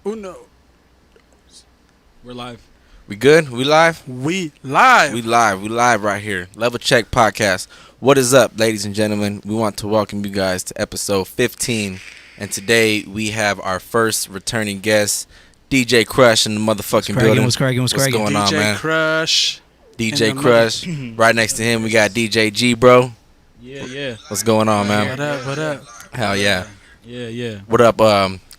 Uno. We're live. We good? We live? We live. We live right here. Level Check Podcast. What is up, ladies and gentlemen? We want to welcome you guys to episode 15. And today we have our first returning guest, DJ KRUSH in the motherfucking building. What's cracking? What's going on, man? DJ KRUSH. DJ KRUSH. Right next to him, we got DJ G, bro. Yeah. What's going on, man? What up? Hell yeah. Yeah. What up,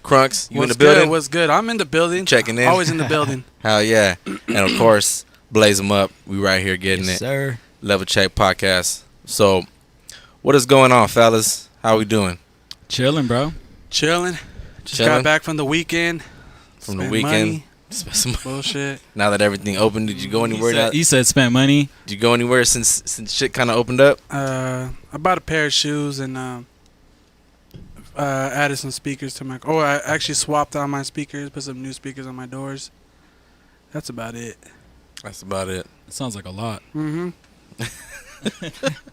Crunks? You What's in the building? What's good? I'm in the building. Checking in. Always in the building. Hell yeah. And of course, blaze them up. We right here getting Yes, it. sir. Level Check Podcast. So, what is going on, fellas? How we doing? Chilling, bro. Chilling. Just Chilling? got back from the weekend. From the Spent weekend. money. Bullshit. Now that everything opened, did you go anywhere? You said spent money. Did you go anywhere since shit kind of opened up? I bought a pair of shoes and added some speakers to my. Oh, I actually swapped out my speakers, put some new speakers on my doors. That's about it. That's about it. It sounds like a lot. Mm-hmm.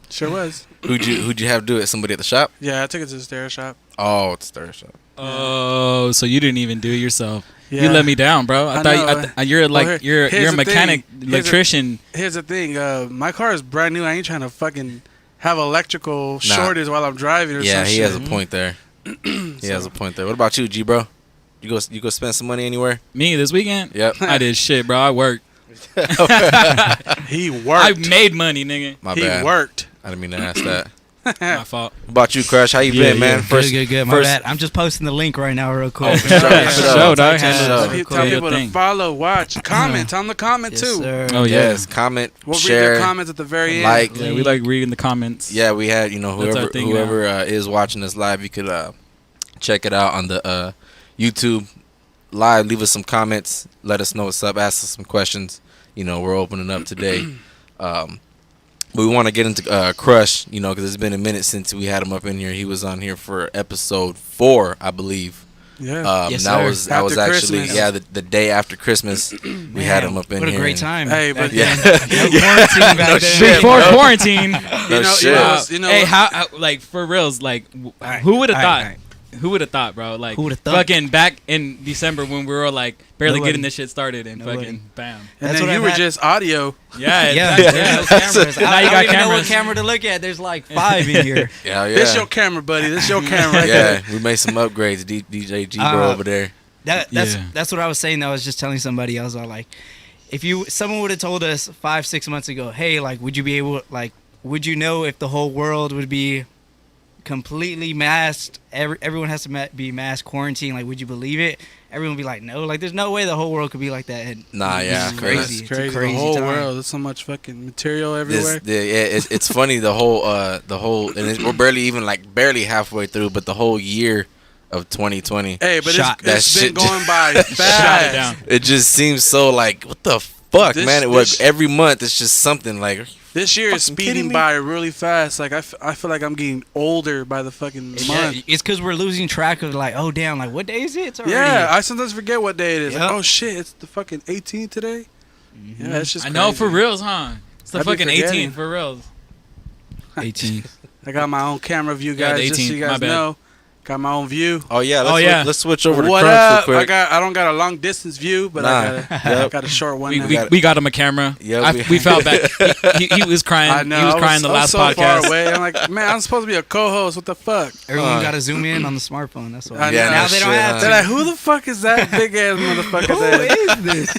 Sure was. Who'd you have do it? Somebody at the shop? Yeah, I took it to the stair shop. Oh, it's the shop. Oh, so you didn't even do it yourself. Yeah. You let me down, bro. I thought you're like Well, you're a the mechanic, thing. electrician. Here's the thing. My car is brand new. I ain't trying to fucking have electrical shortage while I'm driving or Yeah, some he shit. has a point there. He has a point there. What about you, G, bro? You go spend some money anywhere? Me this weekend? Yep. I did shit, bro. I worked. He worked. I made money, nigga. My he bad. worked. I didn't mean to ask that. My fault. What about you, KRUSH? How you been, man? Good. My bad. I'm just posting the link right now real quick. Oh, for sure. Show, dog. Show. Tell people to follow, watch, comment. Tell them to comment Yes, too. sir. Oh yeah. Yes, comment, We'll share, read their comments at the very end. like. Yeah, we like reading the comments. Yeah, we had, That's our thing whoever is watching us live, you could check it out on the YouTube live. Leave us some comments. Let us know what's up. Ask us some questions. We're opening up today. We want to get into KRUSH, because it's been a minute since we had him up in here. He was on here for episode 4, I believe. Yeah. Yes, that sir. was After actually Christmas. the day after Christmas. We had him up in here. What a great time. Hey, but Yeah. Quarantine back No then. shit, Before bro. quarantine. Hey, how like for reals, like who would have All thought? right. Who would have thought, bro? Like, Who would've thought? fucking back in December when we were like barely Nobody. getting this shit started and Nobody. fucking bam. and That's then what you I've were had. just audio. Yeah, Yeah, exactly. yeah, those cameras. Now I you don't got even know what cameras. camera to look at. There's like 5 in here. Yeah, yeah. This your camera, buddy. This your camera right Yeah, there. we made some upgrades. DJ G bro over there. That's what I was saying. I was just telling somebody. I was all like, if someone would have told us 5-6 months ago, hey, like, would you be able, like, would you know if the whole world would be completely masked? Everyone has to be masked, quarantine. Like, would you believe it? Everyone would be like, no. Like, there's no way the whole world could be like that. And Nah, yeah, it's crazy. crazy. That's It's a crazy. crazy The whole time. world. There's so much fucking material everywhere. It's funny the whole and we're barely halfway through, but the whole year of 2020. Hey, but Shot. it's been shit going by Shot it fast. down. It just seems so like, what the fuck, man? Every month it's just something like. This year is Fucking kidding speeding me? by really fast. Like I feel like I'm getting older by the fucking Yeah, month. it's because we're losing track of like, oh damn, like what day is it? It's already. Yeah, I sometimes forget what day it is. Like, Yep. oh shit, it's the fucking 18th today. Yeah, it's just. I know crazy. for reals, huh? It's the I be fucking forgetting. 18 for reals. 18. I got my own camera view, Yeah, guys. the Just so 18th, you my guys bad. know, got my own view. Oh yeah, let's switch over to What KRUSH up? real quick. I don't got a long distance view, but I Yep. got a short one. now. We got him a camera. Yeah, we felt bad. He was crying. I know. He was crying the I was last so podcast. far away. I'm like, man, I'm supposed to be a co-host. What the fuck? Everyone got to zoom in on the smartphone. That's why. I Yeah, know. now no they don't shit, have huh? to. They're like, who the fuck is that big ass motherfucker? there? Who is this?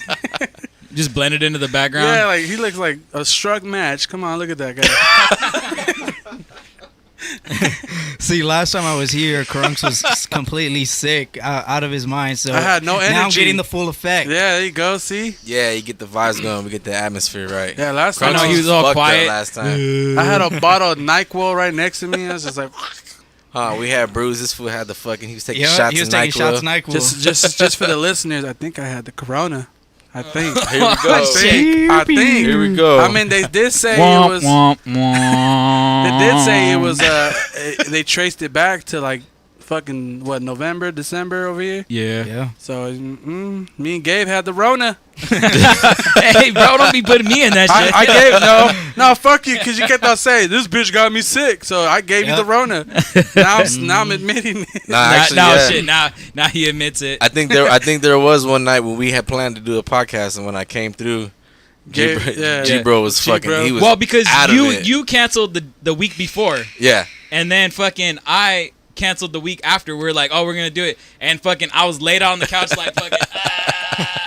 Just blended into the background. Yeah, like he looks like a struck match. Come on, look at that guy. See, last time I was here, Krunks was completely sick, out of his mind. So I had no Now I'm energy. getting the full effect. Yeah, there you go. See, Yeah, you get the vibes going. We get the atmosphere right. yeah, last I time know I he was all Fucked up quiet. last time. I had a bottle of NyQuil right next to me. I was just like, We had Bruce. This fool had the fucking. He was taking Yeah, shots he was of taking NyQuil. shots of NyQuil. just for the listeners, I think I had the corona. I think. Here we go. I think. Here we go. I mean, they did say it Womp, was. womp, womp. They did say it was. They traced it back to like fucking November, December over here. Yeah. Yeah. So me and Gabe had the Rona. Hey, bro, don't be putting me in that shit. I gave no, fuck you, because you kept on saying this bitch got me sick, so I gave you the Rona. Now I'm admitting it. Actually, Now he admits it. I think there was one night when we had planned to do a podcast, and when I came through, G-Bro was fucking. G-Bro. He was Well, because out of it. you canceled the week before, Yeah. and then fucking I canceled the week after. We are like, oh, we're gonna do it, and fucking I was laid out on the couch like fucking.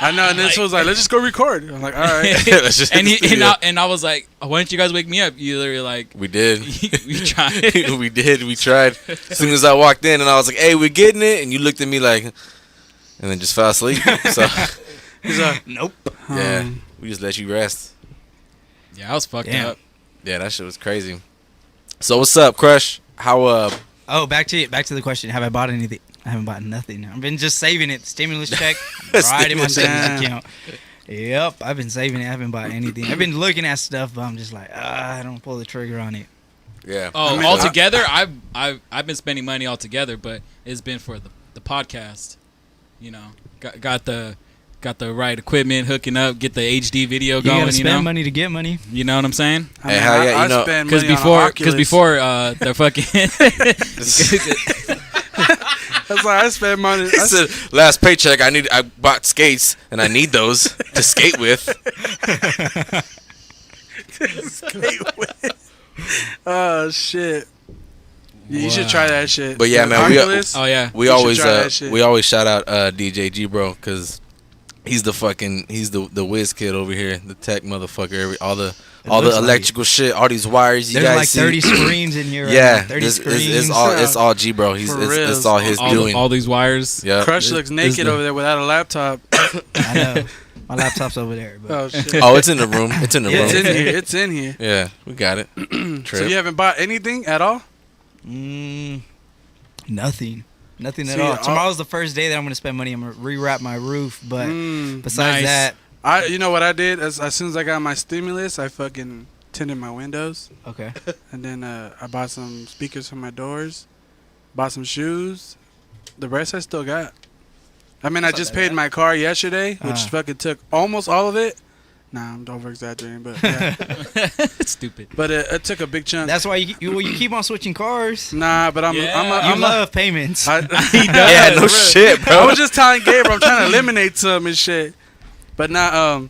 I know, and this was like, let's just go record. I'm like, all right. Let's just and I was like, why didn't you guys wake me up? You literally like, we did. we tried. We did. We tried. As soon as I walked in, and I was like, "Hey, we're getting it," and you looked at me like, and then just fell asleep. So He's like, Nope. yeah, we just let you rest. Yeah, I was fucked Damn. up. Yeah, that shit was crazy. So what's up, Krush? How Oh, back to the question. Have I bought anything? I haven't bought nothing. I've been just saving it. Stimulus check right in my savings account. Yep, I've been saving it. I haven't bought anything. I've been looking at stuff, but I'm just like, I don't pull the trigger on it. Yeah. Oh, I mean, altogether, I've been spending money altogether, but it's been for the podcast. You know, got the right equipment, hooking up, get the HD video You going. gotta spend you know, money to get money. you know what I'm saying? I mean, hell yeah, you know, spend Because money on an before Oculus. they're fucking. That's why I spend money. He said, last paycheck, I bought skates, and I need those to skate with. Oh shit! You should try that shit. But yeah, The man, Oculus, Oh yeah. We You should always try that shit. we always shout out DJ G-Bro because he's the whiz kid over here, the tech motherfucker. All the looks like electrical shit, all these wires you There's guys like see. 30 screens in here. Yeah, 30 it's screens. it's all G-Bro. It's real. all his doing. all these wires. Yeah. Crush looks naked over there without a laptop. I know. My laptop's over there. But Oh shit! Oh, it's in the room. It's in the Yeah, room. It's in here. It's in here. Yeah, we got it. So you haven't bought anything at all? nothing at See, all. Tomorrow's the first day that I'm gonna spend money. I'm gonna rewrap my roof. But besides Nice. that, You know what I did? As soon as I got my stimulus, I fucking tinted my windows, okay. and then I bought some speakers for my doors, bought some shoes. The rest I still got. I mean, I just paid my car yesterday, which fucking took almost all of it. Nah, I'm over exaggerating, but yeah. It's stupid. But it took a big chunk. That's why you keep on switching cars. Nah, but You love payments. Yeah, no shit, bro. I was just telling Gabriel I'm trying to eliminate some and shit. But nah,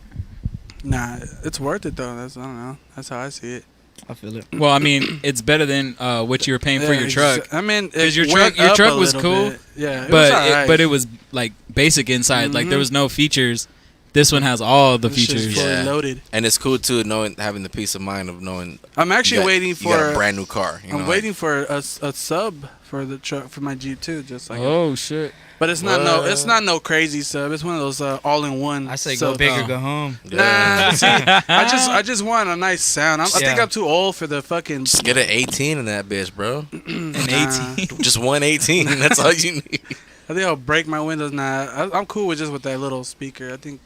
it's worth it though. I don't know. That's how I see it. I feel it. Well, I mean, it's better than what you were paying for your truck. I mean, 'Cause it your went truck up a was little cool, bit. Yeah, it was But alright. but it was like basic inside. Like there was no features. This one has all the This shit's features. fully Yeah. loaded. And it's cool too, having the peace of mind of knowing. I'm actually waiting you for got a brand new car. You know, I'm waiting for a sub for the truck for my Jeep too, just like. Oh shit! But it's not no crazy sub. It's one of those all-in-one. I say sub. go big or go home. Nah, see, I just want a nice sound. I think Yeah. I'm too old for the fucking. Just get an 18 in that bitch, bro. An Nah. 18. Just one 18. That's all you need. I think I'll break my windows. Nah, I'm cool with that little speaker. I think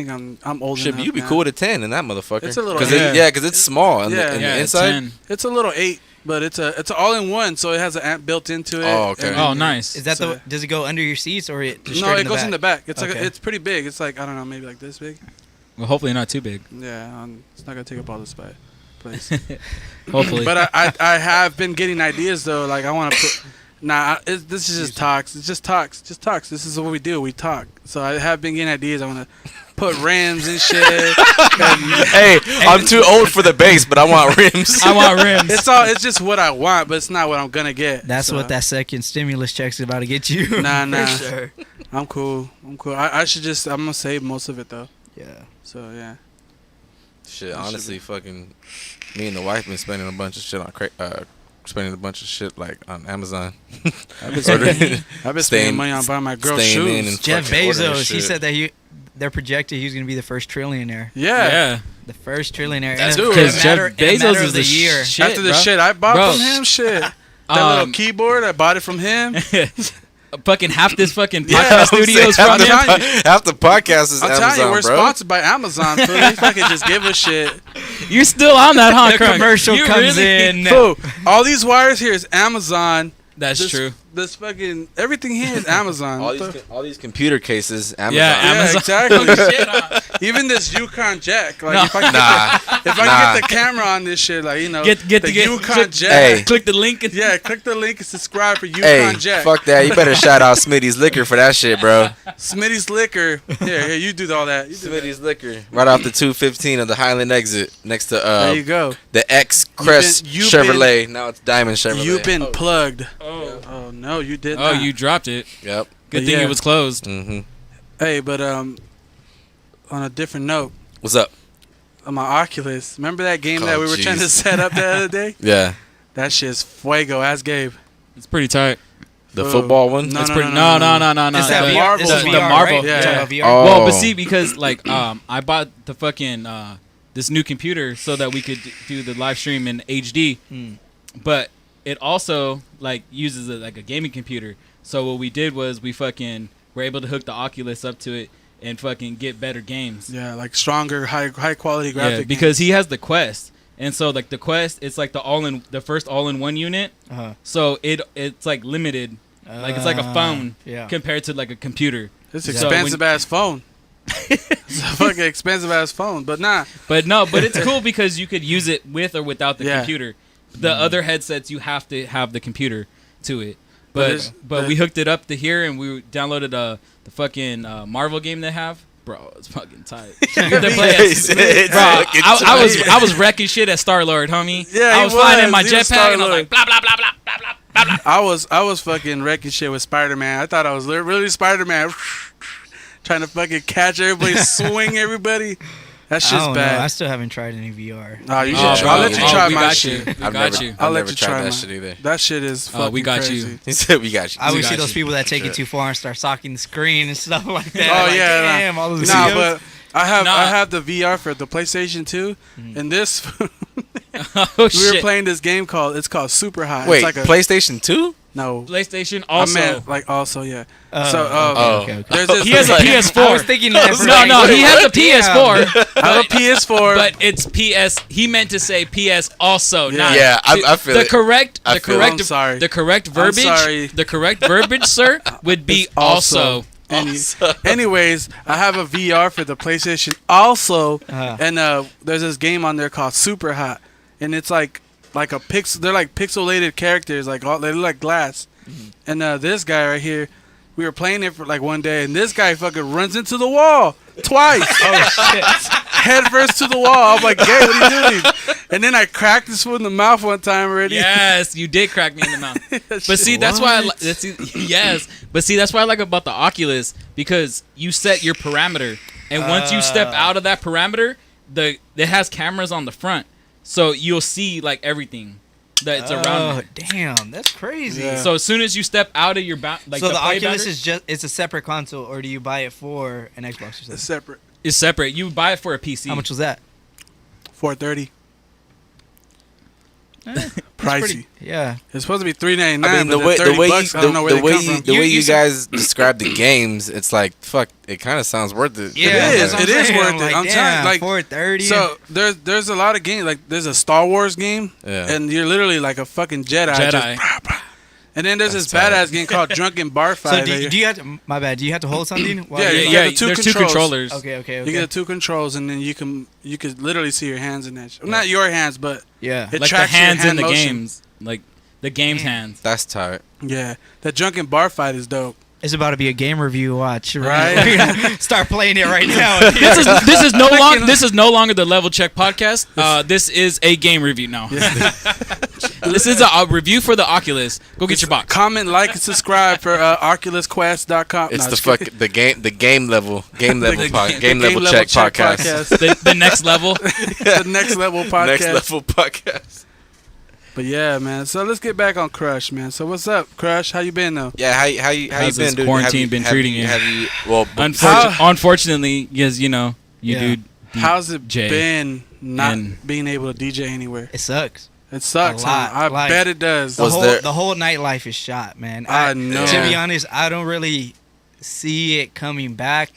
I'm old Shit, enough. but you'd be now. cool with a 10 in that motherfucker. It's a little- Cause yeah. because it's small. And Yeah. the Yeah, inside. 10. It's a little 8, but it's an all-in-one, so it has an amp built into it. Oh, okay. and- Oh, nice. Is that So- does it go under your seats or it just No, straight it in the goes back? in the back. It's like Okay. it's pretty big. It's like I don't know, maybe like this big. Well, hopefully not too big. Yeah, it's not gonna take up all the place. Hopefully. But I have been getting ideas though. Like I want to put. This is just talks. It's just talks. Just talks. This is what we do. We talk. So I have been getting ideas. I want to put rims and shit. Hey, I'm too old for the bass, but I want rims. I want rims. It's just what I want, but it's not what I'm gonna get. That's so. what that second stimulus check's about to get you. Nah. For sure. I'm cool. I'm gonna save most of it though. Yeah. So yeah. Shit, honestly, fucking me and the wife been spending a bunch of shit like on Amazon. I've been spending Staying- money on buying my girl staying in shoes. and Jeff fucking ordering Bezos, he shit. said that they're projected he was going to be the first trillionaire. Yeah. The first trillionaire. That's in a- true. in a Because matter- Jeff in a matter Bezos of is the year. shit. After the bro. shit I bought Bro. from him, shit. That little keyboard, I bought it from him. Fucking half this fucking Yeah, podcast I'm studios saying, from him. half the podcast is I'm Amazon, telling you, we're bro. sponsored by Amazon. Fool. They fucking just give a shit. You're still on that, huh? The Crunk? commercial You comes really- in. Fool, all these wires here is Amazon. That's true. this fucking everything here is Amazon. all these computer cases, Amazon. Yeah, Amazon. exactly. Shit, huh? Even this Yukon Jack. Like No. if I get the camera on this shit, like Get the Yukon click, Jack. Hey. click the link. And Click the link and subscribe for Yukon Hey, Jack. fuck that. You better shout out Smitty's Liquor for that shit, bro. Smitty's Liquor. Here, you do all that. You do that. Smitty's Liquor. Right off the 215 of the Highland exit next to There you go. the X Crest you've Chevrolet. Now it's Diamond Chevrolet. You've been plugged. Oh, No, you did oh, not. you dropped it. Yep. Good thing Yeah. it was closed. Mm-hmm. Hey, but on a different note, What's up? on my Oculus, remember that game Oh, that we were trying to jeez. set up the other day? Yeah. That shit's fuego. Ask Gabe. It's pretty tight. The football one? No, It's no, pretty. no, No. It's that the VR, Marvel this is one. The VR, Marvel. right? Yeah. VR. Oh. Well, but see, because like I bought the fucking this new computer so that we could do the live stream in HD, but it also like uses like a gaming computer. So what we did was we fucking were able to hook the Oculus up to it and fucking get better games. Yeah, like stronger, high quality graphic. Yeah, because he has the Quest, and so like the Quest, it's like the first all-in-one unit. Uh-huh. So it's like limited, like it's like a phone Yeah. compared to like a computer. It's So expensive ass phone. It's a fucking expensive ass phone, but nah. But it's cool because you could use it with or without the Yeah. computer. The other headsets, you have to have the computer to it. But But we hooked it up to here and we downloaded the fucking Marvel game they have. Bro, it's fucking tight. You get to play as- Bro, I was wrecking shit at Star-Lord, homie. Yeah, I he was flying in my was. He was jetpack and I was Star-Lord. like blah blah blah blah blah blah blah blah. I was fucking wrecking shit with Spider-Man. I thought I was really Spider-Man. Trying to fucking catch everybody, swing everybody. That I shit's don't know. I bad. still haven't tried any VR. Oh, you Oh, should try. bro. I'll let you Oh, try we my got shit. you. We I've got never, you. I'll I've let never you tried try that mine. shit either. That shit is fucking we got crazy. you. He said we got you. I We would got see those you. people that take it too far and start socking the screen and stuff like that. Oh Like, yeah, damn, all those nah, videos. but I Nah. have the VR for the PlayStation 2, and this Oh we were shit. playing this game called Super Hot. Wait, it's like a PlayStation 2? no. PlayStation also. I meant like also yeah. Oh, So okay. there's this. He has a I PS4. was thinking that for No, like, he has a damn. PS4. I have a PS4. But it's PS. He meant to say PS also. Yeah. Not Yeah, I feel the it. correct. I The feel it. correct. I'm sorry. The correct I'm verbiage. sorry. The correct verbiage, sir, would be It's also. also. Anyways, I have a VR for the PlayStation also, Uh-huh. and there's this game on there called Super Hot, and it's like a pixel. They're like pixelated characters, like they look like glass. And this guy right here, we were playing it for like one day, and this guy fucking runs into the wall twice. Oh shit! Head first to the wall. I'm like, "Gay, what are you doing?" And then I cracked this foot in the mouth one time already. Yes, you did crack me in the mouth. But see, that's why. Yes, but see, that's what I like about the Oculus because you set your parameter, and once you step out of that parameter, it has cameras on the front, so you'll see like everything that's around it. Damn, that's crazy. Yeah. So as soon as you step out of your like so the play Oculus boundary- is it's a separate console, or do you buy it for an Xbox or It's something? separate. is separate. You buy it for a PC. How much was that? $430. That's Pricey. pretty- yeah. It's supposed to be $399. I mean, but the way $30 bucks, I don't know where they come from. the way You you said- guys describe the games, it's like fuck. It kind of sounds worth it. Yeah, It is. that's what I'm It is saying. worth I'm it. like, I'm damn, telling you, like, $430. So there's a lot of games. Like there's a Star Wars game, Yeah. and you're literally like a fucking Jedi. Jedi. Just, brah, brah. And then there's That's this badass game called Drunken Bar So Fight. do you have to? My bad. Do you have to hold something? while Yeah, you're you like- got the two there's two controls. controllers. Okay. you get the two controls, and then you could literally see your hands in that. Not your hands, but Yeah. it Like the tracks your hands in hand the motion. games, like the game's hands. That's tight. Yeah, that Drunken Bar Fight is dope. It's about to be a game review. Watch. Right? We're gonna start playing it right now. This is no longer the Level Check podcast. This is a game review now. This is a review for the Oculus. Go get your box. Comment, like, and subscribe for OculusQuest.com. It's No, the just kidding. the game level The game level Level check podcast. The next level. The next level podcast. Next level podcast. But yeah, man. So let's get back on Crush, man. So what's up, Crush? How you been though? Yeah, how you How's been, this dude? quarantine been treating you? Have you? Well, Unfortunately, yes, you know, you Yeah. do. How's it Jay. been not And- being able to DJ anywhere? It sucks. It sucks. A lot. Huh? I Like- bet it does. The Was whole there- the whole nightlife is shot, man. I know. To be honest, I don't really see it coming back.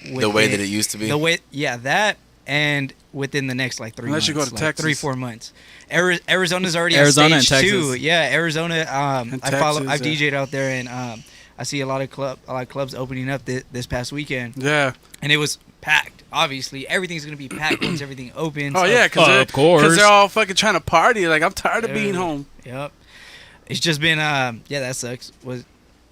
the way that it used to be. The way, yeah, that and within the next like 3 Unless months. you go to like Texas. 3-4 months. Arizona's already Arizona at stage and 2. Texas. Yeah, Arizona. And I follow. Texas, I've yeah. DJ'd out there, and I see a lot of clubs opening up this past weekend, Yeah. and it was packed. Obviously, everything's gonna be packed once everything opens. Oh yeah, of because course. they're all fucking trying to party. Like I'm tired of being Yeah. home. Yep. It's just been yeah, that sucks. Was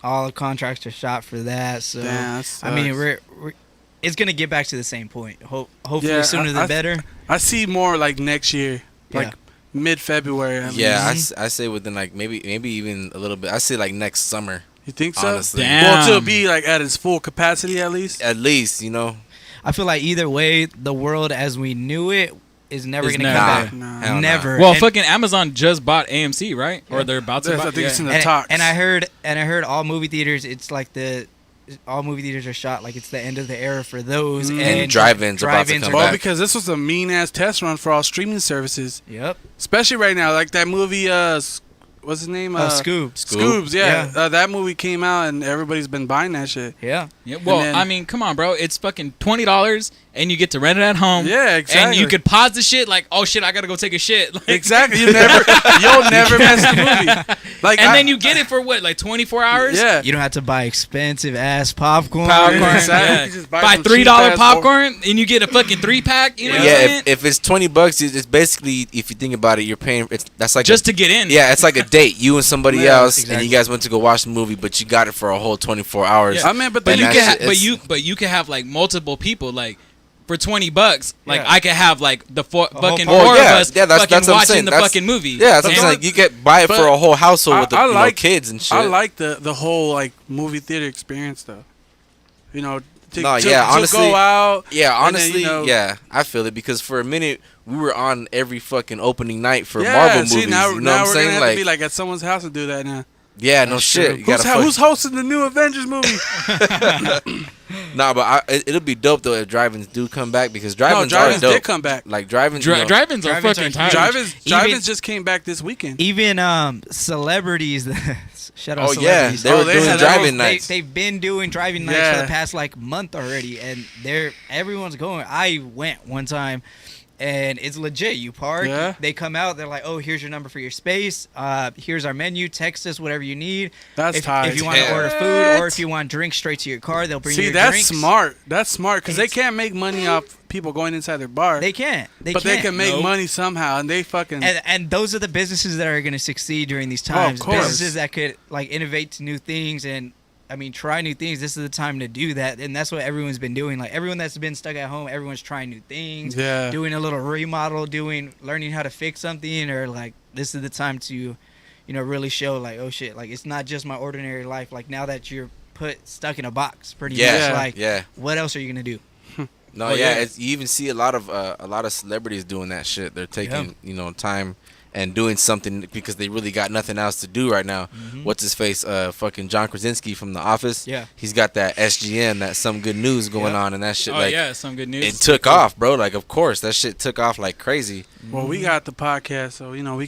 all the contracts are shot for that. So Damn, that I mean, sucks. we're it's gonna get back to the same point. Hopefully Yeah, sooner than better. I see more like next year, like Yeah. mid-February. Yeah, least. I say within like maybe even a little bit. I say like next summer. You think so? Honestly. Damn. Well, to be like at its full capacity at least. At least, you know. I feel like either way, the world as we knew it is never It's gonna never. come back. Nah. Hell nah. Never. Well, And- fucking Amazon just bought AMC, right? Or they're about to I buy. think it's in the and, talks. and I heard all movie theaters. It's like all movie theaters are shot like it's the end of the era for those. Mm. And drive-ins about to drive-ins come are- well, back. because this was a mean-ass test run for all streaming services, Yep. especially right now. Like that movie, what's his name? Scoob. Scoobs, yeah. Yeah. That movie came out and everybody's been buying that shit. Yeah. Yeah, well, then- I mean, come on, bro. It's fucking $20, and you get to rent it at home. Yeah, exactly. And you could pause the shit like, oh shit, I gotta go take a shit. Like, Exactly. You'll never miss the movie. Like, And then you get it for what, like 24 hours? Yeah. You don't have to buy expensive ass popcorn. Popcorn. Exactly. Yeah. You just buy Buy some $3 cheap-ass popcorn, and you get a fucking 3-pack. You know what I'm Yeah, saying? if it's $20, it's basically, if you think about it, you're paying. That's like Just to get in. yeah, it's like a date. You and somebody Yeah, else, and exactly. you guys went to go watch the movie, but you got it for a whole 24 hours. Yeah. I mean, but But then you that can, shit is- but you can have like multiple people. Like for $20, like Yeah. I could have like the whole fucking party. four yeah, of us yeah, that's fucking what I'm watching saying. the That's- fucking movie. Yeah, that's what I'm But saying. don't- You get buy it for but a whole household with the I you like- know, kids and shit. I like the whole like movie theater experience though. You know, to honestly, go out. Yeah, and then, honestly, you know- yeah, I feel it because for a minute we were on every fucking opening night for Yeah, Marvel see, movies. now, you know now what I'm we're saying? gonna have Like, to be like at someone's house and do that now. yeah, no That's shit. true. You gotta Who's hosting the new Avengers movie? Nah, but it'll be dope though if drive-ins do come back because No, drive-ins are drive-ins dope. did come back. Like drive-ins, you know, Drive-ins are Drive-ins fucking are tight. Drive-ins, Even- drive-ins just came back this weekend. Even celebrities. Shout out Oh yeah, celebrities. they were Oh, they doing had- drive-in They, nights. they've been doing driving nights for Yeah. the past like month already, and everyone's going. I went one time, and it's legit. You park, Yeah. they come out, they're like, "Oh, here's your number for your space. Here's our menu. Text us whatever you need. That's tight. If you want to Yeah. order food or if you want drinks straight to your car, they'll bring See, you that's drinks. smart. That's smart because they It's- can't make money off people going inside their bar. They can't. They but can't. they can make Nope. money somehow, and they fucking. And those are the businesses that are going to succeed during these Oh, of times. course. Businesses that could like innovate to new things and I mean try new things. This is the time to do that, and that's what everyone's been doing. Like everyone that's been stuck at home, everyone's trying new things, yeah. doing a little remodel, learning how to fix something, or like this is the time to, you know, really show like oh shit, like it's not just my ordinary life. Like now that you're stuck in a box, pretty Yeah, much. Like yeah. what else are you gonna do? No, Oh, yeah, yeah. It's, you even see a lot of celebrities doing that shit. They're taking time and doing something because they really got nothing else to do right now. Mhm. What's his face? Fucking John Krasinski from The Office. Yeah. He's got that SGN, that Some Good News going Yeah. on, and that shit Oh like yeah, some good news. it took off, bro. Like of course that shit took off like crazy. Well, we got the podcast, so you know we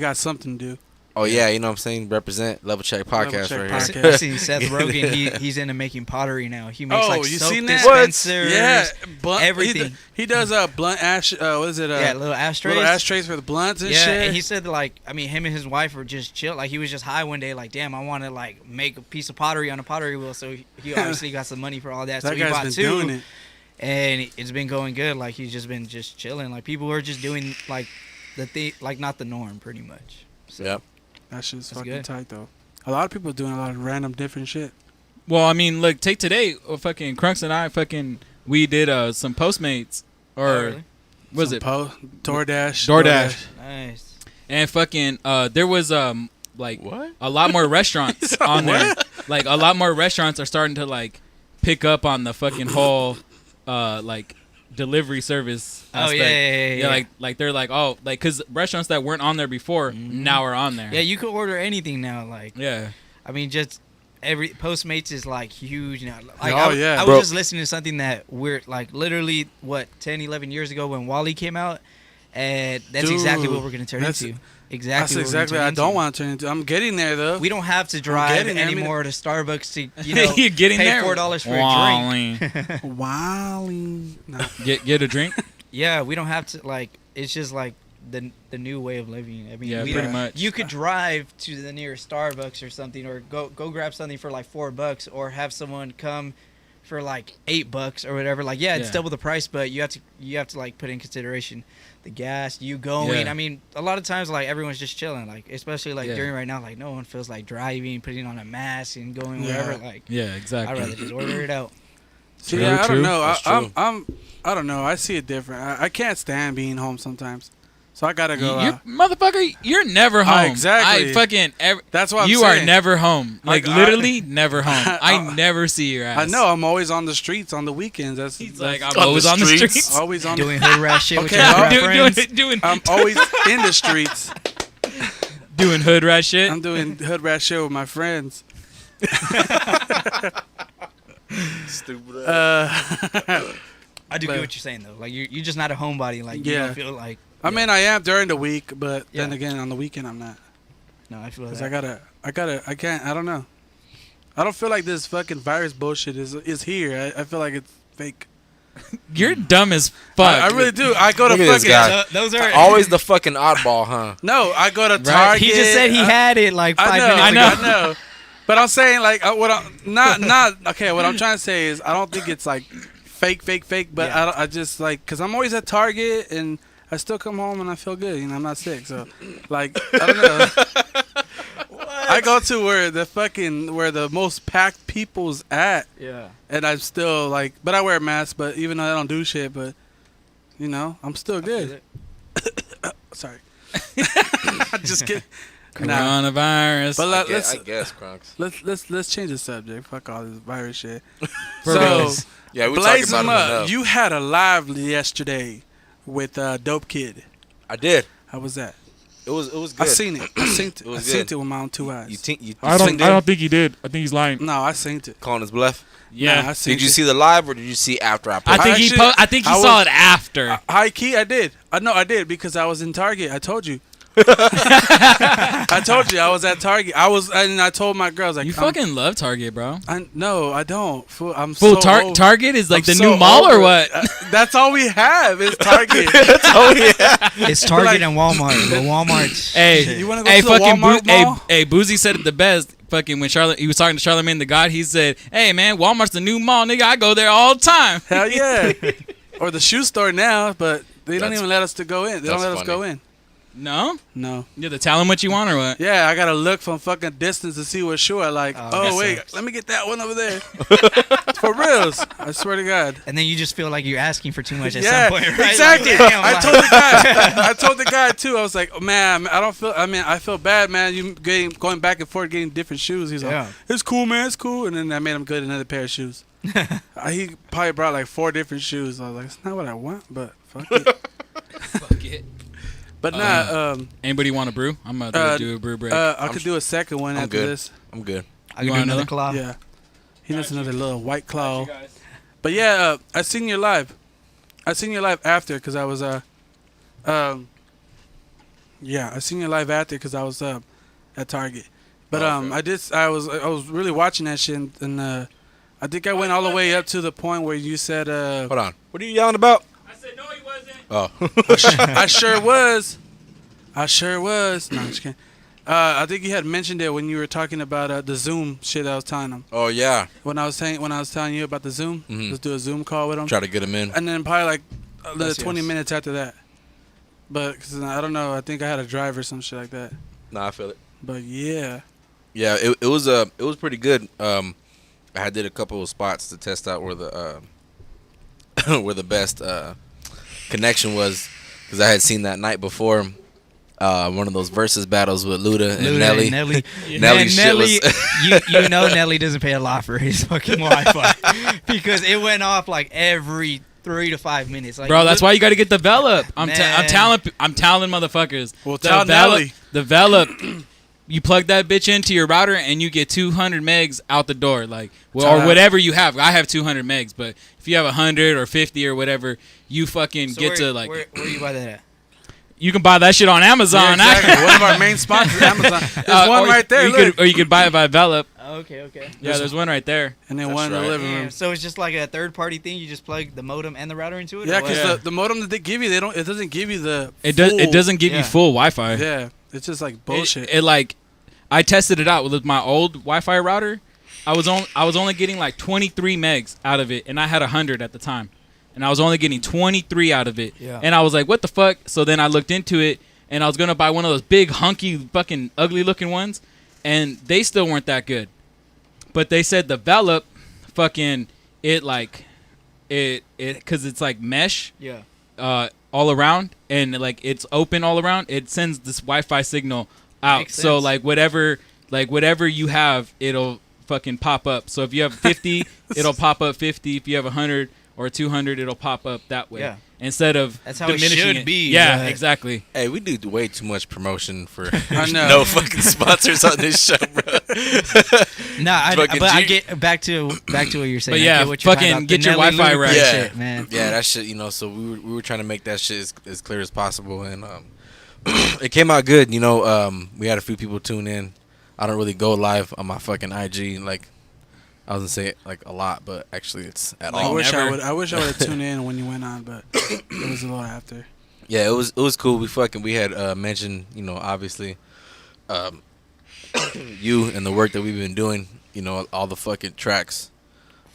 got something to do. Oh yeah, you know what I'm saying? Represent Level Check Podcast Check right Podcast. here. I seen Seth Rogen. He's into making pottery now. He makes Oh, like you soap seen that? dispensers. Yeah, blunt, everything. He does blunt ash. What is it? Yeah, little ashtrays. Little ashtrays for the blunts and Yeah, shit. and he said that, like, I mean, him and his wife were just chill. Like, he was just high one day, like, damn, I want to like make a piece of pottery on a pottery wheel. So he obviously got some money for all that. So that he bought guy's been two, doing it. and it's been going good. Like, he's just been chilling. Like, people are just doing like the thing, like not the norm, pretty much. So, Yep. That shit's That's fucking good. tight though. A lot of people are doing a lot of random different shit. Well, I mean, look, take today. Fucking Crunks and I we did some Postmates or Oh, really? was Some it DoorDash? DoorDash? Nice. And fucking there was like What? a lot more restaurants on there. Like a lot more restaurants are starting to like pick up on the fucking whole like delivery service Oh aspect. yeah. like they're like oh like because restaurants that weren't on there before Mhm. now are on there. Yeah, you could order anything now. Like, Yeah. I mean, just every Postmates is like huge now. Like, Oh, I yeah. was Bro. just listening to something that we're like literally 10, 11 years ago when Wally came out, and that's exactly Dude, what we're gonna turn that's- into. That's Exactly. exactly what I don't want to turn into. I'm getting there though. We don't have to drive getting there. I mean- anymore to Starbucks to you know You're getting pay there. $4 for a Wally. drink. Wally. No. Get a drink. Yeah, we don't have to like. It's just like the new way of living. I mean, Yeah, we pretty don't- much. You could drive to the nearest Starbucks or something, or go grab something for like $4, or have someone come for like $8 or whatever. Like, yeah, it's Yeah. double the price, but you have to like put in consideration the gas, you going. Yeah. I mean, a lot of times like everyone's just chilling, like especially like Yeah. during right now, like no one feels like driving, putting on a mask and going Yeah. wherever. Like, Yeah, I'd exactly. rather just order it out. See, True, yeah, I true. don't know. That's I don't know. I see it different. I can't stand being home sometimes, so I gotta go. You're, motherfucker, you're never home. Exactly. I fucking That's what I'm you saying. are never home. Like I- literally never home. I never see your ass. I know. I'm always on the streets on the weekends. He's That's like, I'm always on the streets. always on. Doing hood rat shit with Okay, your I'm friends. doing I'm always in the streets. doing hood rat shit. I'm doing hood rat shit with my friends. Stupid. I do But- get what you're saying though. Like you're just not a homebody. Like you Yeah. don't feel like. I mean, I am during the week, but then Yeah. again, on the weekend, I'm not. No, I feel Cause that. I can't. I don't know. I don't feel like this fucking virus bullshit is here. I feel like it's fake. You're dumb as fuck. I really do. I go to Look at this fucking. guy. Those are Always the fucking oddball, huh? No, I go to Right. Target. He just said he had it like 5 I know, minutes I ago. know. I know. But I'm saying like what I'm not okay. What I'm trying to say is I don't think it's like fake. But Yeah. I just like because I'm always at Target and I still come home and I feel good. You know, I'm not sick. So like I don't know. I go to where the most packed people's at, Yeah. and I'm still like, but I wear a mask. But even though I don't do shit, but you know, I'm still good. Sorry, just kidding. Nah. Coronavirus. But I let's guess, Krunks. let's change the subject. Fuck all this virus shit. For so real. Yeah, we blaze talking them about it up. enough. You had a live yesterday with Dope Kid. I did. How was that? It was good. I seen it. I seen it. It was I seen good. it with my own 2 eyes. You I seen don't it? think he did. I think he's lying. No, I seen it. Calling his bluff. Yeah. Nah, I seen Did you it. see the live or did you see after I I posted? think actually- I think he I saw was- it after. High key, I did. I did because I was in Target. I told you. I told you I was at Target. I told my girls like You fucking love Target, bro. no, I don't. Fool, I'm Full so old. Target is like I'm the so new mall or over what? it. That's all we have is Target. It's Target Like- and Walmart. But Walmart's. Hey, You wanna go hey, to the fucking Walmart mall? hey, Boozy said it the best. Fucking when he was talking to Charlamagne the God, he said, "Hey man, Walmart's the new mall, nigga. I go there all the time." Hell yeah. Or the shoe store now, but they don't That's- even let us to go in. They don't that's let us go funny. in. No, No. you have to tell him what you want or what? Yeah, I gotta look from fucking distance to see what shoe I like. Oh, Oh, that wait, sucks. let me get that one over there. For reals, I swear to God. And then you just feel like you're asking for too much at Yeah, some point, right? exactly. Like, damn, I like- told the guy. I told the guy too. I was like, man, I feel bad, man. You going back and forth getting different shoes. He's Yeah. like, it's cool, man. It's cool. And then I made him get another pair of shoes. He probably brought like 4 different shoes. I was like, it's not what I want, but fuck it. Fuck it. But nah, Anybody want a brew? I'm about to do a brew break. I could do a second one I'm after good. this. I'm good. I You can do want another another? claw. Yeah. He needs another little white claw. But yeah, I seen your live. I seen your live after because I was yeah, I seen your live after because I was at Target. But Okay. I was really watching that shit and I think I went all the way up to the point where you said Hold on. What are you yelling about? I said no, he wasn't. Oh. I sure was. I sure was. No, I'm just kidding. I think you had mentioned it when you were talking about the Zoom shit I was telling him. Oh yeah. When I was telling you about the Zoom, Mhm. let's do a Zoom call with him. Try to get him in. And then probably like another Yes, 20 yes. minutes after that. But 'cause I don't know. I think I had a drive or some shit like that. Nah, I feel it. But yeah. Yeah, it was pretty good. I did a couple of spots to test out where the where the best connection was because I had seen that night before one of those versus battles with Luda and Luda Nelly. and Nelly. Nelly Man, shit Nelly, was- you know Nelly doesn't pay a lot for his fucking Wi-Fi because it went off like every 3 to 5 minutes. Like, Bro, that's why you got to get develop. I'm Man. telling motherfuckers. Well, tell Nelly. Develop. You plug that bitch into your router and you get 200 megs out the door, like or whatever you have. I have 200 megs, but if you have 100 or 50 or whatever, you fucking So get where, to like. where you buy that at? You can buy that shit on Amazon. Yeah, exactly. One of our main sponsors, Amazon. There's one or right there. You Look. could, or you could buy it by Velop. Okay. Yeah, there's one right there. and then That's one in right. the living room. Damn, so it's just like a third-party thing. You just plug the modem and the router into it. Yeah, or what? because the modem that they give you, it doesn't give you the. It full, doesn't give you yeah. full Wi-Fi. Yeah, it's just like bullshit. It like, I tested it out with my old Wi-Fi router. I was only getting like 23 megs out of it, and I had 100 at the time, and I was only getting 23 out of it. Yeah. And I was like, what the fuck? So then I looked into it, and I was gonna buy one of those big hunky fucking ugly looking ones, and they still weren't that good. But they said develop, fucking it like, it because it's like mesh. Yeah. All around, and like it's open all around. It sends this Wi-Fi signal out. Makes So sense. whatever you have, it'll fucking pop up. So if you have 50, it'll pop up 50. If you have 100 or 200, it'll pop up that way. Yeah. Instead of That's how it diminishing should be, Yeah, but- exactly. Hey, we do way too much promotion for I know. no fucking sponsors on this show, bro. Nah, Fucking but I G- get back to what you're saying. But I yeah, get what you're fucking talking about. get The your Nelly Wi-Fi Ludacris right. Yeah. shit, man. Yeah, that shit, so we were trying to make that shit as clear as possible, and it came out good. We had a few people tune in. I don't really go live on my fucking IG, like I was gonna say it like a lot, but actually it's at I all. wish never. I would have tuned in when you went on, but it was a little after. Yeah, it was cool. We had mentioned, obviously, you and the work that we've been doing. All the fucking tracks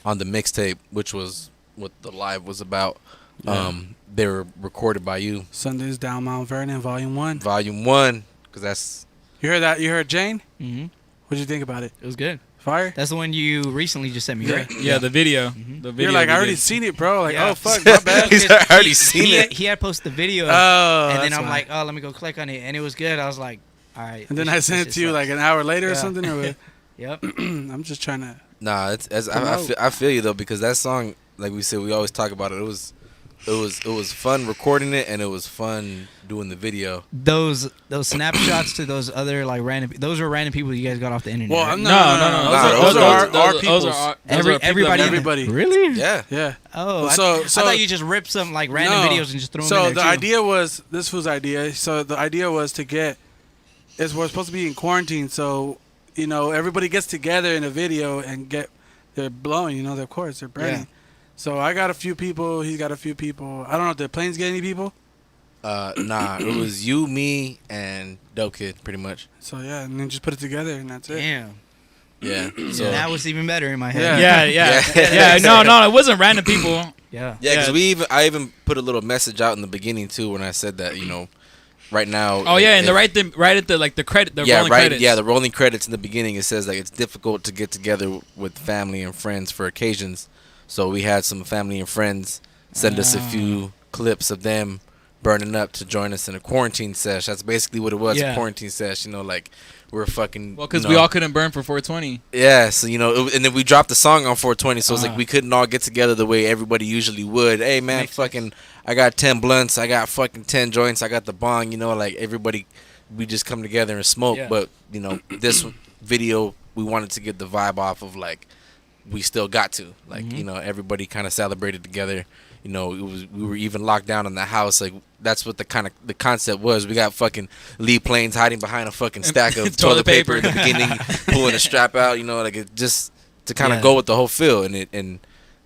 on the mixtape, which was what the live was about. Yeah. They were recorded by you, Sundays Down Mount Vernon, Volume 1. Volume 1, because that's You heard that? You heard Jane? Mm-hmm. What'd you think about it? It was good. Fire? That's the one you recently just sent me, Yeah. right? Yeah, the video. Mhm. The video. You're like, we I already did. seen it, bro. Like, Yeah. oh, fuck, my bad. He's already seen it. He had posted the video, Oh, and then that's I'm why. like, oh, let me go click on it, and it was good. I was like, all right. And then this I shit- sent this it to you shit like an hour later or Yeah. something. Or what? Yep. I'm just trying to. Nah, I feel you though, because that song, like we said, we always talk about it. It was fun recording it, and it was fun doing the video. Those snapshots to those other like random. Those are random people you guys got off the internet. Well, right? no. Those Those are our peoples. Everybody. Everybody. Really? Yeah. Yeah. Oh, So- I thought you just ripped some like random No. videos and just threw them So in the there too. idea was this was idea. So the idea was to get. We're supposed to be in quarantine, so everybody gets together in a video and they're blowing. Of course they're burning. Yeah. So I got a few people. He's got a few people. I don't know if the planes get any people. Nah, it was you, me, and Dope Kid, pretty much. So yeah, and then just put it together and that's it. Damn. Yeah. So That was even better in my head. Yeah. No, it wasn't random people. Yeah. yeah, because Yeah. I even put a little message out in the beginning too when I said that right now. Oh yeah, and if- right at the like the credit, the yeah, rolling right. credits. Yeah, the rolling credits in the beginning. It says like it's difficult to get together with family and friends for occasions. So we had some family and friends send us a few clips of them burning up to join us in a quarantine sesh. That's basically what it was. Yeah. A quarantine sesh. Like we're fucking. Well, because we all couldn't burn for 420. Yeah, so and then we dropped the song on 420, so it's like Ah. we couldn't all get together the way everybody usually would. Hey man, Makes sense. fucking, I got 10 blunts, I got fucking 10 joints, I got the bong, like everybody, we just come together and smoke. Yeah. But this video, we wanted to get the vibe off of like we still got to, like everybody kind of celebrated together. We were even locked down in the house. Like that's what the concept was. We got fucking Lee Plains hiding behind a fucking stack of toilet paper in the beginning, pulling a strap out. Like it just to kind of Yeah. go with the whole feel. And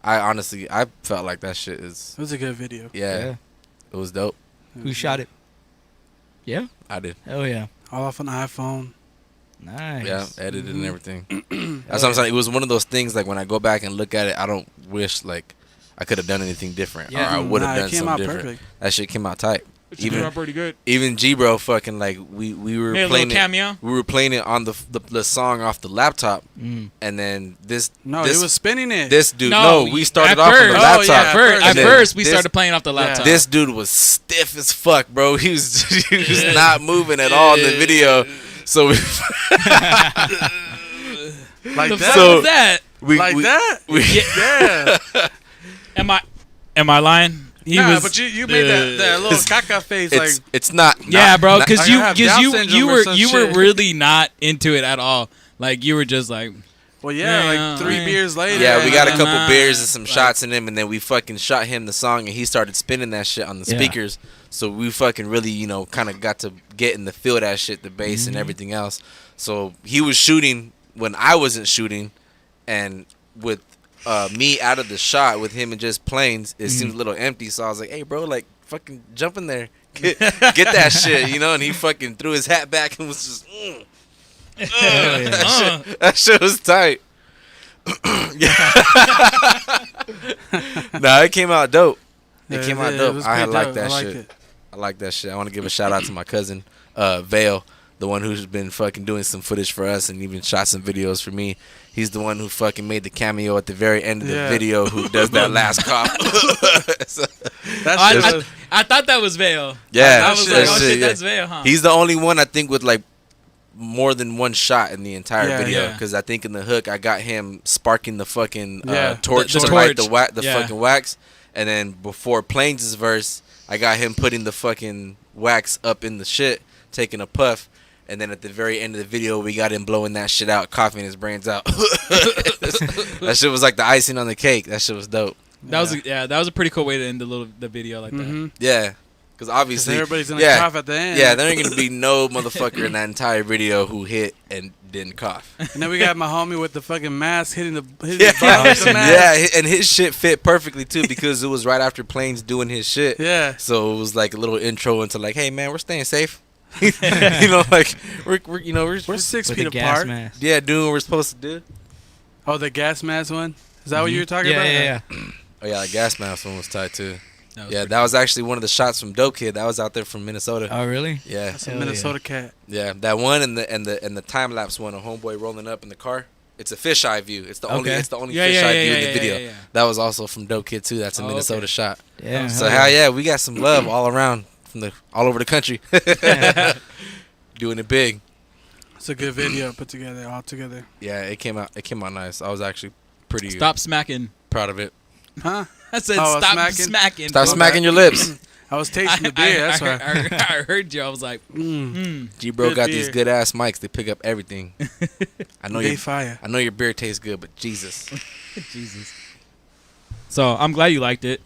I honestly felt like that shit is It was a good video. yeah. It was dope. Who shot it? Yeah. I did. Oh yeah. All off an iPhone. Nice. Yeah, edited and Mhm. everything. That's what I'm saying. It was one of those things like when I go back and look at it, I don't wish like I could have done anything different, Yeah. or I would have Nah, done it came something out different. perfect. That shit came out tight. Even pretty good. even G bro fucking like we were Made a playing little cameo. we were playing it on the song off the laptop, Mm. and then No, this, he was spinning it. this dude we started at off first, on the Oh, laptop. yeah, At And then first, we this- started playing off the laptop. This dude was stiff as fuck, bro. He was not moving at all in the video. So we, like the that. fuck So- was that? like that. Yeah. Am I lying? He Nah, was, but you made that little caca face like. it's not. yeah, bro, not- because I have Down you syndrome or were some you were shit. really not into it at all. Like you were just like, Well, yeah, Yeah, like 3 right. beers later. Yeah, we got a Nah, couple nah, beers and some like- shots in him, and then we fucking shot him the song, and he started spinning that shit on the Yeah. speakers. So we fucking really, kind of got to get in the feel of that shit, the bass and everything else. So he was shooting when I wasn't shooting, and with me out of the shot with him and just planes, it seemed a little empty. So I was like, hey, bro, like fucking jump in there, get that shit, you know. And he fucking threw his hat back and was just, that shit was tight. Nah, it came out dope. It came out dope. I like that shit. I like that shit. I want to give a shout out to my cousin, Vale, the one who's been fucking doing some footage for us and even shot some videos for me. He's the one who fucking made the cameo at the very end of the video who does that last cop. So, I thought that was Vale. Yeah. I was like, oh shit, that's Vale, huh? He's the only one, I think, with like more than one shot in the entire video. Because I think in the hook, I got him sparking the fucking torch to light the fucking wax. And then before Plains' verse, I got him putting the fucking wax up in the shit, taking a puff. And then at the very end of the video, we got him blowing that shit out, coughing his brains out. That shit was like the icing on the cake. That shit was dope. That was a pretty cool way to end the video like that. Yeah, because obviously everybody's gonna cough at the end. Yeah, there ain't gonna be no motherfucker in that entire video who hit and didn't cough. And then we got my homie with the fucking mask hitting the bottom yeah, of the mask. and his shit fit perfectly too because it was right after Plains doing his shit. Yeah, so it was like a little intro into like, hey man, we're staying safe. You know, like we're 6 feet apart. Mask. Yeah, doing what we're supposed to do. Oh, the gas mask one? Is that what you were talking about? Yeah. Oh yeah, the gas mask one was tight too. That was actually one of the shots from Dope Kid. That was out there from Minnesota. Oh really? Yeah, that's a Minnesota cat. Yeah, that one and the time lapse one, a homeboy rolling up in the car. It's a fisheye view. It's the only fisheye view in the video. Yeah. That was also from Dope Kid too. That's a Minnesota shot. Yeah. So hell yeah, we got some love all around from all over the country. Doing it big. It's a good video put together, all together. Yeah, it came out nice. I was actually pretty Stop smacking. Proud of it. Huh? I said stop smacking. Stop smacking your lips. I was tasting the beer. That's why I heard you. I was like, G-Bro got these good ass mics. They pick up everything. I know fire. I know your beer tastes good, but Jesus. So I'm glad you liked it.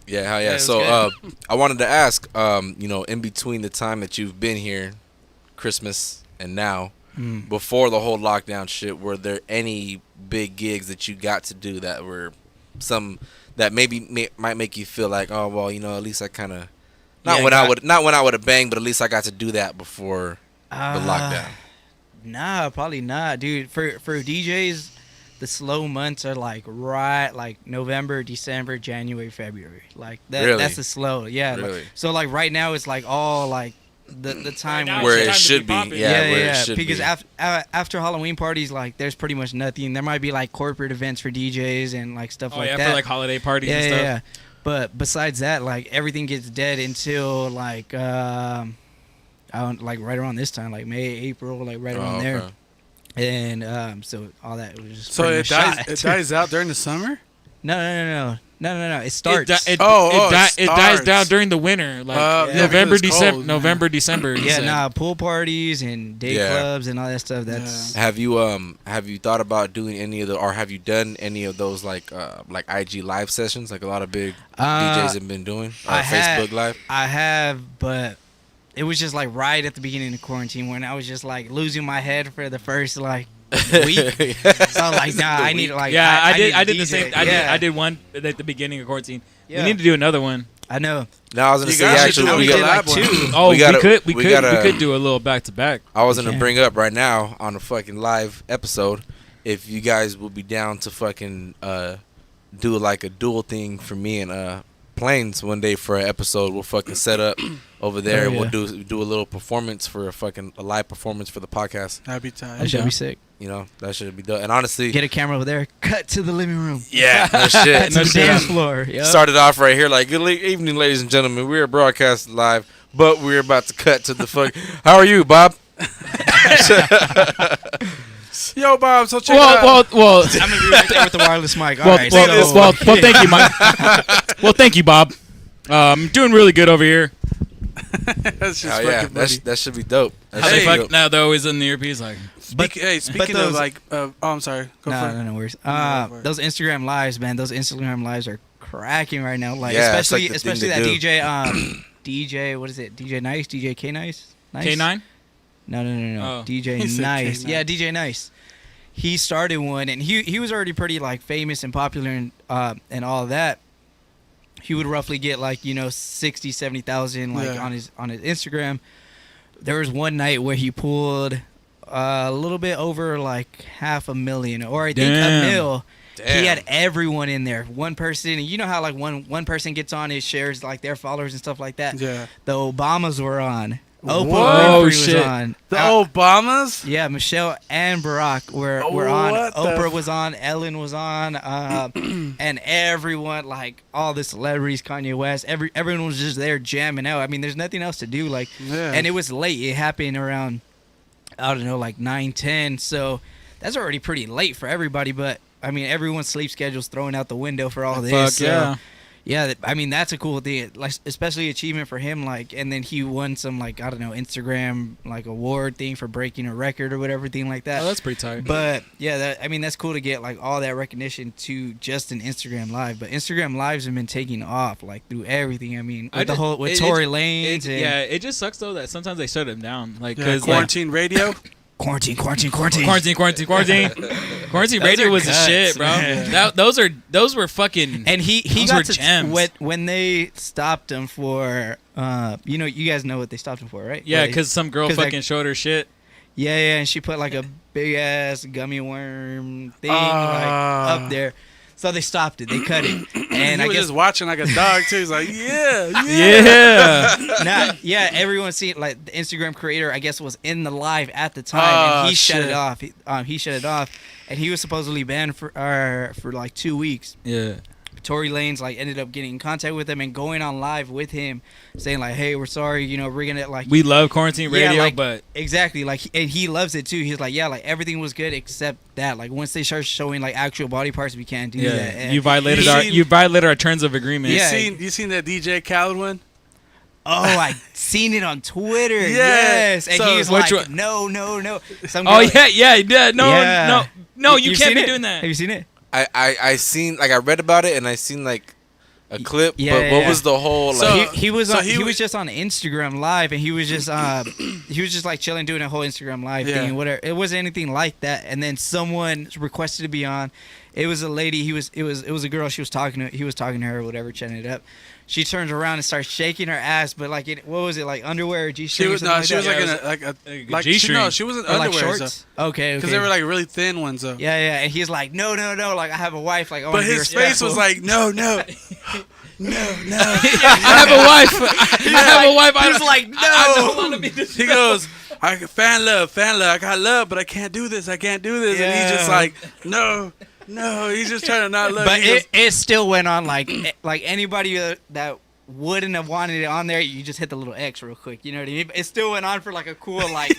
Yeah, hell yeah. So I wanted to ask, in between the time that you've been here, Christmas and now, before the whole lockdown shit, were there any big gigs that you got to do that were some that maybe might make you feel like, oh well, at least I kind of not when I would have banged, but at least I got to do that before the lockdown. Nah, probably not, dude. For DJs, the slow months are like November, December, January, February. Like that. Really? That's the slow. Yeah. Really? So like right now it's like all like the time where it should be. Yeah. Because after Halloween parties, like there's pretty much nothing. There might be like corporate events for DJs and like stuff like that. For like holiday parties and stuff. Yeah. But besides that, like everything gets dead until like right around this time, like May, April, like right around there. And so all that was just it dies out during the summer? No. It starts. It dies down during the winter, like November, December. Yeah, pool parties and day clubs and all that stuff. That's. Have you thought about doing any of or have you done any of those like IG live sessions like a lot of big DJs have been doing? Facebook Live. I have, but it was just like right at the beginning of quarantine when I was just like losing my head for the first like week. So I'm like, nah, I need like. Yeah, I did DJ. the same. I did one at the beginning of quarantine. Yeah. We need to do another one. I know. No, I was gonna say actually we got like two. Oh, we could do a little back to back. I was gonna bring up right now on a fucking live episode if you guys will be down to fucking do like a dual thing for me and Plains one day for an episode. We'll fucking set up over there and we'll do a little performance for a live performance for the podcast. That'd be tight. That should be sick. That should be done. And honestly, get a camera over there. Cut to the living room. Yeah, no shit. To the dance floor. Yep. Started off right here like, good evening, ladies and gentlemen. We're broadcasting live, but we're about to cut to the fuck. How are you, Bob? Yo, Bob. So check it out. Well, I'm gonna be right there with the wireless mic. Well, thank you, Mike. Well, thank you, Bob. I'm doing really good over here. That's just that should be dope. Now they're always in the earpiece like. Speaking of like, I'm sorry. No worries. Those Instagram lives, man. Those Instagram lives are cracking right now. Like especially that DJ. DJ, what is it? DJ Nice, DJ K Nice. K9. No. Oh. DJ Nice. Yeah, DJ Nice. he started one, and he was already pretty like famous and popular and all of that. He would roughly get like 60, 70,000 like on his Instagram. There was one night where he pulled a little bit over like 500,000, or I think a mil. Damn. He had everyone in there. One person, and you know how like one person gets on, it shares like their followers and stuff like that. Yeah. The Obamas were on. Oprah Whoa, Winfrey shit. was on. The Obamas? Yeah, Michelle and Barack were on. What the Oprah was on. Ellen was on. And everyone, like all the celebrities, Kanye West, everyone was just there jamming out. I mean, there's nothing else to do. Like, Yeah. and it was late. It happened around, I don't know, like 9, 10. So that's already pretty late for everybody. But I mean, everyone's sleep schedule's thrown out the window for all this. Fuck so, yeah. yeah, I mean that's a cool thing, like especially achievement for him. Like, and then he won some like I don't know Instagram like award thing for breaking a record or whatever thing like that. Oh, that's pretty tight. But yeah, I mean that's cool to get like all that recognition to just an Instagram live. But Instagram lives have been taking off like through everything. I mean with Tory Lanez. Yeah, it just sucks though that sometimes they shut him down. Like Yeah, because quarantine radio. Quarantine. quarantine radio was the cuts, shit, bro. man. Those were fucking. And he Those got were to gems. when they stopped him for you guys know what they stopped him for, right? Yeah, Like, because some girl 'cause, like, fucking showed her shit. Yeah, and she put like a big ass gummy worm thing like up there. So they stopped it. They cut it. And He I was guess just watching like a dog too. He's like, yeah. Yeah. everyone seen like the Instagram creator I guess was in the live at the time and he shut shit. it off. He shut it off and he was supposedly banned for like 2 weeks. Yeah. Tory Lanez like ended up getting in contact with him and going on live with him, saying like, "Hey, we're sorry, we're gonna like." We love quarantine radio, like, but exactly like, and he loves it too. He's like, yeah, like everything was good except that. Like once they start showing like actual body parts, we can't do that. And you violated You seen- our terms of agreement. Yeah. You seen that DJ Khaled one? oh, I seen it on Twitter. Yeah. Yes, and So, he was which like, one? no. Some Oh girl- yeah. No, Yeah. no. You You've can't seen be it? doing that. Have you seen it? I seen like I read about it and I seen like a clip. Yeah, but what yeah. was the whole So- like? he was so on, he he wa- was just on Instagram Live, and he was just like chilling, doing a whole Instagram Live Yeah. thing, whatever. It wasn't anything like that. And then someone requested to be on. It was a lady. It was a girl. He was talking to her, or whatever, chatting it up. She turns around and starts shaking her ass, but like what was it, like underwear or She G-string? was or something she was that? like Yeah, in a G-string. she wasn't Or like underwear shorts. Okay. because they were like really thin ones though. Yeah, and he's like, no, like I have a wife, like I But wanna be his face was respectful. like, no. I have a wife. I have a wife. He was like, no. I don't want to be this. He goes, I fan love. I got love, but I can't do this. And he's just Yeah. like, no. He's just trying to not look. But He goes, it still went on like anybody that wouldn't have wanted it on there, you just hit the little X real quick. You know what I mean? But it still went on for like a cool like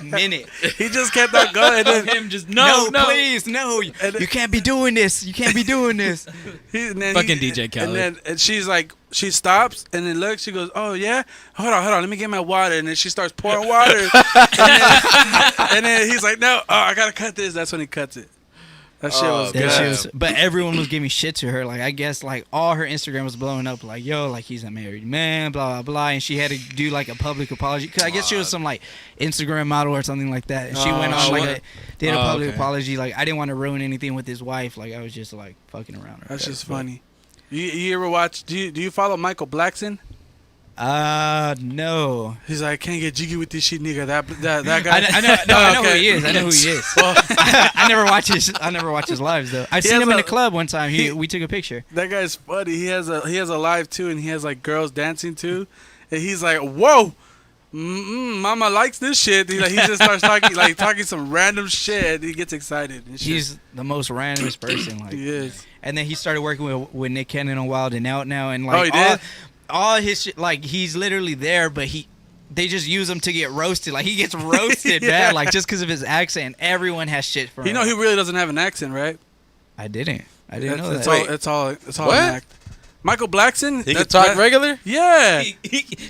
minute. he just kept on going. And then, Him just no. Please, no. You can't be doing this. You can't be doing this. and then Fucking DJ Khaled. And she's like, she stops and then looks. She goes, oh yeah, hold on. Let me get my water. And then she starts pouring water. and then he's like, no, I gotta cut this. That's when he cuts it. That shit was That good. shit was, but everyone was giving shit to her. Like I guess like all her Instagram was blowing up. Like yo, like he's a married man, blah blah blah. And she had to do like a public apology. Cause I guess she was some like Instagram model or something like that. And she went on like did a public okay. apology. Like I didn't want to ruin anything with his wife. Like I was just like fucking around her. That's just funny. You ever watch? Do you follow Michael Blackson? No. He's like, can't get jiggy with this shit, nigga. That guy. I know who Okay. he is. I know who he is. Well, I never watch his lives though. I've He seen has him in a- the club one time. We took a picture. that guy's funny. He has a live too, and he has like girls dancing too, and he's like, whoa. Mama likes this shit. He just starts talking some random shit. And he gets excited. And shit. He's the most randomest person. Like, He is. and then he started working with Nick Cannon on Wild and Out now, and like Oh, he did? all his shit, like he's literally there, but they just use him to get roasted. Like he gets roasted Yeah. bad, like just because of his accent. Everyone has shit for him. You know he really doesn't have an accent, right? I didn't know It's that. all it's all What? an act. Michael Blackson. He could talk regular. Yeah.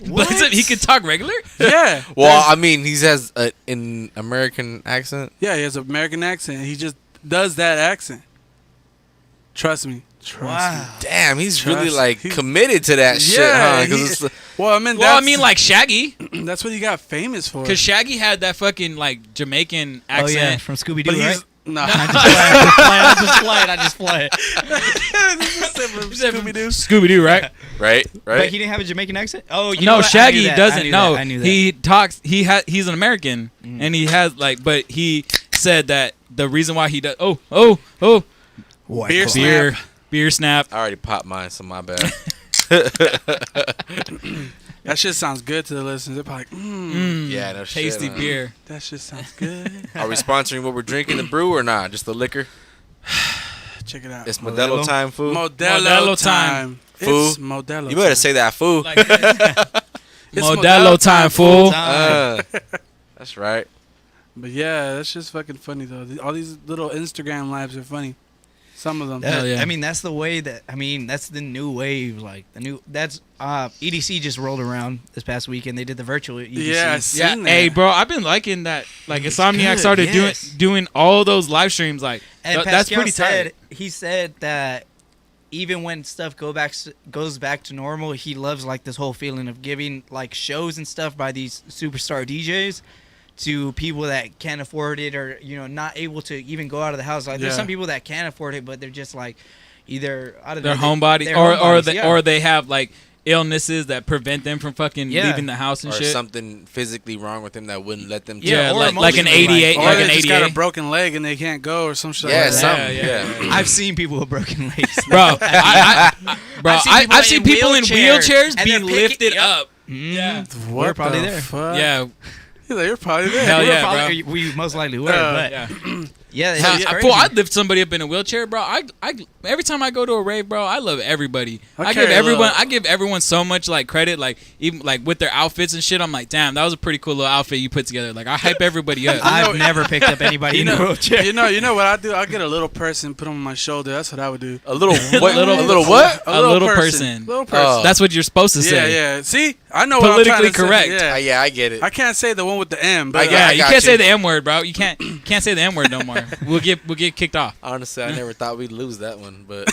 But he could talk regular. Yeah. Well, I mean, he has an American accent. Yeah, he has an American accent. He just does that accent. Trust me. Wow. Damn, he's really Trust- like he's- committed to that shit, Yeah, huh? 'Cause he- it's, Well, I mean, Well, I mean, like Shaggy, that's what he got famous for. because Shaggy had that fucking like Jamaican Oh yeah, accent. from Scooby But Doo, right? No. I just play. Scooby-Doo. Scooby-Doo, right? Right. But he didn't have a Jamaican accent. Oh, you know No, what? Shaggy I doesn't. knew No, that. I knew that. he talks. He's an American, and he has but he said that the reason why he does. Oh, White Beer Claw. beer snap. I already popped mine, so my bad. That shit sounds good to the listeners. They're probably like, Yeah, no shit. Tasty beer. that shit sounds good. Are we sponsoring what we're drinking, the brew, or not? Just the liquor? Check it out. It's Modelo time, fool. Modelo time. Fool. It's Modelo You better time. say that, fool. Like this. It's Modelo time, fool. That's right. But yeah, that's just fucking funny though. All these little Instagram lives are funny. Some of them. Hell yeah. I mean, that's the way that's the new wave. Like that's EDC just rolled around this past weekend. They did the virtual EDC. Yeah, I seen Yeah, that. hey, bro, I've been liking that. Like, Insomniac good, started yes. doing all those live streams. Like, And that's Pascal pretty said, tight. he said that even when stuff goes back to normal, he loves like this whole feeling of giving like shows and stuff by these superstar DJs to people that can't afford it, or not able to even go out of the house. Like there's Yeah. some people that can afford it, but they're just like either out of Their the homebody, their or homebodies, yeah. or they have like illnesses that prevent them from fucking Yeah. leaving the house and Or shit. something physically wrong with him that wouldn't let them. Yeah, or like an emotionally, 88, Or like they an just got a 88. broken leg and they can't go or some shit Yeah, like that. something. Yeah. Yeah. I've seen people with broken legs. Bro, I've seen people in wheelchairs, wheelchairs and being they're picking- lifted yep. up. Yeah, What we're probably the there. Fuck? Yeah, He's like, you're probably there. Hell We're yeah, probably- we most likely were, but yeah. yeah, Hell, it's I, crazy. fool, I lift somebody up in a wheelchair, bro. I every time I go to a rave, bro, I love everybody. I give everyone so much like credit, like even like with their outfits and shit. I'm like, damn, that was a pretty cool little outfit you put together. Like I hype everybody up. I've never picked up anybody in a wheelchair. You know what I do? I'll get a little person, put them on my shoulder. That's what I would do. A little what? Little- a little what? A little person. Little person. Oh. That's what you're supposed to yeah, say. yeah. See, I know what I'm Politically trying to correct. Say. Yeah. Yeah, I get it. I can't say the one with the M, but I Yeah, got you can't you. say the M word, bro. You can't say the M word no more. We'll get kicked off. Honestly, I never thought we'd lose that one, but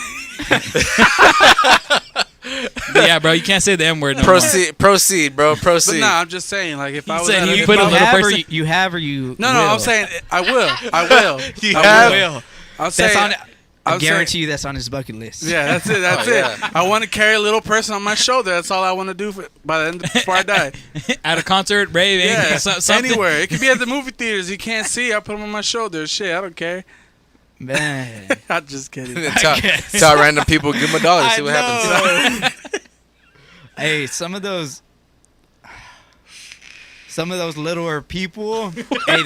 But yeah, bro, you can't say the M word no more. proceed, bro. But Proceed. nah, I'm just saying, like if I was said at he a, put a if I- little have person- you have or you no, will. I'm saying I will. I will. You I have? will. I'm That's saying. on. I I'm saying- guarantee you that's on his bucket list. Yeah, that's it. That's Oh, it. yeah. I want to carry a little person on my shoulder. That's all I want to do by the end before I die. At a concert, rave, Yeah, something. anywhere. It could be at the movie theaters. You can't see. I put them on my shoulder. Shit, I don't care. Man. I'm just kidding. Tell random people, give them $1, see what happens. Hey, some of those littler people. Hey,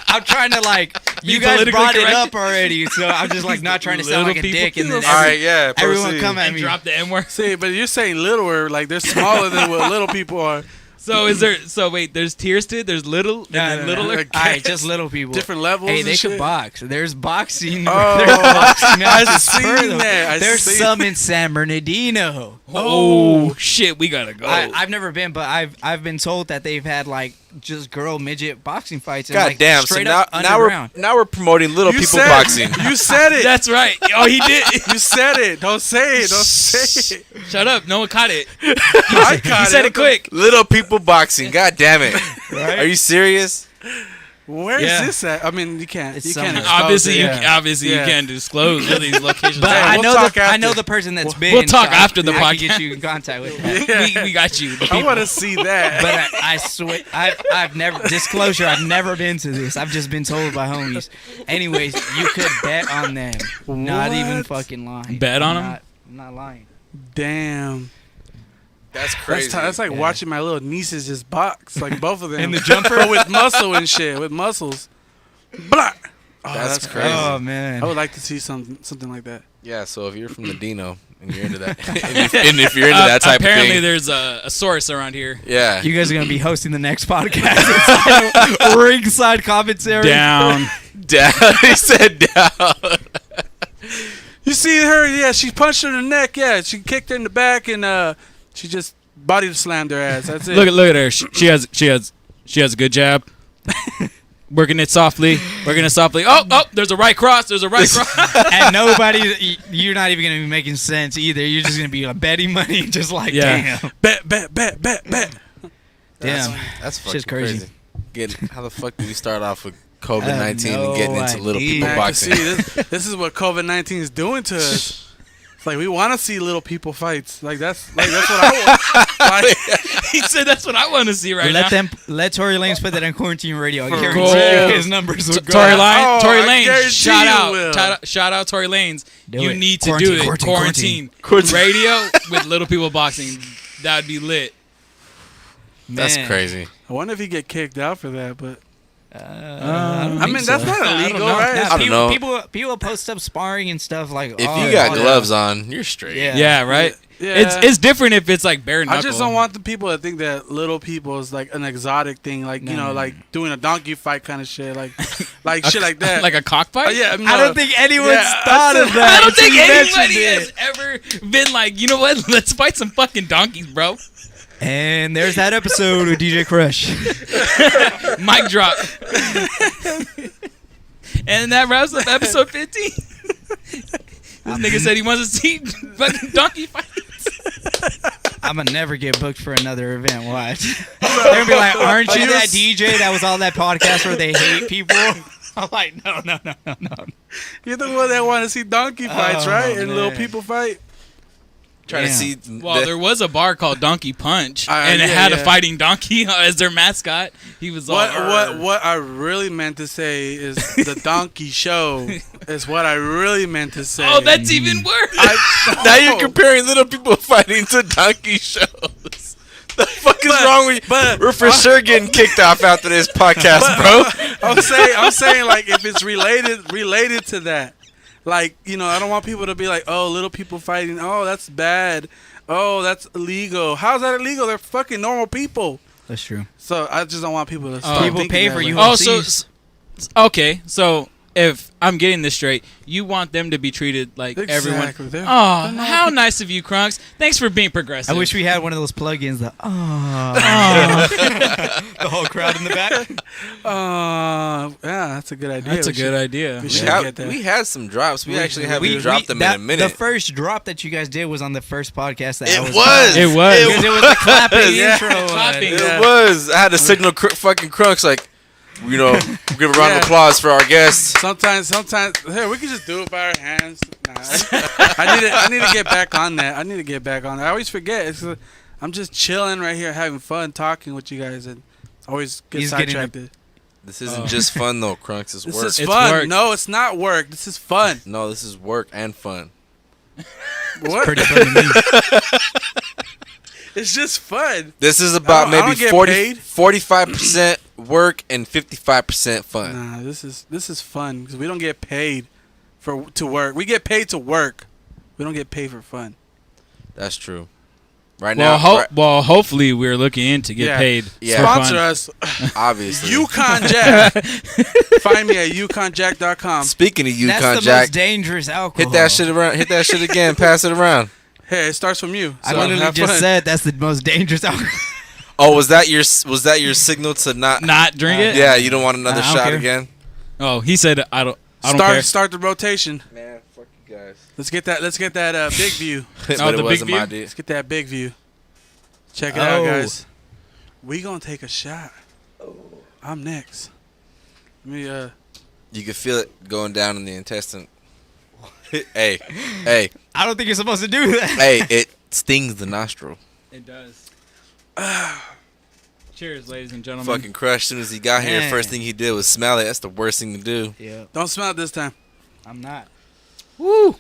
I'm trying to like. You Be guys politically brought it correct. up already, so I'm just like not trying to sound Little like a people. dick, and then All right, yeah. everyone proceed. come at And me. drop the M word. See, but you're saying littler, like they're smaller than what little people are. So is there? So wait, there's tiers to it. There's little and then no, no. littler. Like- All right, just little people. Different levels. Hey, and they shit. could box. There's boxing. Oh, There's boxing I matches seen further. that. There's seen- some in San Bernardino. Oh shit, we gotta go. I've never been, but I've been told that they've had like just girl midget boxing fights. And, God like, damn! So straight now, up underground. now we're promoting little You people said- boxing. You said it. That's right. Oh, he did. You said it. Don't say it. Don't say it. Shut up. No one caught it. I caught He said it quick. Little people boxing. God damn it! Right? Are you serious? Where is Yeah. this at? I mean, you can't. It's You can't. somewhere. expose Obviously, it. you Yeah. can't disclose where these locations But are. Yeah, I we'll know talk I after. know the person that's been. We'll talk so after the I can podcast. get you in contact with. Them. we got you. The I people. want to see that. But I swear, I've never disclosure. I've never been to this. I've just been told by homies. Anyways, you could bet on them. Not even What? fucking lying. Bet on 'em? I'm not lying. Damn. That's crazy. That's like Yeah. watching my little nieces just box, like both of them. In the jumper? But with muscle and shit, with muscles. Blah. Oh, That's that's, crazy. crazy. Oh man. I would like to see something like that. Yeah. So if you're from the Dino and you're into that, and if you're into that type of apparently thing, there's a source around here. yeah. You guys are gonna be hosting the next podcast. Ringside commentary. Down. Down. He said down. You see her? Yeah, she punched her in the neck. Yeah, she kicked her in the back, and she just body slammed her ass. That's it. Look at her. She has a good jab. Working it softly. Oh, there's a right cross. There's a right cross. And nobody, you're not even gonna be making sense either. You're just gonna be betting money, just like Yeah. damn. Bet. Damn. That's fucking Shit's crazy. crazy. How the fuck did we start off with COVID-19 and getting into little idea. people Man, boxing. see, this is what COVID-19 is doing to us. It's like we want to see little people fights. That's what I want. Like, He said that's what I want to see right now. Let Tory Lanez put that on quarantine radio. I For guarantee real. you his numbers will go. Tory up. Tory I Lanez, guarantee shout you out, will. shout out Tory Lanez. Do You it. need to Quarantine, do it. quarantine. Quarantine radio with little people boxing. That'd be lit. That's Man. crazy. I wonder if he get kicked out for that, but I I mean that's not illegal, right? Nah, I don't know. People post up sparring and stuff like. If you got gloves on, you're straight. Yeah. Yeah, right. Yeah. It's different if it's like bare knuckle. I just don't want the people to think that little people is like an exotic thing, like No. like doing a donkey fight kind of shit, like shit like that. like a cockfight. Yeah, I don't think anyone's Yeah, thought of that. I don't think until you mentioned anybody it. has ever been like, you know what? Let's fight some fucking donkeys, bro. And there's that episode with DJ KRUSH. Mic drop. And that wraps up episode 15. This nigga said he wants to see fucking donkey fights. I'm gonna never get booked for another event. Watch. They're gonna be like, "Aren't you that DJ that was on that podcast where they hate people?" I'm like, no. You're the one that want to see donkey fights, Oh, right? And little man. people fight. Trying to Damn. see. Well, there was a bar called Donkey Punch, and it yeah, had a yeah. fighting donkey as their mascot. He was all. What I really meant to say is the donkey show is what I really meant to say. Oh, that's even worse. now you're comparing little people fighting to donkey shows. The fuck is wrong with you? We're for sure getting kicked off after this podcast, bro. I'm saying like if it's related to that. Like, I don't want people to be like, oh, little people fighting. Oh, that's bad. Oh, that's illegal. How's that illegal? They're fucking normal people. That's true. So I just don't want people to start People thinking pay that for way. you. Oh, okay. So if I'm getting this straight, you want them to be treated like everyone. Exactly. They're How nice of you, Krunks. Thanks for being progressive. I wish we had one of those plugins. The whole crowd in the back. Yeah, that's a good idea. That's a good idea. We should get that. We had some drops. We actually haven't dropped them that, in a minute. The first drop that you guys did was on the first podcast that I was. It was. Because it was the clapping Yeah. intro. Clapping. one. It was. I had to signal fucking Crunks like, give a round of applause for our guests. Sometimes, hey, we can just do it by our hands. Nah, I need to get back on that. I always forget. I'm just chilling right here, having fun, talking with you guys, and always get He's getting sidetracked. This isn't just fun though, Crunks. It's This work. is It's fun. work. No, it's not work. This is fun. No, this is work and fun. What? Pretty fun to me. It's just fun. This is about I don't maybe get 45% work and 55% fun. Nah, this is fun because we don't get paid to work. We get paid to work. We don't get paid for fun. That's true. Right Well, now, hopefully we're looking in to get Yeah. paid. Yeah. for Sponsor fun. us, obviously. Yukon Jack. Find me at yukonjack.com. Speaking of That's Yukon the Jack, most dangerous alcohol. hit that shit around. Hit that shit again. Pass it around. Hey, it starts from you. I so literally have just fun. said that's the most dangerous alcohol. Oh, was that your signal to not? Not drink it. Yeah, you don't want another I don't shot care. again. Oh, he said I don't care. Start the rotation. Man, fuck you guys. Let's get that big view. But the it big wasn't my view? idea. Let's get that big view. Check it out, Oh. guys. We gonna take a shot. I'm next. Let me You can feel it going down in the intestine. hey, I don't think you're supposed to do that. hey! It stings the nostril. It does. Cheers, ladies and gentlemen. Fucking Crush. As soon as he got here, Man. first thing he did was smell it. That's the worst thing to do. Yeah, don't smell it this time. I'm not. Woo.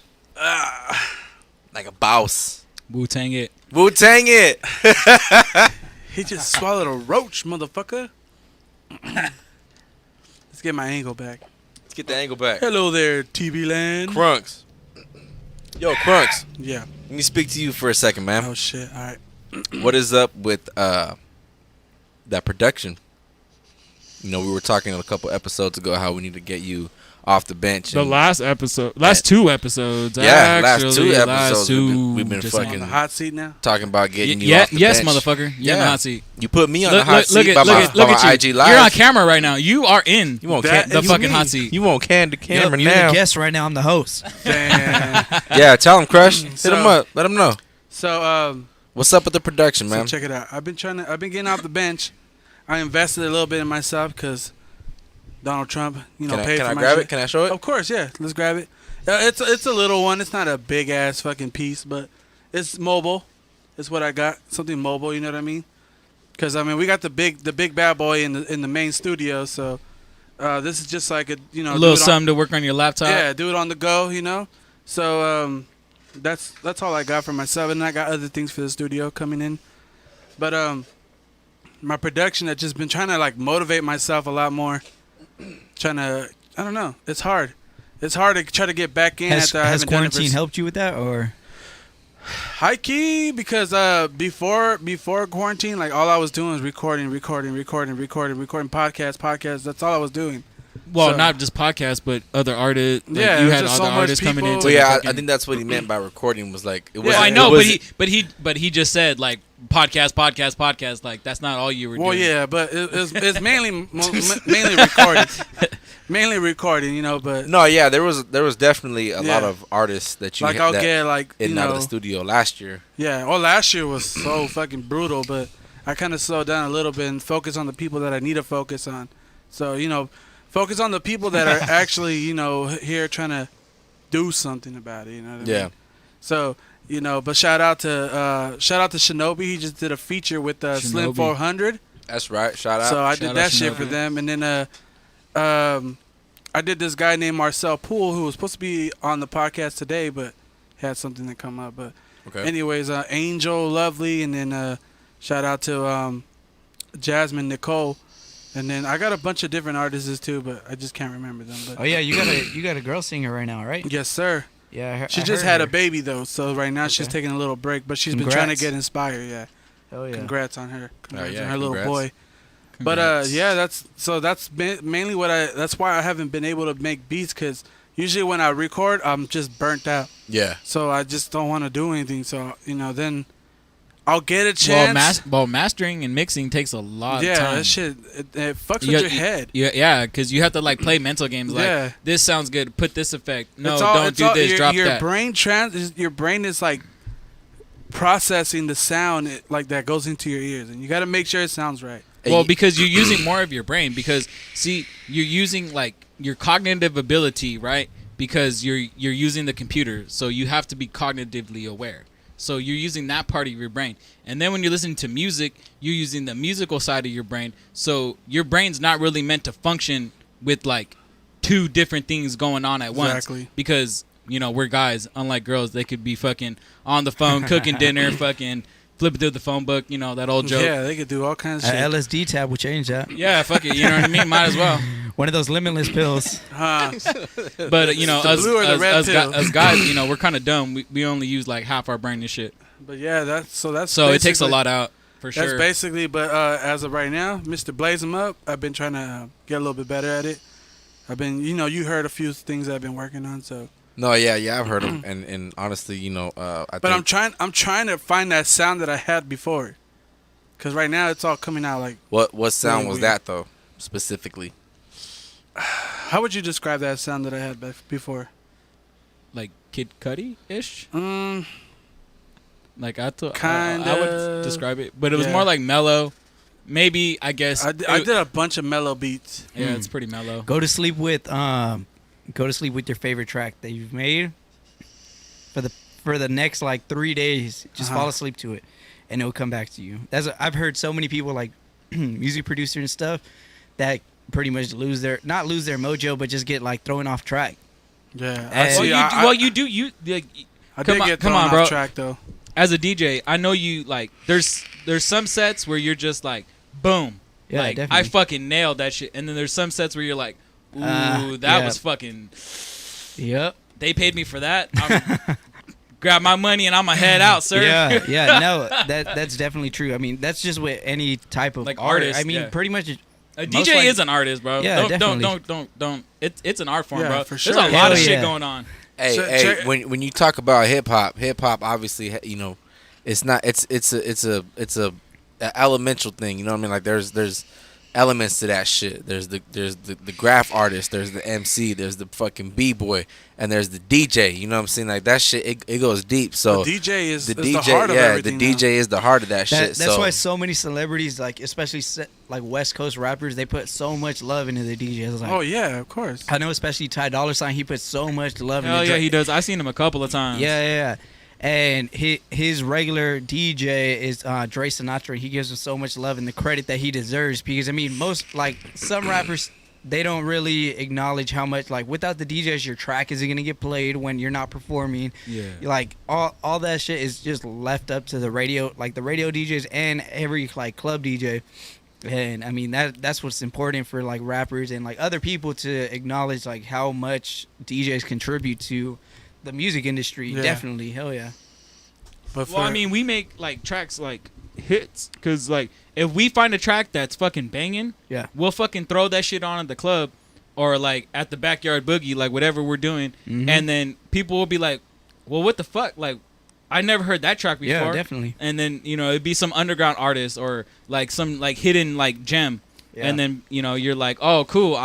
Like a boss. Wu-Tang it. Wu Tang it. He just swallowed a roach, motherfucker. Let's get my angle back. Let's get the angle back. Hello there, TV land. Crunks. Yo, Crunks. Yeah. Let me speak to you for a second, man. Oh shit. All right. What is up with that production? We were talking a couple episodes ago how we need to get you off the bench. The and- last two episodes. Yeah, last actually, two episodes we've been just fucking- On the hot seat now. talking about getting you Yeah, off the yes, bench. motherfucker. You're in the hot seat. You put me on Look, the hot look, seat look, by at, my, look, by at my you. IG live. You're on camera right now. You are in You won't That can the is fucking me. hot seat. you won't can the camera You're now. the guest right now. I'm the host. Damn. Yeah, tell him, Crush. Hit So- him up. Let him know. So What's up with the production, so man? check it out. I've been getting off the bench. I invested a little bit in myself because Donald Trump, Can paid for I my grab shit. it? Can I show it? Of course, yeah. Let's grab it. It's a little one. It's not a big ass fucking piece, but it's mobile. It's what I got. Something mobile. You know what I mean? Because I mean, we got the big bad boy in the main studio. So this is just like a a little something to work on your laptop. Yeah, do it on the go. So that's all I got for myself, and I got other things for the studio coming in. But my production, I've just been trying to like motivate myself a lot more. I don't know. It's hard. It's hard to try to get back in. Has quarantine helped you with that, or? High key, because before quarantine, like all I was doing was recording podcasts. That's all I was doing. Well, So- not just podcasts, but other artists. Like Yeah, you it was had just other so much artists coming people. in. Well, yeah, I think that's what he meant by recording was like it was. Yeah, I know, it but he just said like podcast. Like that's not all you were Well, doing. yeah, but it's mainly recording, mainly recording. But No, yeah, there was definitely a lot Yeah. of artists that you like had I'll that get like in and out of the studio last year. Yeah, well, last year was so fucking brutal, but I kind of slowed down a little bit and focus on the people that I need to focus on. So, focus on the people that are actually, here trying to do something about it. You know what I Yeah. mean? So, but shout out to Shinobi. He just did a feature with Slim Shinobi. 400. That's right. Shout out. So I Shout did out that shit Shinobi. for them, and then I did this guy named Marcel Poole who was supposed to be on the podcast today, but had something to come up. But Okay. anyways, Angel, Lovely, and then shout out to Jasmine Nicole, and then I got a bunch of different artists too, but I just can't remember them. But Oh yeah, you got a girl singer right now, right? yes, sir. Yeah, She I just heard had a her. baby though, so right now she's Okay. taking a little break, but she's been trying to Congrats. get inspired. Yeah, Oh yeah. congrats on her. Congrats yeah, on her little congrats. boy. But Congrats. yeah, that's mainly that's why I haven't been able to make beats, because usually when I record, I'm just burnt out. Yeah. So I just don't want to do anything. So then I'll get a chance. Mastering and mixing takes a lot of time. That shit it fucks You with got- your head. Yeah, because you have to like play mental games. Like Yeah. this sounds good. Put this effect. No, It's all- don't it's do all- this. Drop your that. Your brain is like processing the sound like that goes into your ears, and you got to make sure it sounds right. Well, because you're using more of your brain. Because see, you're using like your cognitive ability, right? Because you're using the computer, so you have to be cognitively aware. So you're using that part of your brain. And then when you're listening to music, you're using the musical side of your brain. So your brain's not really meant to function with like two different things going on at once. Exactly. Because, we're guys, unlike girls, they could be fucking on the phone, cooking dinner, fucking flipping through the phone book, that old joke. Yeah, they could do all kinds of shit. LSD tab will change that. Yeah, fuck it. You know what I mean? Might as well. One of those limitless pills. Huh. But the blue or the red pill? as guys, we're kind of dumb. We only use like half our brain and shit. But yeah, so It takes a basically- lot out for That's sure. basically, but as of right now, Mr. Blaze 'em Up, I've been trying to get a little bit better at it. I've been, you heard a few things I've been working on, so. No, yeah, I've heard him, and honestly, But I'm trying to find that sound that I had before, because right now it's all coming out like. What sound really was weird. that though, specifically? How would you describe that sound that I had before? Like Kid Cudi ish. Like I Kinda. would describe it, but it was Yeah. more like mellow. Maybe I guess. I did a bunch of mellow beats. Yeah, it's pretty mellow. Go to sleep with your favorite track that you've made for the next like 3 days. Just fall asleep to it, and it'll come back to you. I've heard so many people like music producers and stuff that pretty much not lose their mojo, but just get like thrown off track. Yeah. You do. Like, I come did on- get come thrown on, off bro. track though. as a DJ, I know you like. There's some sets where you're just like, boom. Yeah, like, definitely. I fucking nailed that shit. And then there's some sets where you're like, ooh, that yeah. was fucking. Yep. They paid me for that. I'm, grab my money and I'm gonna head out, sir. Yeah. No, that's definitely true. I mean, that's just with any type of Like art. artist, I mean, yeah. pretty much. A Most DJ like- is an artist, bro. Yeah, don't. definitely. It's an art form, Yeah, bro. for There's sure. a lot Hell of shit yeah. going on. Hey, So, hey, check- when you talk about hip hop obviously, you know, it's not it's a elemental thing. You know what I mean? Like there's elements to that shit. There's the graph artist, there's the MC, there's the fucking b-boy, and there's the DJ. You know what I'm saying? Like that shit, it goes deep. So the DJ is the the heart of everything. The DJ is the heart of that shit. That's why so many celebrities, like especially like West Coast rappers, they put so much love into the DJs. Like, oh yeah, of course. I know, especially Ty Dolla $ign, he puts so much love into. Oh yeah, he does. I've seen him a couple of times. Yeah. And his regular DJ is Dre Sinatra. He gives him so much love and the credit that he deserves, because I mean, most, like, some rappers, they don't really acknowledge how much, like, without the DJs, your track isn't gonna get played when you're not performing. Yeah. Like all that shit is just left up to the radio, like the radio DJs and every like club DJ. And I mean that's what's important for like rappers and like other people to acknowledge, like how much DJs contribute to the music industry. Yeah. Definitely, hell yeah. But Well, I mean, we make like tracks like hits, cause like if we find a track that's fucking banging, Yeah. we'll fucking throw that shit on at the club or like at the backyard boogie, like whatever we're doing, Mhm. and then people will be like, "Well, what the fuck? Like, I never heard that track before." Yeah, definitely. And then it'd be some underground artist or like some like hidden like gem, Yeah. and then you're like, "Oh, cool!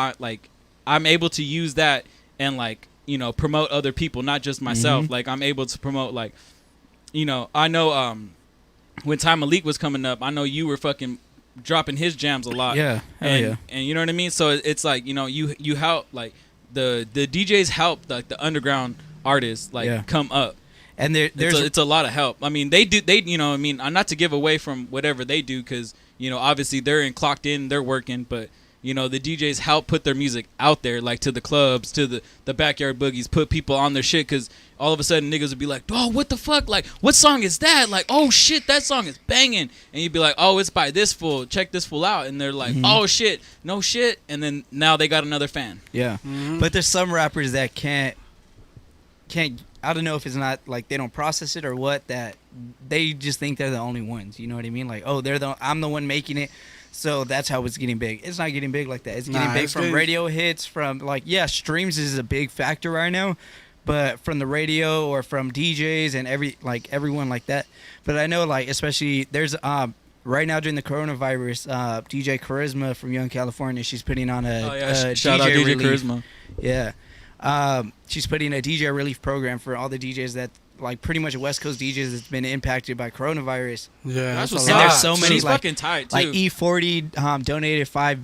I'm able to use that and like promote other people, not just myself. Like I'm able to promote like, I know when Ty Malik was coming up, I know you were fucking dropping his jams a lot. Yeah, hell and yeah. and you know what I mean. So it's like you help like the DJs help like the underground artists like Yeah. come up. And there's It's a lot of help. I mean, they I mean, not to give away from whatever they do, because obviously they're clocked in, they're working, but the DJs help put their music out there, like to the clubs, to the backyard boogies, put people on their shit, because all of a sudden niggas would be like, "Oh, what the fuck? Like, what song is that? Like, oh shit, that song is banging." And you'd be like, "Oh, it's by this fool. Check this fool out." And they're like, "Oh shit, no shit." And then now they got another fan. Yeah. But there's some rappers that can't I don't know if it's not like they don't process it or what, that they just think they're the only ones. You know what I mean? Like, oh, I'm the one making it, so that's how it's getting big. It's not getting big like that. It's getting big from radio hits, from like, yeah, streams is a big factor right now, but from the radio or from DJs and everyone like that. But I know, like, especially there's right now during the coronavirus, DJ KRUSH from Young California, she's putting on a shout out DJ relief. Charisma. Yeah. She's putting a DJ relief program for all the DJs that, like, pretty much West Coast DJs that's been impacted by coronavirus. Yeah, That's that's what's a up. lot. There's so many, She's like- fucking tight too. Like E40 donated five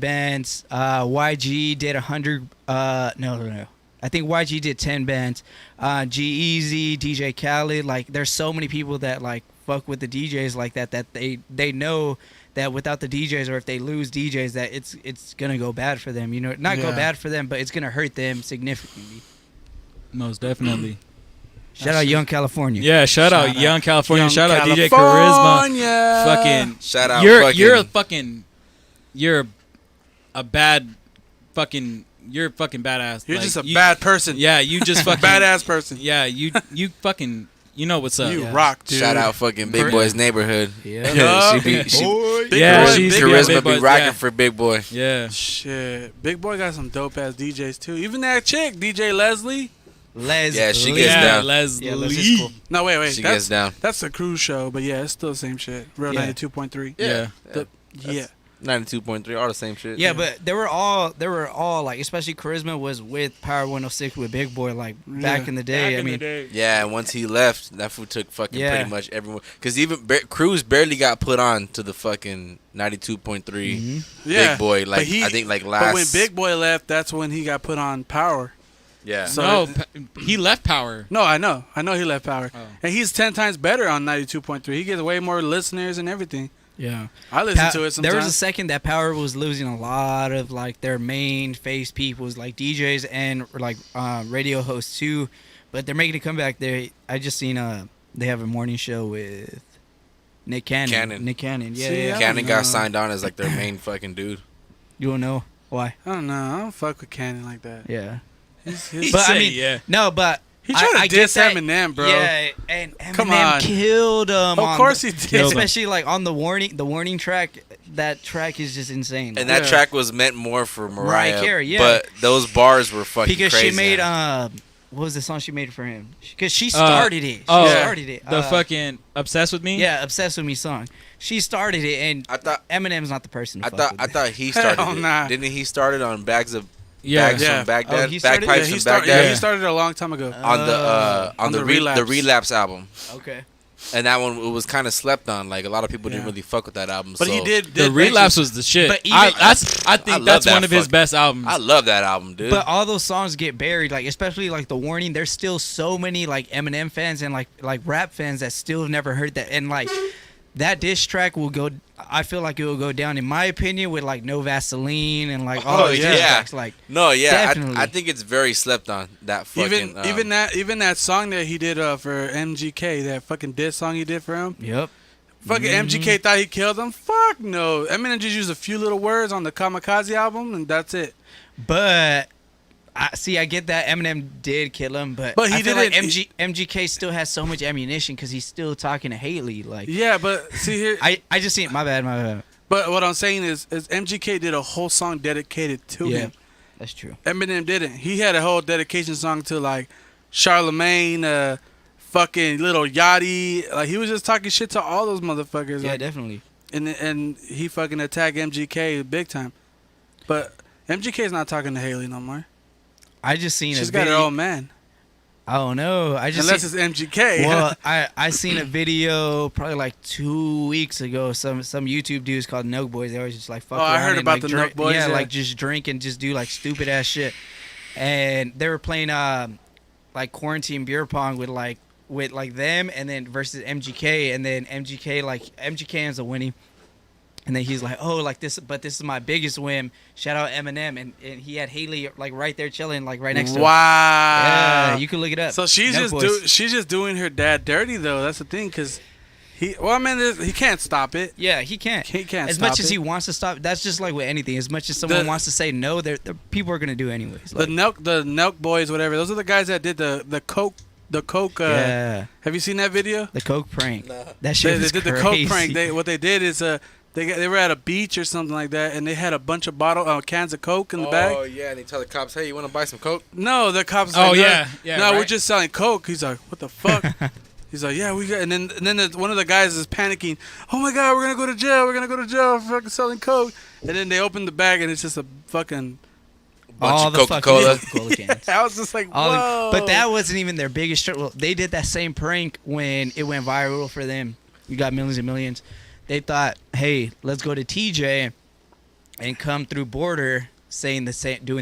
bands. YG did 100. No. I think YG did 10 bands. G-Eazy, DJ Khaled. Like, there's so many people that like fuck with the DJs like that they know that without the DJs, or if they lose DJs, that it's gonna go bad for them. Not go Yeah. bad for them, but it's gonna hurt them significantly. Most definitely. Shout out Young California. Yeah, shout out Shout out Young California. Young Shout out DJ Charisma. California. Fucking Shout out You're fucking- you're a bad fucking you're fucking badass. You're Like, just a you- bad person. Yeah, you just fucking Badass person. Yeah, you fucking what's up. You Yeah. rock, dude. Shout out fucking Big Boy's neighborhood. Yeah. Yeah, she Big Yeah, Boy, she's Big yeah, Charisma Big be Boys, rocking yeah. for Big Boy. Yeah. Shit, Big Boy got some dope ass DJs too. Even that chick, DJ Leslie. Yeah, she gets Yeah, down. Leslie. Yeah, Leslie's cool. No, wait. She gets down. That's a cruise show, but yeah, it's still the same shit. Real Yeah. 92.3. Yeah. Yeah. 92.3, all the same shit. Yeah, but they were all like, especially Charisma was with Power 106 with Big Boy, like back Yeah. in the day. I mean, Yeah, and once he left, that fool took fucking Yeah. pretty much everyone. Because even Cruz barely got put on to the fucking 92.3 Yeah. Big Boy. But Like, he- I think like last. But when Big Boy left, that's when he got put on Power. Yeah. So- No, he left Power. No, I know he left Power, Oh. and he's 10 times better on 92.3. He gets way more listeners and everything. yeah. I listen to it sometimes. There was a second that Power was losing a lot of like their main face peoples, like DJs and like radio hosts too, but they're making a comeback. I just seen they have a morning show with Nick Cannon. Nick Cannon, yeah. See, yeah. I Cannon don't got know. signed on as like their main fucking dude. You don't know why? I don't know. I don't fuck with Cannon like that. Yeah. He's, But I said, mean, yeah. No, but he tried to I get diss that. Eminem, bro. Yeah, and Eminem Come on. killed him. Of course he did. Especially like on the warning track. That track is just insane. And that Yeah. track was meant more for Mariah Carey, yeah. But those bars were fucking because crazy. she made what was the song she made for him? Because she started it. She started it. The fucking Obsessed With Me? Yeah, Obsessed With Me song. She started it, and I thought Eminem's not the person to I fuck thought with I it. thought he started Hell it. nah. Didn't he start it on bags from Yeah. Baghdad? he started it? Bagpipes from Baghdad? he started it a long time ago. On the Relapse. Relapse album. Okay. And that one it was kind of slept on. Like a lot of people didn't Yeah. really fuck with that album. But so he did The Relapse was the shit. But even- I I think love that's that one of his fuck- best albums. I love that album, dude. But all those songs get buried, like especially like The Warning. There's still so many like Eminem fans and like rap fans that still have never heard that. And like that diss track will go. I feel like it will go down, in my opinion, with like No Vaseline and like all those diss tracks. Like No, yeah, Definitely. I think it's very slept on. That fucking Even that song that he did for MGK, that fucking diss song he did for him. yep. Fucking MGK thought he killed him. Fuck no. Eminem just used a few little words on the Kamikaze album, and that's it. But I get that Eminem did kill him, but But he I feel like didn't- MGK still has so much ammunition because he's still talking to Haley. Like Yeah, but see here. I just seen my bad. But what I'm saying is MGK did a whole song dedicated to Yeah. him. That's true. Eminem didn't. He had a whole dedication song to like Charlemagne, fucking Little Yachty. Like he was just talking shit to all those motherfuckers. Yeah, like, definitely. and he fucking attacked MGK big time. But MGK's not talking to Haley no more. I just seen She's a got video. her own man. I don't know. I just Unless seen, it's MGK. well, I seen a video probably like 2 weeks ago. Some YouTube dudes called Noke Boys. They always just like fuck Oh, I around heard and, about like, the drink, Noke Boys, Yeah, yeah. like just drink and just do like stupid ass shit. And they were playing like quarantine beer pong with them and then versus MGK, and then MGK ends up winning. And then he's like, oh, like this, but this is my biggest win. Shout out Eminem, and he had Haley like right there chilling, like right next to him. Wow. Yeah, you can look it up. So she's Noke Boys. she's just doing her dad dirty though. That's the thing, cause he can't stop it. Yeah, he can't. He can't As stop much as it. he wants to stop, that's just like with anything. As much as someone wants to say no, the people are gonna do anyways. Like, The Nelk Boys, whatever. Those are the guys that did the coke. yeah, Have you seen that video? the coke prank. Nah. That shit They was did crazy. the coke prank. What they did is they were at a beach or something like that, and they had a bunch of cans of coke in the Oh bag. yeah, and they tell the cops, "Hey, you want to buy some coke?" No, the cops. Oh, like, yeah, no, yeah, no, we're right. just selling coke. He's like, what the fuck? He's like, yeah, we got. And then one of the guys is panicking. Oh my god, we're gonna go to jail. We're gonna go to jail for fucking selling coke. And then they open the bag, and it's just a fucking. All Bunch the of Coca-Cola. fucking Coca-Cola cans. I was just like, All the- whoa. but that wasn't even their biggest struggle. They did that same prank when it went viral for them. You got millions and millions. They thought, hey, let's go to TJ and come through border doing the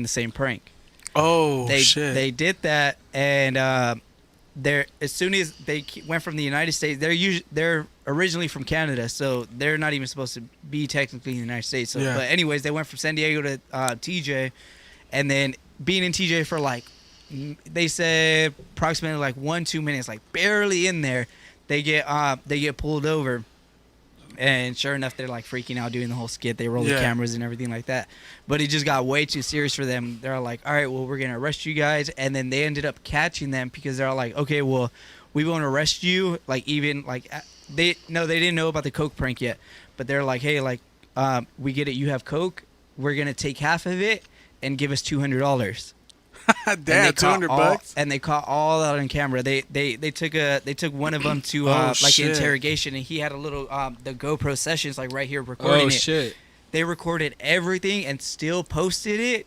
same prank. Oh They shit. they did that, and as soon as they went from the United States, they're originally from Canada, so they're not even supposed to be technically in the United States. So, Yeah. but anyways, they went from San Diego to TJ, and then being in TJ for like they said approximately like 1-2 minutes, like barely in there, they get pulled over. And sure enough, they're like freaking out doing the whole skit. They roll the Yeah. cameras and everything like that. But it just got way too serious for them. They're like, all right, well, we're going to arrest you guys. And then they ended up catching them because they're like, okay, well, we won't arrest you. Like, even like they didn't know about the Coke prank yet. But they're like, hey, like, we get it. You have Coke. We're going to take half of it and give us $200. Damn, $200. And they caught all that on camera. They took one of them to like shit. interrogation, and he had a little the GoPro sessions like right here recording Oh it. shit. They recorded everything and still posted it.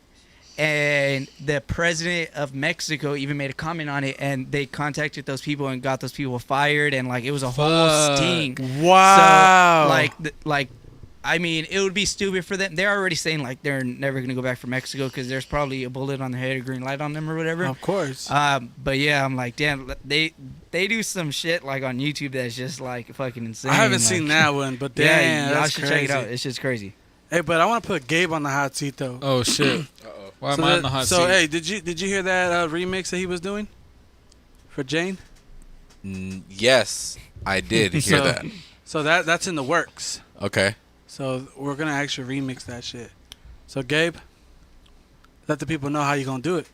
And the president of Mexico even made a comment on it, and they contacted those people and got those people fired, and like it was a whole Fuck. sting. Wow. So like. I mean, it would be stupid for them. They're already saying like they're never gonna go back for Mexico because there's probably a bullet on their head, a green light on them, or whatever. Of course. But yeah, I'm like, damn, they do some shit like on YouTube that's just like fucking insane. I haven't like, seen that one, but Yeah, damn, y'all that's should crazy. check it out. It's just crazy. Hey, but I want to put Gabe on the hot seat though. Oh shit. Uh-oh. Why am I on the hot so seat? hey, did you hear that remix that he was doing for Jane? Yes, I did hear that. So that's in the works. Okay. So we're gonna actually remix that shit. So Gabe, let the people know how you gonna do it.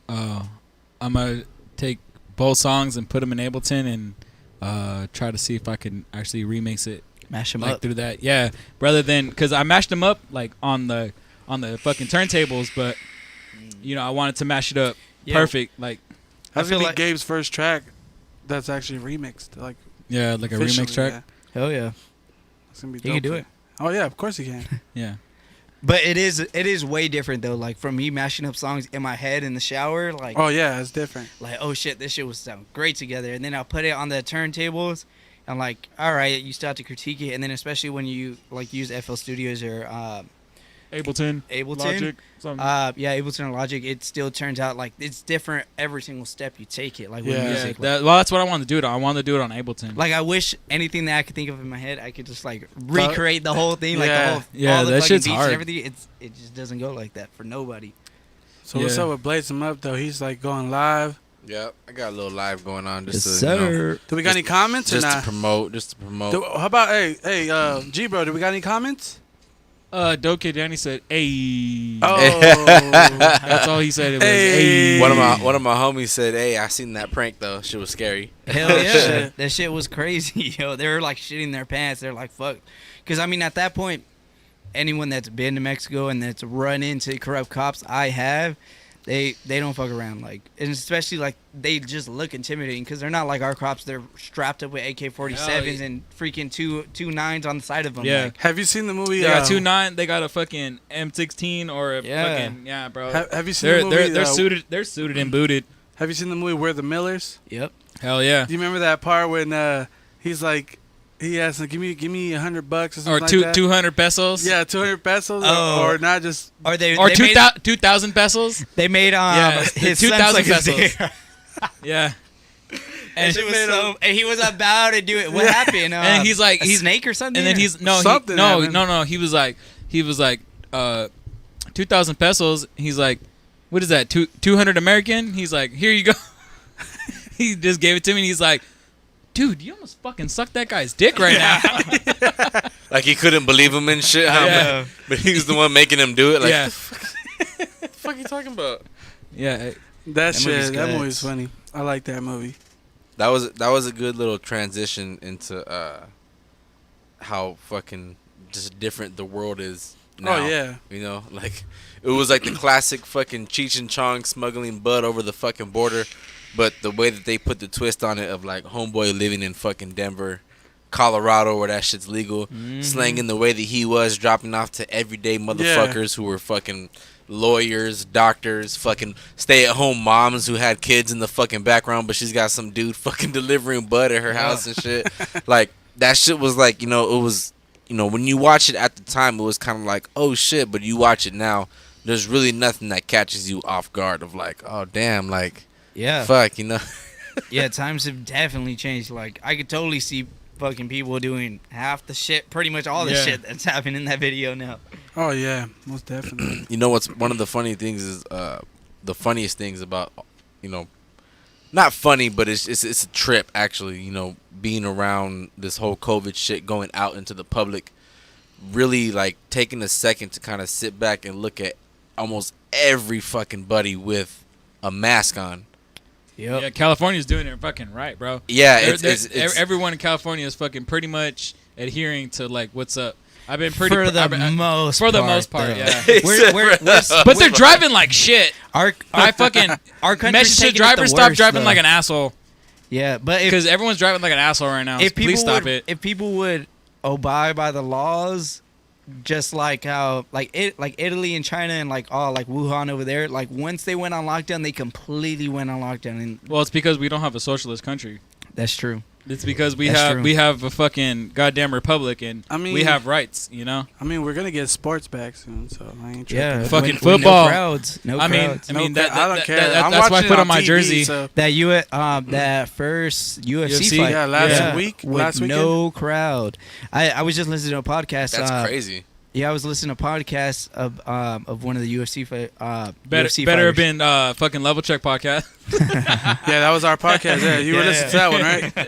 I'm gonna take both songs and put them in Ableton and try to see if I can actually remix it Mash them like up. through that. Yeah, rather than because I mashed them up like on the fucking turntables, but you know I wanted to mash it up Yeah. perfect. Like That's feel gonna be like- Gabe's first track. That's actually remixed. Like Yeah, like a officially, remix track. Yeah. Hell yeah. It's gonna be. He can dope. do it. Oh yeah, of course he can. Yeah. But it is way different though. Like from me mashing up songs in my head in the shower, like Oh yeah, it's different. like oh shit, this shit was sound great together. And then I'll put it on the turntables. I'm like, all right, you still have to critique it. And then especially when you like use FL Studios or Ableton. Ableton. Something. Yeah, Ableton or Logic, it still turns out like it's different every single step you take it. Like with Yeah. music. Well, that's what I want to do. I want to do it on Ableton. Like I wish anything that I could think of in my head, I could just like recreate the whole thing, like Yeah. the whole Yeah, all the that fucking shit's beats hard. and everything. It just doesn't go like that for nobody. So what's Yeah. up with Blaze Him Up though? He's like going live. Yeah, I got a little live going on Yes, just to, you know, Do we got any comments or just to not? promote. How about G bro? Do we got any comments? Dope Kid Danny said, "Hey." Oh, That's all he said. It was, Hey. "Hey." One of my homies said, "Hey, I seen that prank though. Shit was scary." Hell yeah, Shit. that shit was crazy, yo. They were like shitting their pants. They're like, fuck, because I mean, at that point, anyone that's been to Mexico and that's run into corrupt cops, they don't fuck around, like, and especially like they just look intimidating because they're not like our cops. They're strapped up with AK-47s and freaking two nines on the side of them. Yeah. like, have you seen the movie? They got 2.9. They got a fucking M16 or a Yeah. fucking bro. Have you seen the movie? They're suited. They're suited and booted. Have you seen the movie We're the Millers? yep. Hell yeah. Do you remember that part when he's like, he asked him, give me $100 or something Or like that? 200 pesos. Yeah, 200 pesos, Oh. or not just. Or they Or they made, 2,000 pesos. they made Yeah, his 2,000 son's like pesos. there. Yeah. And, she it was made so, and he was about to do it. What happened? And he's like, a snake or something. And then he's no, Something happened. no. He was like, 2,000 pesos. He's like, what is that? 200 American. He's like, here you go. He just gave it to me. And he's like, dude, you almost fucking sucked that guy's dick right now. Like he couldn't believe him and shit. Huh? Yeah. But he was the one making him do it. Like, Yeah. what the fuck are you talking about? Yeah. That movie's shit. That good. movie's funny. I like that movie. That was a good little transition into how fucking just different the world is now. Oh yeah. You know, like it was like the classic fucking Cheech and Chong smuggling bud over the fucking border, but the way that they put the twist on it of like homeboy living in fucking Denver, Colorado, where that shit's legal, slanging the way that he was, dropping off to everyday motherfuckers who were fucking lawyers, doctors, fucking stay-at-home moms who had kids in the fucking background, but she's got some dude fucking delivering bud at her house and shit. Like that shit was like, you know, it was, you know, when you watch it at the time, it was kind of like, oh shit, but you watch it now, there's really nothing that catches you off guard of like, oh damn, like, yeah, fuck, you know. yeah. Times have definitely changed. Like I could totally see fucking people doing half the shit, pretty much all the Yeah. shit that's happening in that video now. Oh yeah, most definitely. You know what's one of the funny things is the funniest things about, you know, not funny, but it's a trip actually, you know, being around this whole COVID shit, going out into the public, really like taking a second to kind of sit back and look at almost every fucking buddy with a mask on. Yep. Yeah, California's doing it fucking right, bro. Yeah, Everyone in California is fucking pretty much adhering to like what's up. I've been pretty For the I've been- most for the part, most part, though. yeah. We're But they're driving like shit. our I fucking our country's message to taking it drivers, the stop worst, driving though. like an asshole. Yeah, but if Because everyone's driving like an asshole right now. if people Please stop would, it. if people would abide by the laws, just like how like Italy and China and like like Wuhan over there, like once they went on lockdown, they completely went on lockdown, and Well, it's because we don't have a socialist country. that's true. It's because we That's have true. we have a fucking goddamn republic, and I mean- we have rights. You know. I mean, we're gonna get sports back soon, so I ain't tripping. Yeah, Fucking with football. No crowds. No I mean, crowds. I mean No, that, I don't that- care. that- I'm that's why I watching put it on my TV, jersey. so- that first UFC UFC? fight, Yeah, last week, with last weekend. no crowd. I was just listening to a podcast. that's crazy. Yeah, I was listening to a podcast of one of the UFC Better UFC better have fighters. been fucking Level Check podcast. Yeah, that was our podcast. Yeah, you were Yeah. listening to that one, right? No,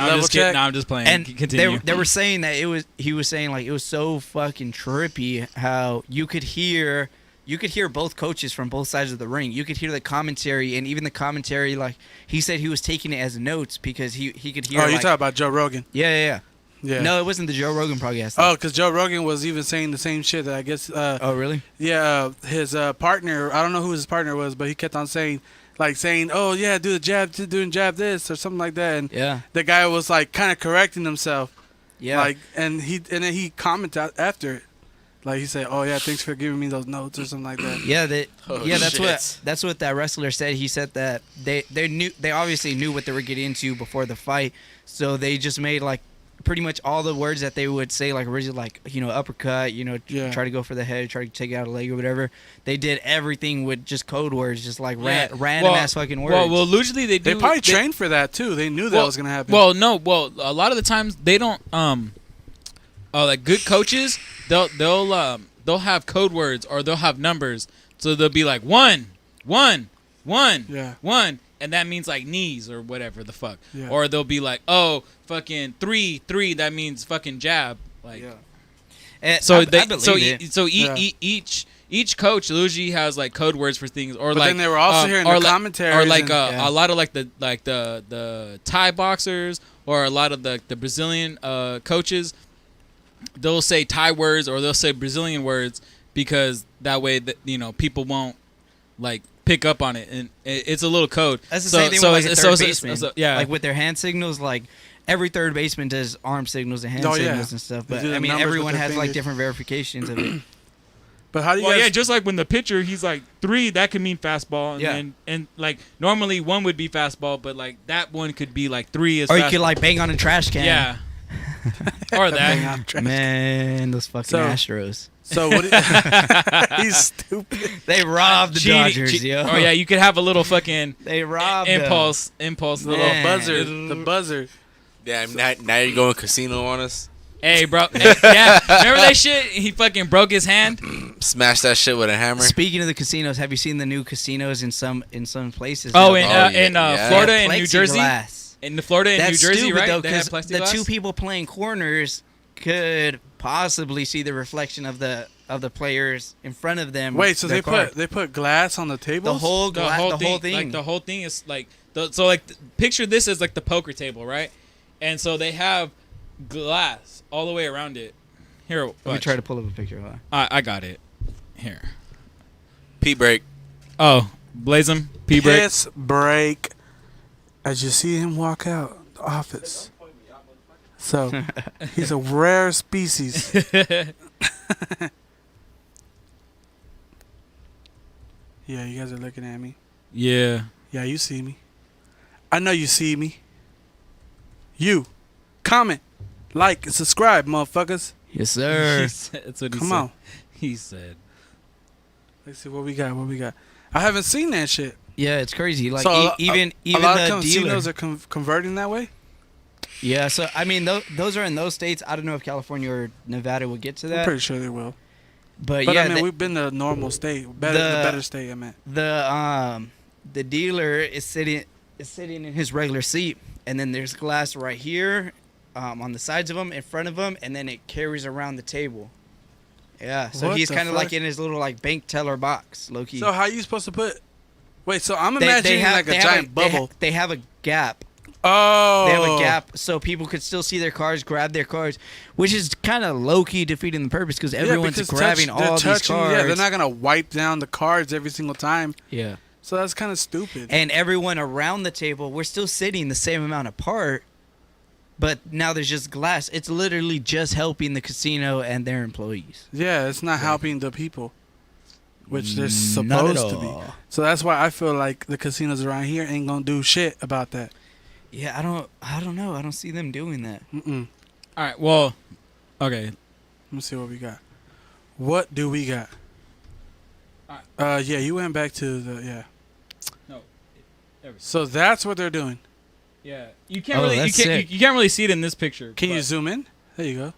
I'm Level just kidding. Check? No, I'm just playing. And Continue. they were saying that he was saying like it was so fucking trippy how you could hear both coaches from both sides of the ring. You could hear the commentary, and even the commentary, like he said he was taking it as notes because he could hear. Oh, you like, talking about Joe Rogan? yeah. Yeah. No, it wasn't the Joe Rogan podcast. Oh, because Joe Rogan was even saying the same shit that I guess. Oh, really? Yeah, his partner. I don't know who his partner was, but he kept on saying like saying, "Oh yeah, do the jab, doing jab this or something like that," and Yeah. the guy was like kind of correcting himself, Yeah. like, and then he commented after it, like he said, "Oh yeah, thanks for giving me those notes" or something like that. Yeah, Oh, that's what that wrestler said. He said that they obviously knew what they were getting into before the fight, so they just made like pretty much all the words that they would say, like originally, like, you know, uppercut, you know, Yeah. try to go for the head, try to take out a leg or whatever. They did everything with just code words, just like random ass fucking words. Well, usually they do. They probably trained for that too. They knew that was gonna happen. Well, no. Well, a lot of the times they don't. Like good coaches, they'll have code words or they'll have numbers. So they'll be like 1, 1, 1, Yeah. 1, and that means like knees or whatever the fuck. Yeah. Or they'll be like, oh, fucking 3, 3. That means fucking jab. Like, Yeah. And so I they, believe it. each coach usually has like code words for things, or But like then they were also hearing or the like, commentaries or like and- Yeah. a lot of like the Thai boxers or a lot of the Brazilian coaches. They'll say Thai words or they'll say Brazilian words because that way that, you know, people won't like pick up on it, and it's a little code. That's the same thing with like a third baseman. Yeah, Like with their hand signals, like every third baseman does arm signals and hand Oh, yeah. signals and stuff. They But do the I mean, numbers with everyone their has like fingers. different verifications of it. But how do you well, guys? yeah, just like when the pitcher, he's like 3, that could mean fastball, and Yeah. then, and like normally 1 would be fastball, but like that one could be like 3 is Or you fastball. could like bang on a trash can. Yeah. Or Bang that. on trash. Man, those fucking So- Astros. So what? He's stupid. They robbed the Cheating- Dodgers, yo. Oh yeah, you could have a little fucking They robbed them. impulse. The Little little Man. buzzer. The buzzer. Damn, now you're going casino on us. Hey, bro. Hey, yeah. Remember that shit? He fucking broke his hand. Smash that shit with a hammer. Speaking of the casinos, have you seen the new casinos in some places? Oh, now? in yeah. Florida They have and New Jersey. plexiglass. In Florida and That's New Jersey, stupid right? though, They have because the plexiglass? 2 people playing corners could possibly see the reflection of the players in front of them. Wait, so their card. they put glass on the table? the whole the gla- whole the thing, whole thing. like the whole thing is like picture this as like the poker table, right? And so they have glass all the way around it. Here, Let me watch. try to pull up a picture. Hold on. I got it. Here. Pee break. Oh, blaze him. P break. Piss break. As you see him walk out the office. So he's a rare species. Yeah, you guys are looking at me. Yeah. Yeah, you see me. I know you see me. You. Comment, like, and subscribe, motherfuckers. Yes, sir. That's what he Come said. on. He said. Let's see what we got. What we got. I haven't seen that shit. Yeah, it's crazy. Like So even a lot the of dealer. casinos are converting that way. Yeah, so I mean, those are in those states. I don't know if California or Nevada will get to I'm that. pretty sure they will. But But yeah, I mean, we've been the normal state, the better state. I meant. the dealer is sitting in his regular seat, and then there's glass right here, on the sides of him, in front of him, and then it carries around the table. Yeah, so What he's the kind of like fuck? in his little like bank teller box, low key. So how you supposed to put? Wait, so I'm They- imagining they have- like they a have giant bubble. They have a gap. Oh, They have a gap so people could still see their cards, grab their cards, which is kind of low key defeating the purpose because everyone's because grabbing they're all these touching- cards. Yeah, they're not gonna wipe down the cards every single time. Yeah. So that's kind of stupid. And everyone around the table, we're still sitting the same amount apart, but now there's just glass. It's literally just helping the casino and their employees. Yeah, it's not helping the people, which they're Not at supposed to be. all. So that's why I feel like the casinos around here ain't gonna do shit about that. Yeah, I don't know. I don't see them doing that. Mm-mm. All right. Well, okay. Let me see what we got. What do we got? Yeah, you went back to the No. So that's what they're doing. Yeah. You can't Oh, really that's you can't sick. you can't really see it in this picture. Can you but- zoom in? There you go.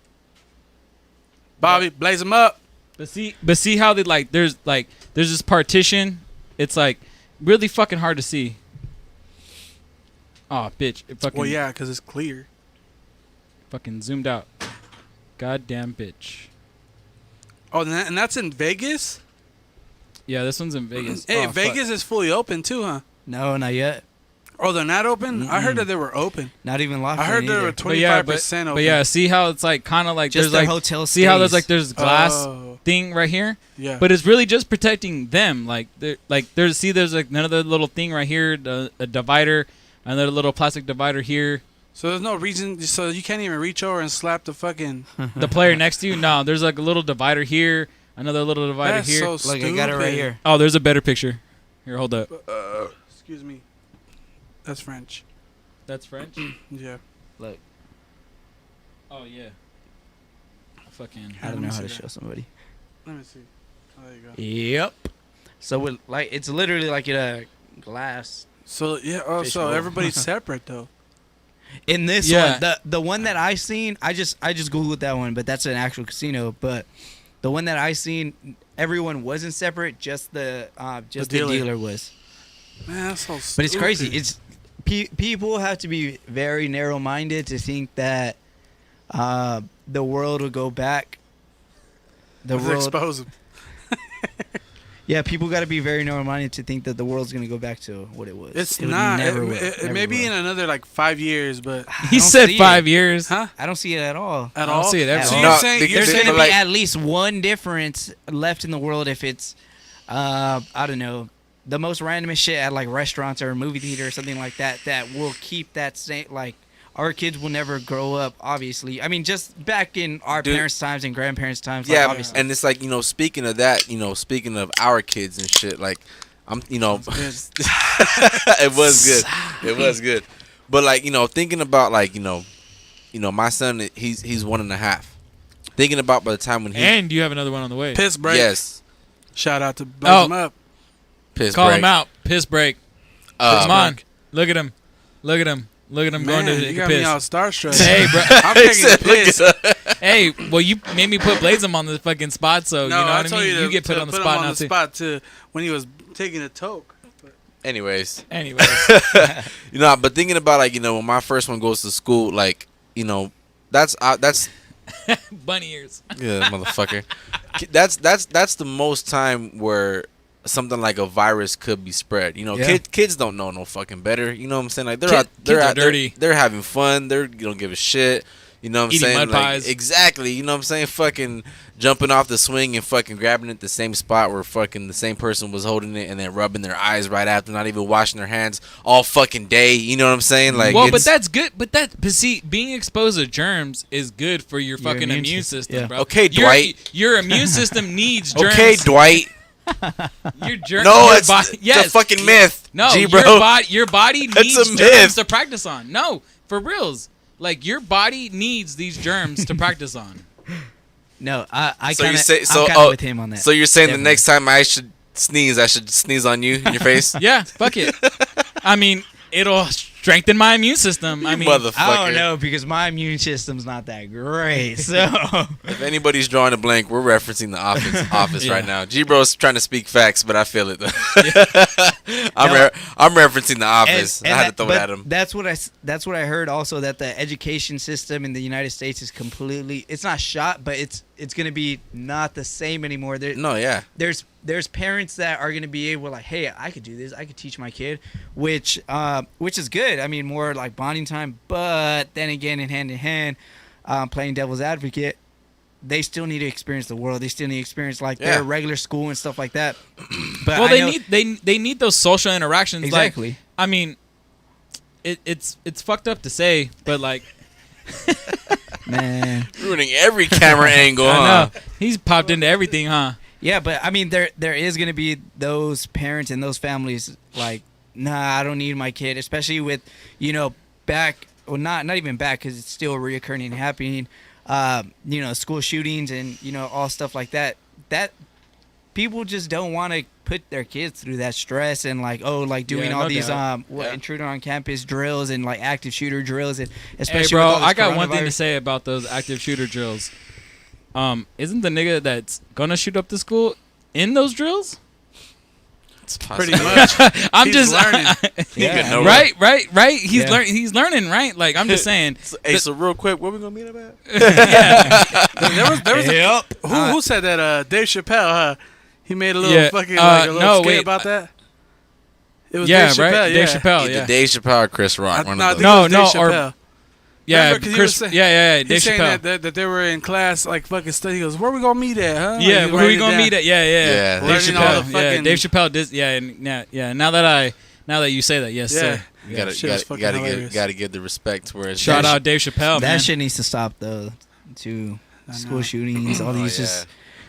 Bobby, blaze them up. But see how they there's this partition. It's like really fucking hard to see. Oh, bitch! It fucking Well, yeah, because it's clear. fucking zoomed out. Goddamn bitch. Oh, and that's in Vegas? Yeah, this one's in Vegas. Hey, Oh, fuck. Vegas is fully open too, huh? No, not yet. Oh, they're not open? I heard Mm-mm. that they were open. Not even locked. I heard they were But yeah, 25% open. but yeah, see how it's like kind of like Just there's their like hotel see how stays. there's glass. Oh. thing right here. Yeah. But it's really just protecting them. Like there's like another little thing right here, a divider, another little plastic divider here. So there's no reason. So you can't even reach over and slap the fucking the player next to you. No, there's like a little divider here, another little divider That's here. so Like stupid. I got it right here. Oh, there's a better picture. Here, hold up. Excuse me. That's French. That's French. Yeah. Look, Oh yeah. Fucking. I don't Let me know how see to that. show somebody. Let me see. Oh, there you go. Yep. So with, like it's literally like a glass. So yeah. Oh, Fish so bowl. everybody's separate though. In this Yeah. one, the one that I seen, I just googled that one, but that's an actual casino. But the one that I seen, everyone wasn't separate. Just the dealer was. Man, that's so stupid. But it's crazy. It's people have to be very narrow-minded to think that the world will go back. The Let's world, expose them. yeah, people got to be very narrow-minded to think that the world's gonna go back to what it was. It's It would not. never will. It Never may be will. in another like 5 years, but He don't said see 5 it. years. huh? I don't see it at all. At I don't all? see it ever. So No, you're No, saying because There's they- gonna but be like- at least one difference left in the world if it's, I don't know, the most randomest shit at like restaurants or a movie theater or something like that that will keep that same like. Our kids will never grow up, obviously. I mean, just back in our Dude. parents' times and grandparents' times, Yeah, like, obviously. and it's like, speaking of that, speaking of our kids and shit, like I'm, it was good. It was good. But like, thinking about like, my son, he's 1.5. Thinking about by the time when he And you have another one on the way. Piss break. yes, Shout out to Buzz him up. piss Call break. him out. Piss break. Come on. Look at him. Look at him. Look at him going Man, to you take a got me piss. all starstruck. Hey, bro. I'm He taking a said, "Look piss. at that." Hey, well, you made me put Blazem on the fucking spot, so you know I what I told mean? you You get put to on the put spot him now, on the too. spot to when he was taking a toke. Anyways, Anyways. but thinking about like, when my first one goes to school, like, that's Bunny ears. yeah, motherfucker. That's the most time where something like a virus could be spread. Yeah. Kids don't know no fucking better. You know what I'm saying? Like they're Kids out, they're are out, they're- dirty. They're having fun. They don't give a shit. You know what I'm Eating saying? mud Like, pies. exactly. You know what I'm saying? Fucking jumping off the swing and fucking grabbing it at the same spot where fucking the same person was holding it and then rubbing their eyes right after, not even washing their hands all fucking day. You know what I'm saying? Like, Well, but it's- that's good. But see, being exposed to germs is good for your fucking immune immune system, system, yeah. bro. Okay, Dwight. Your immune system needs germs. okay, Dwight. Your germ. No, your it's yes. a fucking myth. No, G, your bro. body That's needs a germs myth. to practice on. No, for reals. Like your body needs these germs to practice on. No, I So you kind of, say- so, I'm kind of oh, with him on that. So you're saying Definitely. the next time I should sneeze on you in your face? Yeah, fuck it. I mean, it'll strengthen my immune system. I mean, Motherfucker. I don't know because my immune system's not that great. So If anybody's drawing a blank, we're referencing the office Yeah. right now. G-Bro's trying to speak facts, but I feel it. I'm No. I'm referencing the office. I had to throw it but at him. That's what I heard also, that the education system in the United States is completely, it's not shot, but it's going to be not the same anymore. No, yeah. There's parents that are going to be able, like, hey, I could do this. I could teach my kid, which is good. I mean, more like bonding time. But then again, in hand, playing devil's advocate, they still need to experience the world. They still need to experience like Yeah. their regular school and stuff like that. But well, I know- they need those social interactions. Exactly. Like, I mean, it's fucked up to say, but like, Man. Ruining every camera angle, I huh? know he's popped into everything, huh? Yeah, but I mean, there is gonna be those parents and those families like, nah, I don't need my kid, especially with, back, well, not even back, because it's still reoccurring and happening. School shootings and all stuff like that. That people just don't want to put their kids through that stress and doing Yeah, all no these doubt. Yeah. intruder on campus drills and like active shooter drills, and especially Hey, bro, with all this I got one thing to coronavirus. say about those active shooter drills. Isn't the nigga that's gonna shoot up the school in those drills? It's Pretty possible. much. I'm He's just learning. He could know right. He's Yeah. He's learning, right? Like I'm just saying. Hey, so real quick, what we gonna meet up at? There was Yep. who said that? Dave Chappelle. Huh? He made a little Yeah, fucking like a little no, skit wait. about that. It was Yeah, Dave right. Chappelle. Dave Yeah. Chappelle. Either Yeah. Dave Chappelle or Chris Rock. I- One no, I of think those. it was No, Dave or- Chappelle. Yeah, Remember, 'cause he was saying- Dave He's saying Chappelle. that they were in class like fucking study. He goes, "Where we gonna meet at, huh?" Yeah, Like, where we writing gonna it meet down. at? Yeah. Yeah. Dave Learning all Chappelle. the fucking- Dave Chappelle did. Yeah. Now that you say that, yes, Yeah. sir. You gotta, shit was fucking hilarious. gotta give the respect where it's Shout due. out Dave Chappelle, That man. shit needs to stop though. To I school know. shootings, all Oh, these yeah. just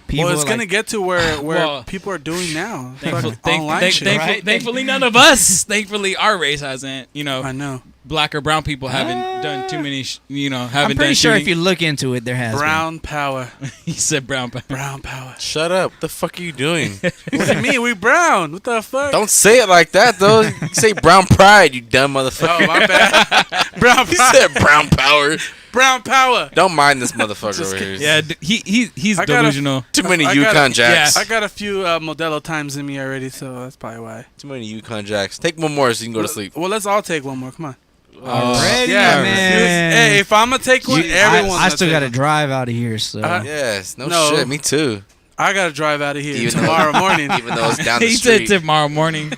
people. Well, it's gonna like, get to where Well, people are doing now. Thankfully, Fucking online shit. right? thankfully, none of us. Thankfully, our race hasn't. I know. Black or brown people haven't done too many. Haven't I'm pretty done sure shooting. if you look into it, there has Brown power. He said brown. Brown power. Shut up. What the fuck are you doing? What do you mean? We brown. What the fuck? Don't say it like that, though. You say brown pride, you dumb motherfucker. Oh, my bad. Brown He power. said brown power. Brown power. Don't mind this motherfucker Just over here. Yeah, he's I gotta- delusional. Too many I Yukon gotta- Jacks. I got a few Modelo times in me already, so that's probably why. Too many Yukon Jacks. Take one more so you can go to sleep. Well, let's all take one more. Come on. Already, Yeah, man. Hey, if I'm gonna take one, everyone. I still got to drive out of here, so Yes. No, No. shit. Me too. I gotta drive out of here Even though- tomorrow morning. Even though it's down the He said street. tomorrow morning.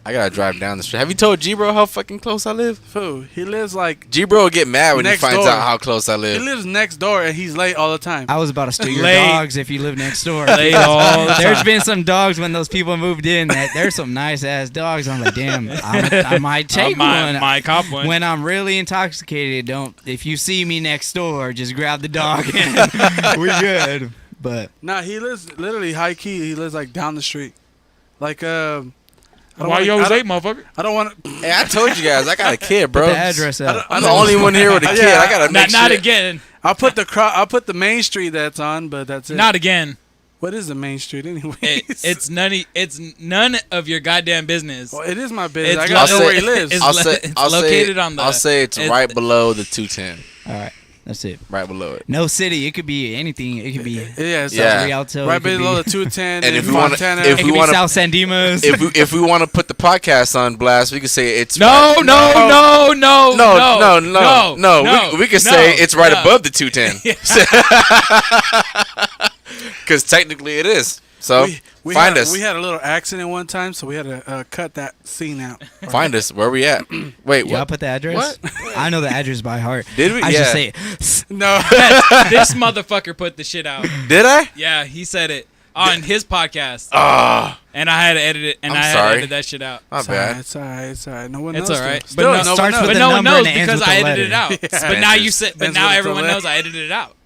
I gotta drive down the street. Have you told G-Bro how fucking close I live? Fool, he lives like G-Bro will get mad when he Next finds door. out how close I he live. lives next door and he's late all the time. I was about to steal your Late. dogs if you live next door. Late all the There's time. been some dogs when those people moved in that there's some nice ass dogs. I'm like, damn, I might take one. My cop one. When I'm really intoxicated, don't. If you see me next door, just grab the dog and we're good. But Nah, he lives literally high key. He lives like down the street. Like I don't Why wanna- you always I don't- late, motherfucker? I don't want to. Hey, I told you guys I got a kid, bro. put the address out. I'm the only one here with a kid. Yeah, I gotta make Not sure. again. I'll put the main street that's on, but that's it. Not again. What is the main street anyway? It's none of your goddamn business. Well, it is my business. It's I gotta I'll know where he say- lives. it's located on the- I'll say it's it's- right below the 210. All right, that's it. Right below it. No city. It could be anything. It could be Yeah, it's Yeah. Rialto. right it could below be, the 210 And in if we wanna- Montana. if it we could be wanna- South San Dimas. If we want to put the podcast on blast, we could say it's No, right- no. We could say it's right above the 210. Because technically it is. So find us. We had a little accident one time, so we had to cut that scene out. Find us. Where we at? Wait, Y'all what? put the address? What? I know the address by heart. Did we? I Yeah. just say it. No, This motherfucker put the shit out. Did I? Yeah, he said it on his podcast, Ah, and I had to edit it, and I'm I had sorry. to edit that shit out. my it's alright. bad. It's alright. It's alright. No one It's knows. alright. Still, But no, no one starts knows. with But the no one number knows and it ends because with I the edited it letter. out. Yeah. But now you said, but Ends now with the everyone letter. knows I edited it out.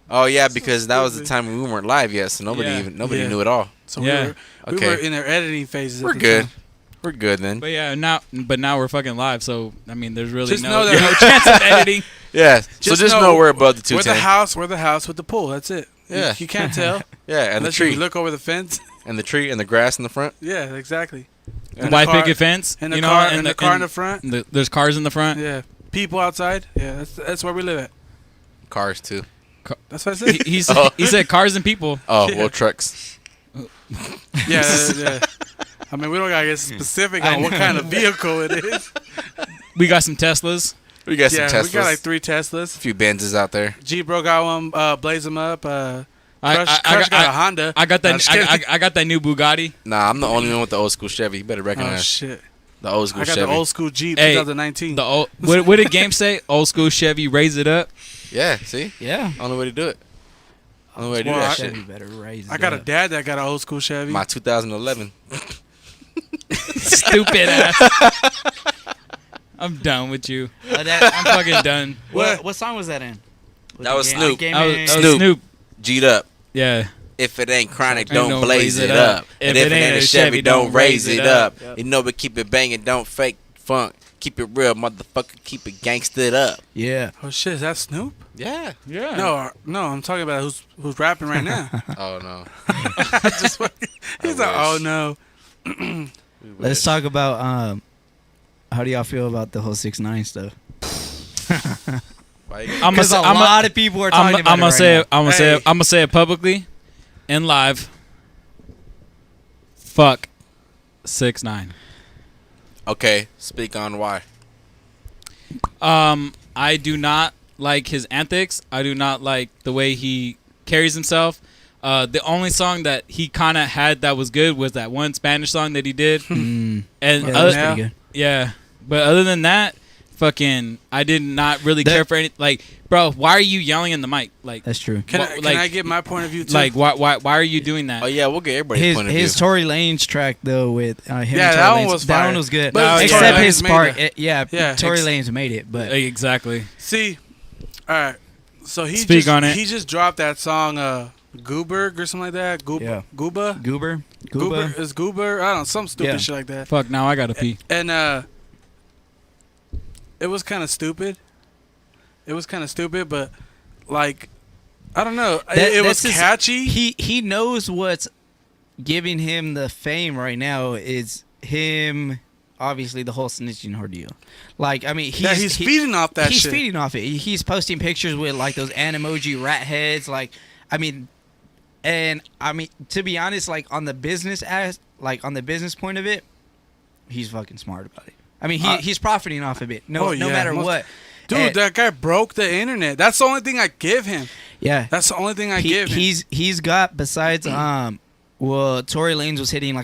Oh yeah, because that was the time we weren't live yet, so nobody Yeah. nobody knew it all. So Yeah. we Okay. were in their editing phases. We're at the good. time. We're good then. But yeah, now we're fucking live, so I mean, there's really Just no know that- no chance of editing. Yeah. So Just just know know we're above the We're the 210. house. We're the house with the pool. That's it. Yeah. You can't tell Yeah, and the unless tree, you look over the fence. and the tree, and the grass in the front. Yeah, exactly. And white the car- picket fence. And the you know, car, and and the car in the front. there's cars in the front. Yeah, people outside. Yeah, that's where we live at. Cars too. That's what I said. He said cars and people. Oh, Yeah. well, trucks. Yeah. I mean, we don't gotta get specific I on what know. kind of vehicle it is. We got some Teslas. We got some Yeah, Teslas. we got like 3 Teslas. a few Benzes out there. G Bro got one. Blaze them up. I Crush got a Honda. I got Nah, that. just kidding. I got that new Bugatti. Nah, I'm the only one with the old school Chevy. You better Oh recognize shit! the old school I got Chevy. the old school Jeep, Hey, 2019. The old what did game say? Old school Chevy, raise it up. Yeah, see? Yeah. Only way to do it. Only way to do Well, that I- shit. Chevy better raise. I got a it up. dad that got an old school Chevy. My 2011. Stupid ass. I'm done with you. I'm fucking done. What song was that in? That was Snoop. That was Snoop. Snoop. G'd up. Yeah. If it ain't chronic, Ain't don't no blaze it up. And if it ain't a Chevy, don't raise it up. Yep. You know, but keep it banging, don't fake funk. Keep it real, motherfucker. Keep it gangstered up. Yeah. Oh shit! Is that Snoop? Yeah. Yeah. No, I'm talking about who's rapping right now. Oh no. He's I like, oh wish. no. Let's talk about how do y'all feel about the whole 6ix9ine stuff? I'm Because a lot of people are talking about I'm gonna it say right it. I'm gonna say Hey. it. I'm gonna say it publicly and live. Fuck 6ix9ine. Okay, speak on why. I do not like his antics. I do not like the way he carries himself. The only song that he kind of had that was good was that one Spanish song that he did. now. And Yeah, that other, was Yeah. pretty good. yeah, but other than that, fucking I did not really care for any. Like, bro, why are you yelling in the mic? Like, That's true. Can I get my point of view too? like why are you doing that? Oh yeah, we'll get everybody's point of view. His Tory Lanez track though with him. Yeah, and Tory that one Lanez, was that fire. one was good. But Except Tory his Lanez part. made Tory Lanez made it, but Exactly. See, all right. So Speak on it. He just dropped that song, Goober or something like that. Gooba. Goober. Is Goober? I don't know, some stupid shit like that. Fuck, now I gotta pee. And it was kind of stupid. But like, I don't know. It was catchy. He knows what's giving him the fame right now is him. Obviously, the whole snitching ordeal. Like, I mean, he's feeding off that he's shit. feeding off it. He's posting pictures with like those animoji rat heads. Like, I mean, to be honest, like on the business point of it, he's fucking smart about it. I mean, he's profiting off of it. No matter what. Dude, that guy broke the internet. That's the only thing I give him. Yeah, that's the only thing I give him. He's got besides Tory Lanez was hitting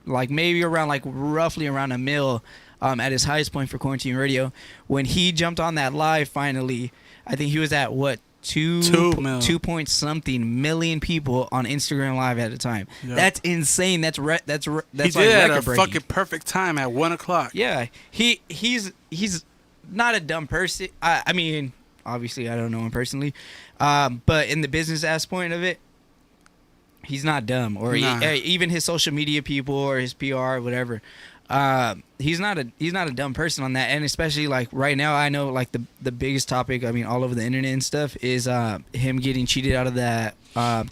maybe around roughly around $1 million at his highest point for quarantine radio. When he jumped on that live finally, I think he was at what 2 point something million people on Instagram Live at a time. Yep. That's insane. That's he like did record at a breaking. fucking perfect time at 1:00. Yeah, he's not a dumb person. I mean, obviously I don't know him personally, but in the business ass point of it, he's not dumb. Or even his social media people or his PR, whatever. He's not a dumb person on that. And especially like right now, I know like the biggest topic, I mean, all over the internet and stuff is him getting cheated out of that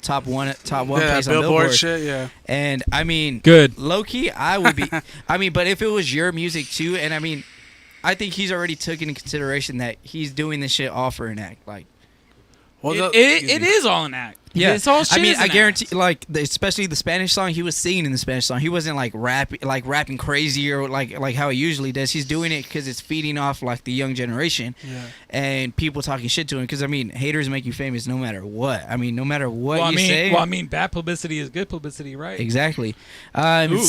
top one place on Billboard shit. Yeah. And I mean, good low key, I would be. I mean, but if it was your music too, and I mean, I think he's already taken into consideration that he's doing this shit all for an act. Like, well, it is all an act. Yeah, it's all shit. I mean, I guarantee, like, especially the Spanish song, he was singing in the Spanish song. He wasn't like rapping crazy or like how he usually does. He's doing it because it's feeding off like the young generation, and people talking shit to him. Because I mean, haters make you famous no matter what. I mean, no matter what you say. Well, I mean, bad publicity is good publicity, right? Exactly. Sorry, my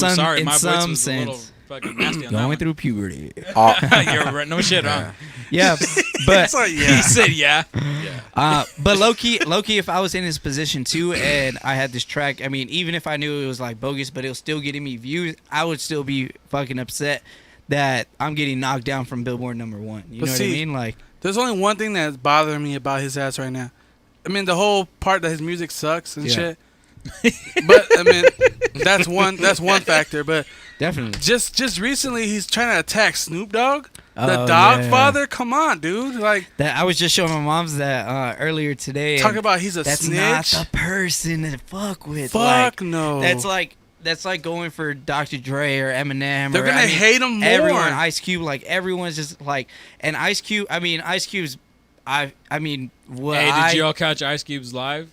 some voice was sense. a little fucking nasty on Going through puberty. You're right. No shit, huh? Yeah, but he said yeah. But low key, if I was in his position too, and I had this track, I mean, even if I knew it was like bogus, but it was still getting me views, I would still be fucking upset that I'm getting knocked down from Billboard #1. You know what I mean? Like, there's only one thing that's bothering me about his ass right now. I mean, the whole part that his music sucks and shit. But I mean, that's one factor. But definitely, just recently, he's trying to attack Snoop Dogg. The Dogfather, come on, dude! Like that, I was just showing my mom's that earlier today. Talk about he's a that's snitch. That's not the person to fuck with. Fuck like, no. That's like going for Dr. Dre or Eminem. They're gonna hate him more. Everyone, Ice Cube, like everyone's just like, and Ice Cube. I mean, Ice Cube's. I mean, what? Hey, did you all catch Ice Cube's live?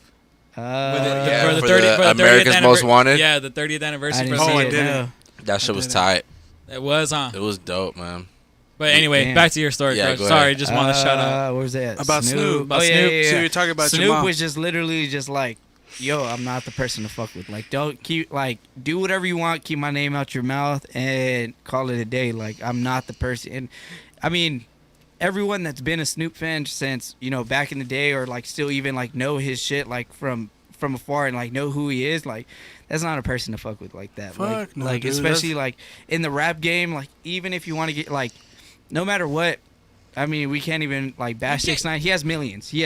For the America's Most Wanted. Yeah, the 30th anniversary. I didn't. That shit was tight. It was, huh? It was dope, man. But anyway, back to your story, Crush. Sorry, just want to shout out. What was that? About Snoop. Oh, yeah. So you're talking about Snoop your mom. was just literally just like, yo, I'm not the person to fuck with. Like, don't keep, like, do whatever you want, keep my name out your mouth, and call it a day. Like, I'm not the person. And, I mean, everyone that's been a Snoop fan since, you know, back in the day, or, like, still even, like, know his shit, like, from afar and, like, know who he is, like, that's not a person to fuck with like that. Fuck no, like dude, especially, like, in the rap game, like, even if you want to get, like, no matter what, I mean, we can't even like bash 6ix9ine. He has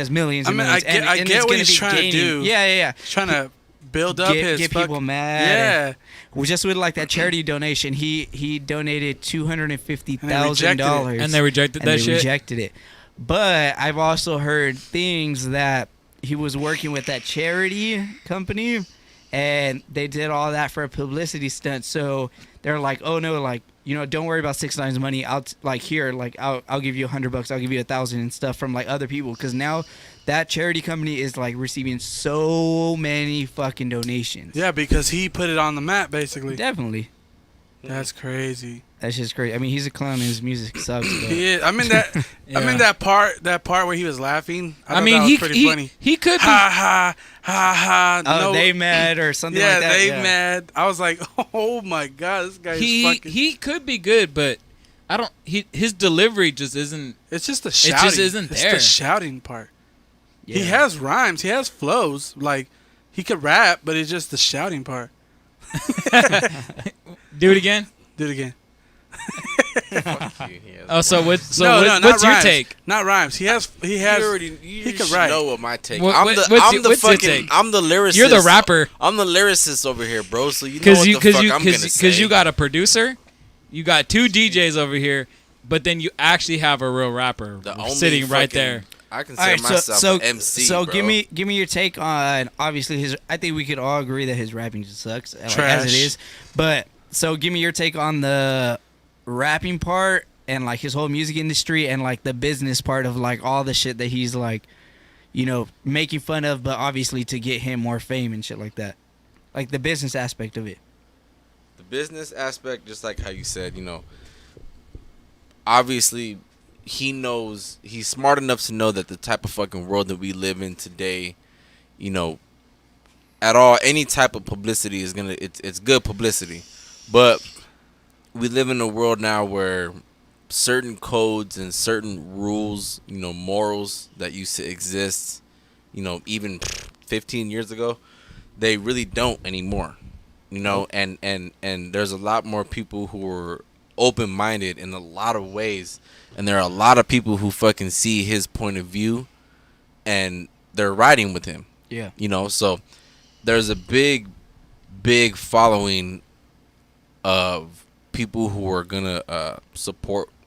millions. I mean, I get what he's trying to do. Yeah. He's trying to build up get people mad. Yeah. Well, just with like that charity donation, he donated $250,000, and they rejected that shit. Rejected it. But I've also heard things that he was working with that charity company, and they did all that for a publicity stunt. So they're like, oh no, like, you know, don't worry about 6ix9ine's money. I'll give you $100. I'll give you $1,000 and stuff from like other people, because now that charity company is like receiving so many fucking donations. Yeah, because he put it on the map, basically. Definitely. That's crazy. That's just crazy. I mean, he's a clown and his music sucks. He is. I mean that. I mean that part where he was laughing. I mean, that was pretty funny. He could be. Ha ha ha ha. Oh, no. they mad or something like that. They mad. I was like, oh my god, this guy is fucking. He could be good, but I don't. His delivery just isn't. It's just the shouting. It just isn't It's there. the shouting part. Yeah. He has rhymes. He has flows. Like he could rap, but it's just the shouting part. Do it again. Do it again. Fuck you, he has- Oh, so what's not your rhymes. take? Not rhymes. He has. You He could should write. know what my take. What- I'm what- the what's I'm the what's your fucking take? I'm the lyricist. You're the rapper. I'm the lyricist over here, bro. So you know Because what you the because fuck you I'm gonna because say. you got a producer, you got 2 DJs over here, but then you actually have a real rapper The only sitting right fucking- there. I All consider right, myself so an MC, so bro. give me your take on obviously his. I think we could all agree that his rapping just sucks like, as Trash. it is. But so give me your take on the rapping part and like his whole music industry and like the business part of like all the shit that he's like, you know, making fun of, but obviously to get him more fame and shit like that. Like the business aspect of it. The business aspect, just like how you said, you know, obviously he knows, he's smart enough to know that the type of fucking world that we live in today, you know, at all, any type of publicity is gonna, it's good publicity, but we live in a world now where certain codes and certain rules, you know, morals that used to exist, you know, even 15 years ago, they really don't anymore, you know, and there's a lot more people who are open-minded in a lot of ways, and there are a lot of people who fucking see his point of view and they're riding with him. Yeah. You know, so there's a big following of people who are gonna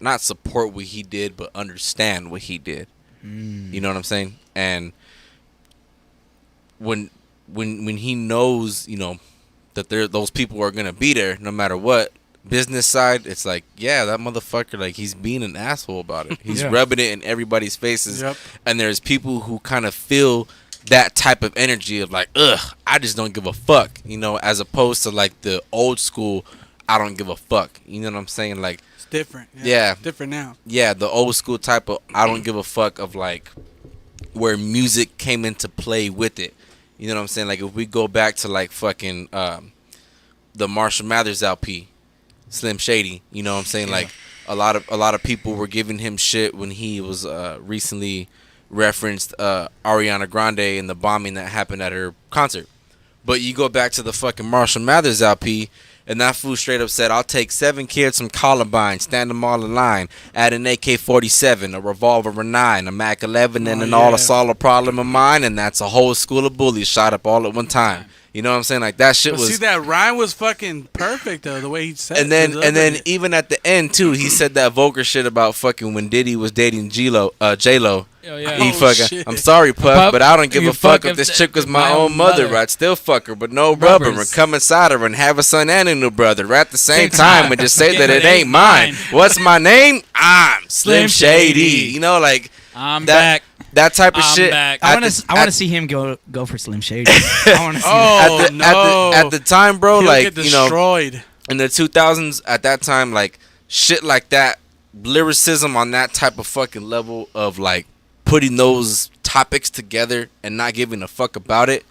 not support what he did, but understand what he did. You know what I'm saying? And when he knows, you know, that those people are gonna be there no matter what. Business side, it's like, yeah, that motherfucker, like, he's being an asshole about it. He's Yeah. rubbing it in everybody's faces. Yep. And there's people who kind of feel that type of energy of like, ugh, I just don't give a fuck, you know, as opposed to like the old school, I don't give a fuck. You know what I'm saying? Like, It's different. Yeah. It's different now. yeah, the old school type of I don't give a fuck of like where music came into play with it. You know what I'm saying? Like, if we go back to like fucking the Marshall Mathers LP, Slim Shady, you know what I'm saying? Like, a lot of people were giving him shit when he was recently referenced Ariana Grande and the bombing that happened at her concert. But you go back to the fucking Marshall Mathers LP, and that fool straight up said, I'll take 7 kids from Columbine, stand them all in line, add an AK-47, a revolver, a 9, a Mac 11, and Oh, an all yeah. a solid problem of mine, and that's a whole school of bullies shot up all at one time. You know what I'm saying? Like, that shit But was... see, that rhyme was fucking perfect though. The way he said. And then delivered it. even at the end too, he said that vulgar shit about fucking when Diddy was dating J-Lo. Oh, yeah. He Oh, fucking, shit. I'm sorry, Puff, Puff, but I don't give you a fuck fuck if this if chick was my own mother. I'd still fuck her, but no rubber. And Rubbers. come inside her and have a son and a new brother at the same Same time time. and just say Yeah, that it ain't mine. What's my name? I'm Slim Slim Shady. Shady. You know, like I'm that, back. that type of I'm shit. back. I at want the- to. I want at- to see him go for Slim Shady. I want to see. that. Oh at the, no! at the time, bro, He'll like, get you know, destroyed. in the 2000s, at that time, like, shit like that, lyricism on that type of fucking level of like putting those topics together and not giving a fuck about it,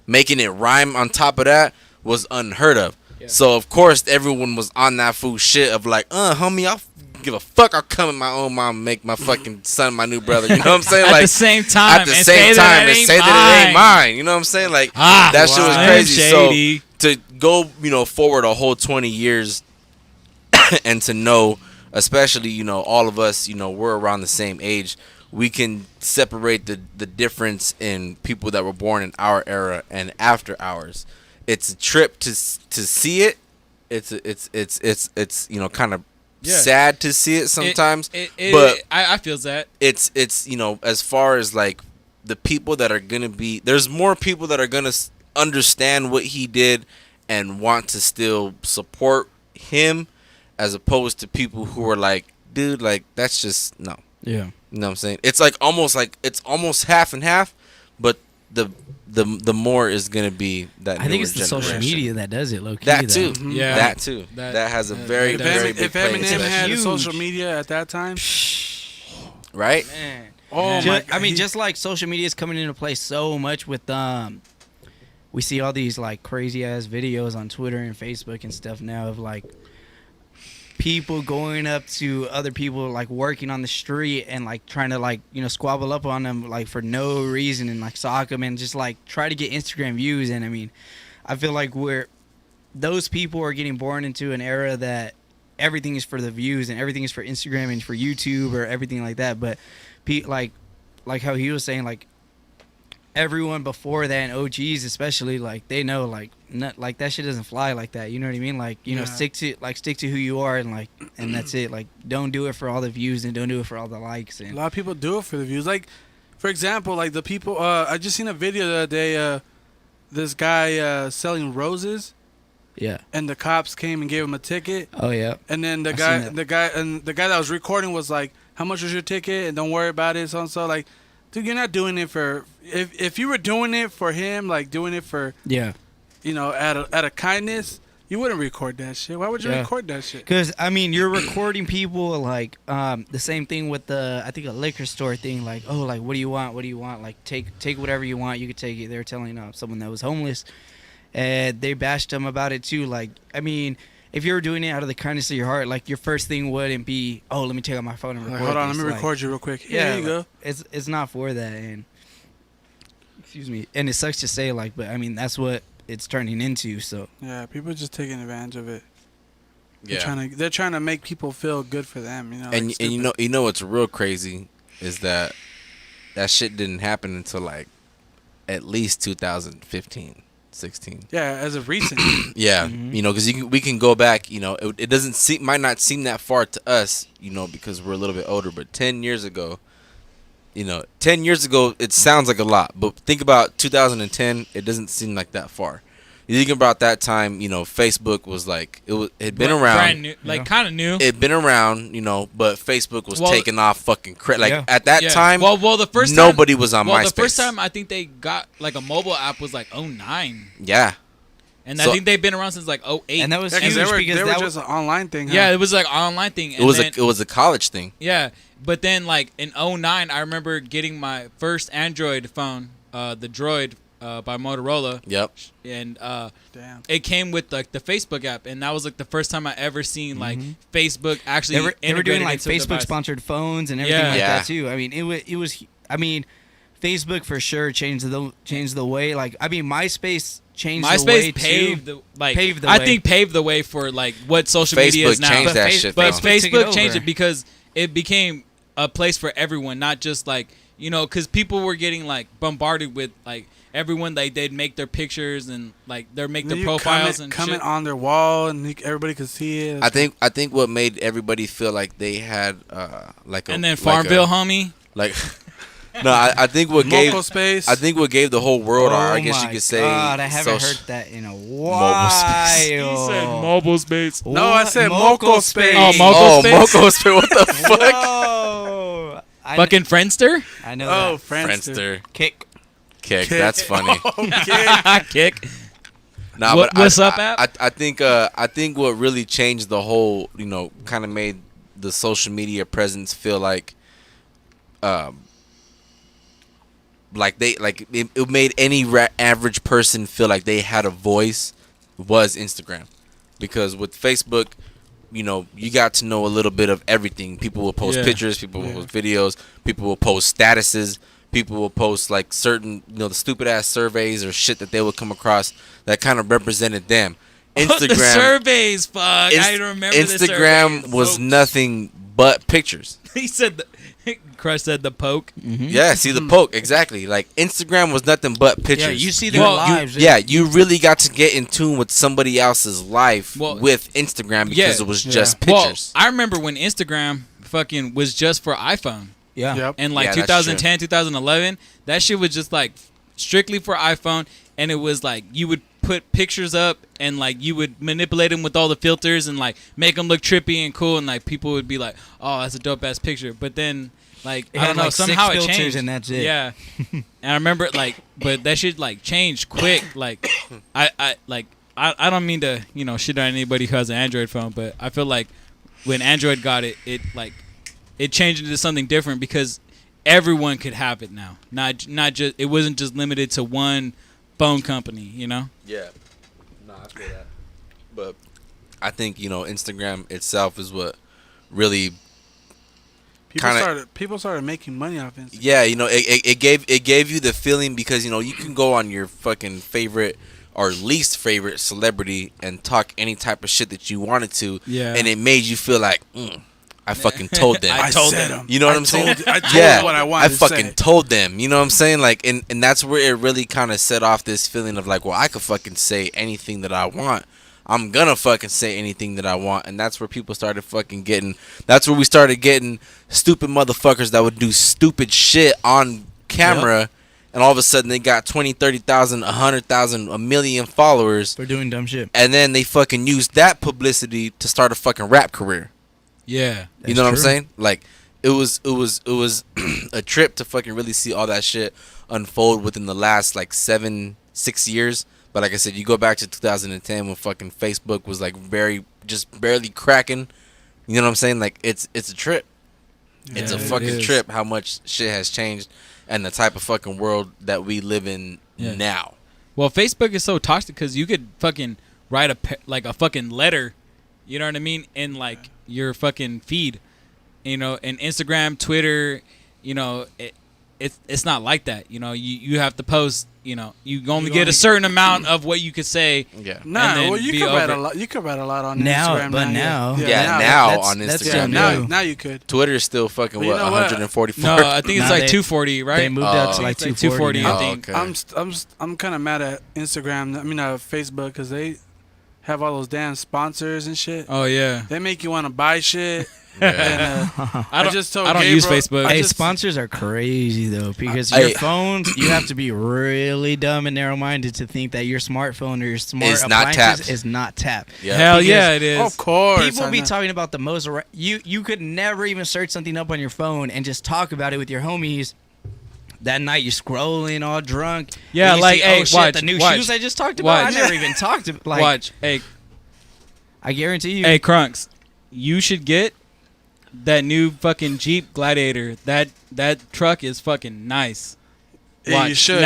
making it rhyme on top of that, was unheard of. So of course everyone was on that fool shit of like, homie, I'll give a fuck. I'll come in my own mom and make my fucking son my new brother. You know what I'm saying? At Like, the same time. at the and same say that time, it and ain't say that it ain't mine. mine. You know what I'm saying? Like, Ah, that shit was wow. crazy. Shady. So to go, you know, forward a whole 20 years and to know, especially, you know, all of us, you know, we're around the same age, we can separate the difference in people that were born in our era and after ours. It's a trip to see it. It's you know, kind of Yeah. sad to see it sometimes. But I feel that. It's you know, as far as like the people that are gonna be, there's more people that are gonna understand what he did and want to still support him, as opposed to people who are like, dude, like, that's just no. Yeah. You know what I'm saying? It's like it's almost half and half, but the more is gonna be that. I think newer it's the social generation. media that does it, low key. That too. Mhm. Yeah. That too. That- That has a that- very that- very If big play into Eminem that had shit. a Huge. social media at that time, Right? Man. oh Ju- my! I mean, he- just like social media is coming into play so much with we see all these like crazy ass videos on Twitter and Facebook and stuff now of like people going up to other people like working on the street and like trying to like squabble up on them like for no reason and like sock them and just like try to get Instagram views. And I mean, I feel like those people are getting born into an era that everything is for the views and everything is for Instagram and for YouTube or everything like that. But like how he was saying, like everyone before that and OGs especially, like they know like like that shit doesn't fly like that. You know what I mean? Like stick to who you are and that's it. Like don't do it for all the views and don't do it for all the likes. And a lot of people do it for the views. Like for example, like the people I just seen a video the other day. This guy selling roses. Yeah. And the cops came and gave him a ticket. Oh yeah. And then the guy that was recording was like, "How much was your ticket? And don't worry about it." So and so. Like, dude, you're not doing it for. If you were doing it for him, like doing it for. Yeah. Out of kindness, you wouldn't record that shit. Why would you record that shit? Because I mean, you're recording people like the same thing with I think a liquor store thing. Like, oh, like what do you want? What do you want? Like take whatever you want. You could take it. They were telling someone that was homeless. And they bashed him about it too. Like, I mean, if you were doing it out of the kindness of your heart, like your first thing wouldn't be, oh, let me take out my phone and record. Hold on, this. let me record you real quick. Yeah, there you go. It's not for that, and excuse me. And it sucks to say, like, but I mean that's what it's turning into. So yeah, people are just taking advantage of it. Yeah, they're trying to make people feel good for them. And like and you know what's real crazy is that shit didn't happen until like at least 2015. 16. Yeah, as of recent. Yeah, because we can go back. It might not seem that far to us, because we're a little bit older. But 10 years ago, 10 years ago, it sounds like a lot. But think about 2010. It doesn't seem like that far. You think about that time, Facebook was like it'd been around, brand new, like kind of new. It'd been around, but Facebook was taking off fucking at that time. Well, the first nobody was on MySpace. Well, the first time I think they got like a mobile app was like 2009. Yeah. And I think they've been around since like 2008. And that was huge they because were that just an online thing. Huh? Yeah, it was like an online thing. It was a college thing. Yeah, but then like in 2009, I remember getting my first Android phone, the Droid. By Motorola. Yep. And damn, it came with like the Facebook app, and that was like the first time I ever seen like Facebook actually. They were doing like Facebook sponsored phones and everything like that too. I mean, it was. I mean, Facebook for sure changed the way. Like, I mean, MySpace changed the way paved too. Paved the way. I think paved the way for like what social media is now. Changed that shit, but Facebook changed it because it became a place for everyone, not just like because people were getting like bombarded with like. Everyone they'd make their pictures and like they'd make their profiles and comment shit. on their wall and everybody could see it. I think what made everybody feel like they had like a and then Farmville, homie. Like no, I think what gave space. I think what gave the whole world, I guess you could say. God, I haven't heard that in a while. Mobile space. He said mobile space. No, I said Moco space. Oh, Moco space. Moco space. What the fuck? Whoa. Fucking Friendster. I know. Oh, that. Friendster. Kick. That's funny. Kick. Nah, what's up, app? I think what really changed the whole, kind of made the social media presence feel like, it made any average person feel like they had a voice was Instagram, because with Facebook, you got to know a little bit of everything. People will post pictures, people will post videos, people will post statuses. People will post like certain, the stupid ass surveys or shit that they would come across that kind of represented them. Instagram the surveys, fuck. I remember Instagram was nothing but pictures. He said, KRUSH said the poke. Mm-hmm. Yeah, see the poke exactly. Like Instagram was nothing but pictures. Yeah, you see their lives. You really got to get in tune with somebody else's life with Instagram because it was just pictures. Well, I remember when Instagram fucking was just for iPhone. Yeah. Yep. And like 2010, 2011, that shit was just like strictly for iPhone, and it was like you would put pictures up and like you would manipulate them with all the filters and like make them look trippy and cool, and like people would be like, "Oh, that's a dope ass picture." But then like I don't know, like somehow it changed, and that's it. Yeah. And I remember but that shit like changed quick. Like I don't mean to shit on anybody who has an Android phone, but I feel like when Android got it, it changed into something different because everyone could have it now. Not just it wasn't just limited to one phone company, Yeah. No, I feel that. But I think Instagram itself is what really people started making money off Instagram. Yeah, it gave you the feeling because you can go on your fucking favorite or least favorite celebrity and talk any type of shit that you wanted to, and it made you feel like I fucking told them. I told them. You know what I'm saying? I told them what I wanted I fucking told them. You know what I'm saying? Like, and that's where it really kind of set off this feeling of like, well, I could fucking say anything that I want. I'm gonna fucking say anything that I want, and that's where people started fucking getting. That's where we started getting stupid motherfuckers that would do stupid shit on camera, and all of a sudden they got 20, 30,000, 100,000, a million followers for doing dumb shit, and then they fucking used that publicity to start a fucking rap career. Yeah, you know what I'm saying? Like, it was a trip to fucking really see all that shit unfold within the last like 6 years. But like I said, you go back to 2010 when fucking Facebook was like just barely cracking. You know what I'm saying? Like, it's a trip. Yeah, it's a fucking trip how much shit has changed and the type of fucking world that we live in now. Well, Facebook is so toxic because you could fucking write a fucking letter, you know what I mean, in like your fucking feed, and Instagram, Twitter, it's not like that. You have to post. You only get a certain amount of what you could say. Yeah. Well, you could write a lot. You could write a lot on Instagram. But now, now on Instagram. Now you could. Twitter is still fucking 144. No, I think it's like 240, right? They moved up to like 240. I think. Okay. I'm kind of mad at Instagram. I mean, Facebook, because they have all those damn sponsors and shit. Oh yeah. They make you want to buy shit. Yeah. And, I don't use Facebook. Hey, sponsors are crazy though, because your phones, you have to be really dumb and narrow-minded to think that your smartphone or your smart appliances is not tapped. Yeah. Hell yeah, it is. Of course. People be talking about the most. You could never even search something up on your phone and just talk about it with your homies. That night you're scrolling all drunk. Yeah, like, hey, watch the new watch, shoes I just talked about. Watch. I never even talked to. Like, watch, hey, I guarantee you. Hey, Krunks, you should get that new fucking Jeep Gladiator. That truck is fucking nice. Yeah, you should.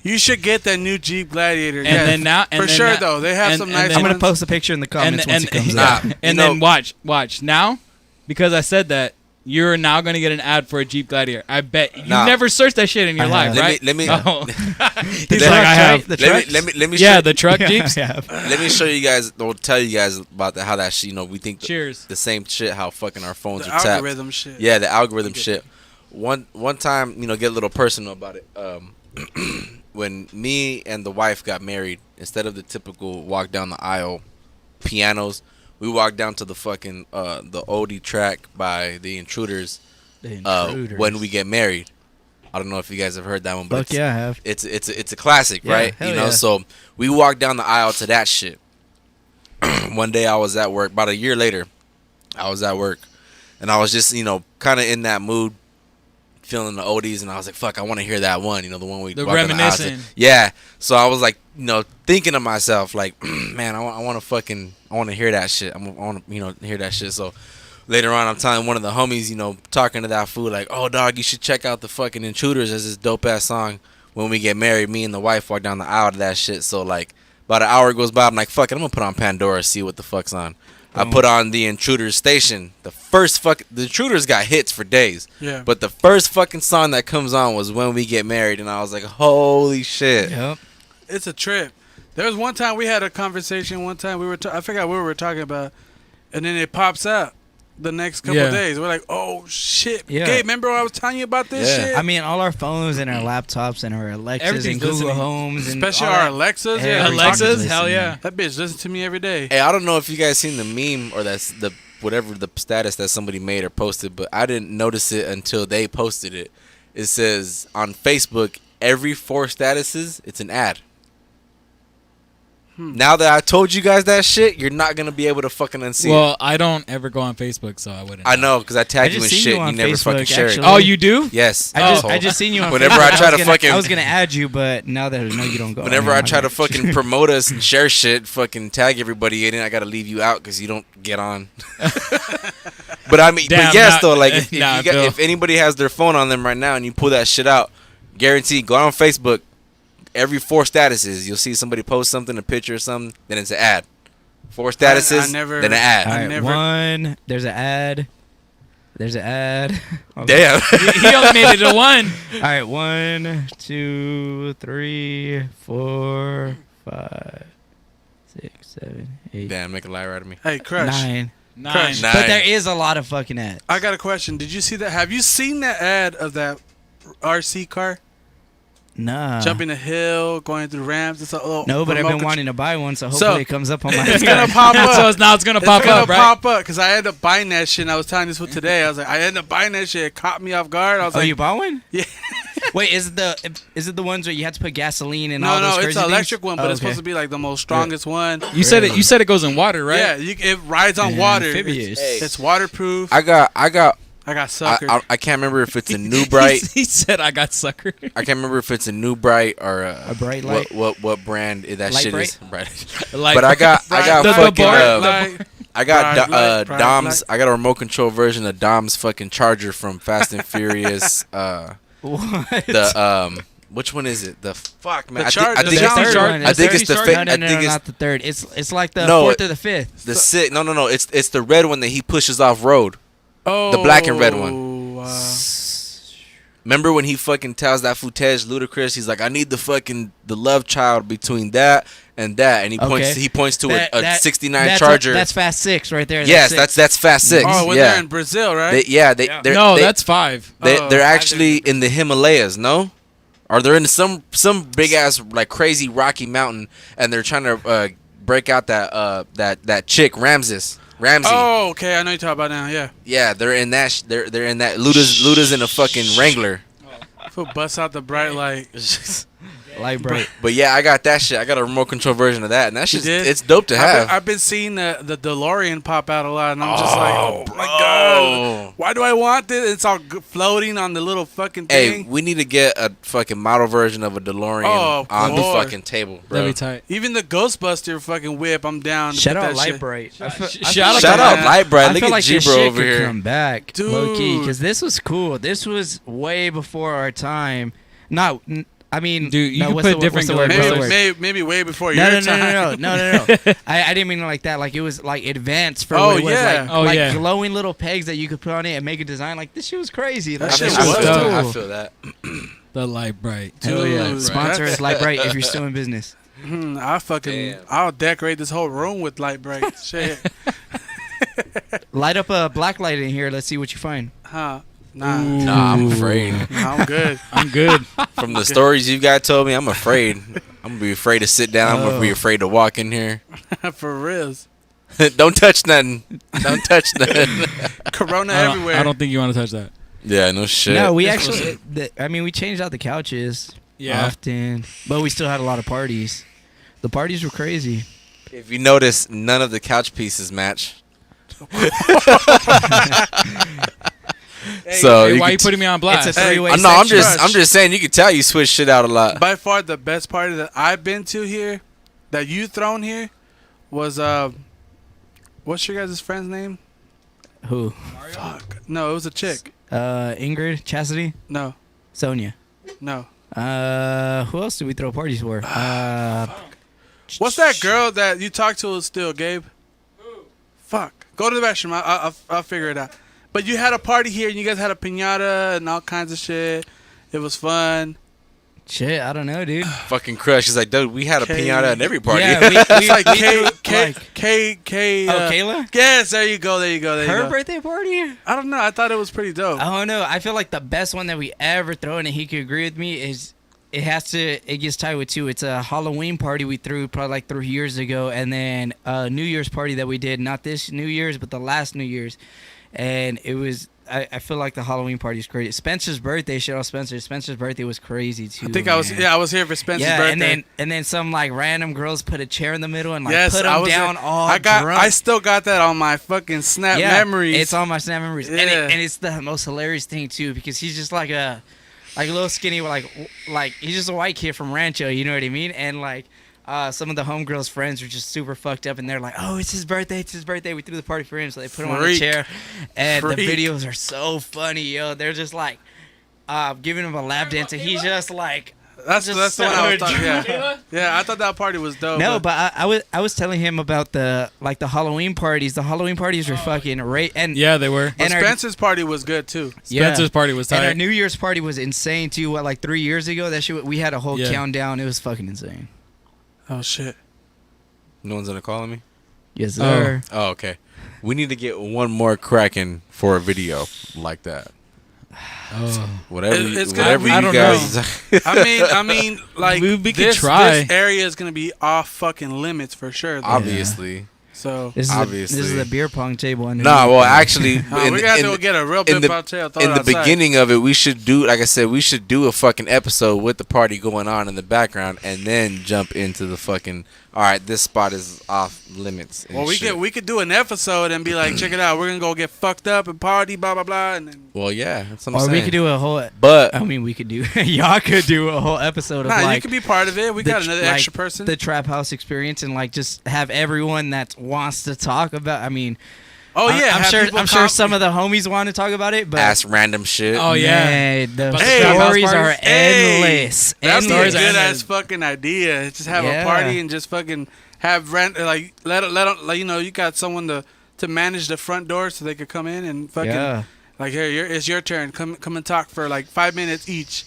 You should get that new Jeep Gladiator. And then now, for sure though, they have some nice. I'm gonna post a picture in the comments once it comes out. And then watch now, because I said that. You're now going to get an ad for a Jeep Gladiator. I bet you never searched that shit in your life, right? Let me. Oh. He's like, I have. Let me. Yeah, the truck Jeeps. Let me show you guys. Or tell you guys about how that shit. We think the same shit. How fucking our phones are tapped. Algorithm shit. Yeah, the algorithm shit. One time, get a little personal about it. When me and the wife got married, instead of the typical walk down the aisle, pianos. We walked down to the fucking the oldie track by the Intruders. When we get married. I don't know if you guys have heard that one, but I have. It's a classic, right? So we walked down the aisle to that shit. One day I was at work. About a year later, I was at work, and I was just kind of in that mood, feeling the oldies, and I was like, "Fuck, I want to hear that one." The one we the walked reminiscing. Down the aisle. Yeah. So I was like, thinking to myself, like, man, I want to hear that shit. I want to hear that shit. So later on, I'm telling one of the homies, talking to that fool, like, oh dog, you should check out the fucking Intruders as this dope ass song. When we get married, me and the wife walk down the aisle to that shit. So like about an hour goes by, I'm like, fuck it, I'm gonna put on Pandora, see what the fuck's on. I put on the Intruders station. The Intruders got hits for days. Yeah. But the first fucking song that comes on was When We Get Married, and I was like, holy shit. Yep. It's a trip. There was one time we had a conversation. One time I forgot what we were talking about, and then it pops out the next couple of days. We're like, oh shit. Yeah. Gabe, remember I was telling you about this shit? I mean, all our phones and our laptops and our Alexas and Google Homes, and especially our Alexas. Yeah, Alexas. Hell yeah. That bitch listens to me every day. Hey, I don't know if you guys seen the meme or that's the whatever the status that somebody made or posted, but I didn't notice it until they posted it. It says on Facebook, every 4 statuses, it's an ad. Now that I told you guys that shit, you're not gonna be able to fucking unsee it. Well, I don't ever go on Facebook, so I wouldn't. I know, because I tagged you in shit. You never Facebook, fucking share it. Oh, you do? Yes. I just seen you on whenever Facebook. I try to fucking. I was gonna add you, but now that I know you don't go. Whenever I try to fucking promote us and share shit, fucking tag everybody in it, I gotta leave you out because you don't get on. But I mean, Damn, but yes, though, like if if anybody has their phone on them right now and you pull that shit out, guaranteed, go on Facebook. Every 4 statuses, you'll see somebody post something, a picture or something, then it's an ad 4 statuses, I never- then an ad. All right, never- one. There's an ad. There's an ad. Damn. He only made it to 1. All right, 1, 2, 3, 4, 5, 6, 7, 8, Damn, make a liar out of me. Hey, Crush. 9. 9. Crush. Nine. But there is a lot of fucking ads. I got a question. Did you see that? Have you seen that ad of that RC car Nah. jumping a hill, going through ramps? It's a little No, but I've been remote wanting to buy one, so So, hopefully it comes up on my. It's gonna pop up. So now it's gonna It's pop gonna up, right? pop up because I ended up buying that shit. And I was telling this one today. I was like, I ended up buying that shit. It caught me off guard. I was Oh, like, you bought one? Yeah. Wait, is it the ones where you have to put gasoline and no, all those no, crazy it's an things? electric one, but Oh, it's supposed to be like the most strongest one. You said it. You said it goes in water, right? Yeah, it rides on And water. amphibious. It's waterproof. I got I got suckered. I can't remember if it's a new bright. He said I got sucker. I can't remember if it's a new bright or A Bright Light? What brand that Light shit Bright? is. Bright. Like, But I got The fucking bar- Like, I got Bright Light, Dom's. I got a remote control version of Dom's fucking charger from Fast and Furious. What? The which one is it? The fuck man. The I Charger- think the it's Charger the one. I think it's the Charger? fa- No, I no, think no, it's not the third. It's like the No, fourth or the fifth. the sick. No. It's the red one that he pushes off road. oh, The black and red one. Uh, Remember when he fucking tells that footage Ludacris? He's like, I need the love child between that and that, and he points to a '69 Charger. That's Fast 6 right there. Yes, six. that's Fast 6. oh, when yeah. they're in Brazil, right? They're, no, they, that's 5. they, Oh, they're I actually in the Himalayas. No, or they're in some big ass like crazy rocky mountain, and they're trying to break out that chick Ramsey. Oh, okay. I know you're talking about now. Yeah. Yeah, they're in that. They're in that. Luda's in a fucking Wrangler. Fool busts out the bright light. Light bright. But yeah, I got that shit. I got a remote control version of that, and that shit, did? it's dope to have. I've been seeing the DeLorean pop out a lot, and I'm just like, oh my bro. god, why do I want this? It's all floating on the little fucking Hey, thing. we need to get a fucking model version of a DeLorean Oh, of on the course. fucking table, That'd bro. be tight. Even the Ghostbuster fucking whip, I'm down. to Shout put out that Light shit. Bright. I feel Shout Shout out man. Light Bright. I Look feel at like this G-Bro shit over could here. come back, low key, Dude. because this was cool. This was way before our time. I mean, Dude, you no, can what's put the- different what's the word? colors. What's the word? Maybe way before No, your no, time. no. I didn't mean it like that. Like it was like advanced for Oh, what it was. yeah. Like, Oh, like yeah. glowing little pegs that you could put on it and make a design. Like this shit was crazy. That Like, shit this was was dope. cool. I feel that. The light bright. Hell yeah. Dude, Sponsor that's- us Light Bright if you're still in business. Damn. I'll decorate this whole room with light bright shit. Light up a black light in here. Let's see what you find. Huh? Nah, Nah, I'm afraid. I'm good. I'm good. From the stories you guys told me, I'm afraid. I'm gonna be afraid to sit down. I'm gonna be Oh. afraid to walk in here. For reals. Don't touch nothing. Don't touch nothing. Corona everywhere. I don't think you want to touch that. Yeah, no shit. No, we This actually. We changed out the couches Yeah. often, but we still had a lot of parties. The parties were crazy. If you notice, none of the couch pieces match. So Hey, you why could you putting me on blast? It's a three-way. I'm section. just saying. You can tell you switch shit out a lot. By far the best party that I've been to here, that you thrown here, was what's your guys' friend's name? Who? Fuck. No, it was a chick. Ingrid, Chastity, No, Sonia. no. Who else did we throw parties for? What's that girl that you talked to still, Gabe? Fuck. Go to the restroom. I'll figure it out. But you had a party here, and you guys had a piñata and all kinds of shit. It was fun. Shit, I don't know, dude. Fucking Crush. He's like, dude, we had a K- piñata at every party. Yeah, It's like we K. Oh, Kayla? Yes, there you go. There you go. There you Her go. birthday party? I don't know. I thought it was pretty dope. I don't know. I feel like the best one that we ever throw, and he could agree with me, is it gets tied with two. It's a Halloween party we threw probably like 3 years ago, and then a New Year's party that we did, not this New Year's, but the last New Year's. And it was, I feel like the Halloween party is crazy. Spencer's birthday, shout out Spencer. Spencer's birthday was crazy too. I think man. I was here for Spencer's Yeah, birthday. and then some like random girls put a chair in the middle and like Yes, put I them was down there. all I drunk. still got that on my fucking Snap memories. It's on my Snap memories, Yeah. and it's the most hilarious thing too because he's just like a little skinny, like he's just a white kid from Rancho, you know what I mean? And like some of the homegirls' friends were just super fucked up, and they're like, "Oh, it's his birthday! It's his birthday! We threw the party for him." So they put him on a Freak. chair, and the Freak. videos are so funny, yo. They're just like giving him a lap dance, and he's just like That's the one I was talking. Yeah, Kayla? yeah. I thought that party was dope. No, but I was telling him about the Halloween parties. The Halloween parties were fucking and Yeah, they were. but and our- Spencer's party was good too. Spencer's party was and our tight. New Year's party was insane too. What, like 3 years ago? That shit, we had a whole Yeah. countdown. It was fucking insane. Oh shit. No one's gonna call me. Yes, sir. Oh, okay. We need to get one more cracking for a video like that. Oh. Whatever, It's gonna whatever be- you I don't guys. I mean, like We could this try. area is gonna be off fucking limits for sure. though. Obviously. So This is Obviously. this is the beer pong table. underneath. Nah, well, actually, we gotta go get a real in big tail. Throw it in the outside. beginning of it, we should do, like I said, we should do a fucking episode with the party going on in the background, and then jump into the fucking. All right, this spot is off limits. and Well, shit. we could do an episode and be like, check it out. We're gonna go get fucked up and party, blah blah blah, and then. Well, yeah, that's what I'm Or saying. we could do a whole. But I mean, we could do. Y'all could do a whole episode of Nah, you like could be part of it. We the got tr- another like, extra person. the trap house experience and like just have everyone that wants to talk about. I mean, oh yeah, I'm have sure. people I'm sure come- some of the homies want to talk about it, but ask random shit. Oh, yeah. man, the But the trap house stories are parties? endless. That'd be a Stories good are ass endless. fucking idea. Just have Yeah. a party and just fucking have rent. Like let 'em, like you know you got someone to manage the front door so they could come in and fucking Yeah, like here it's your turn. Come and talk for like 5 minutes each,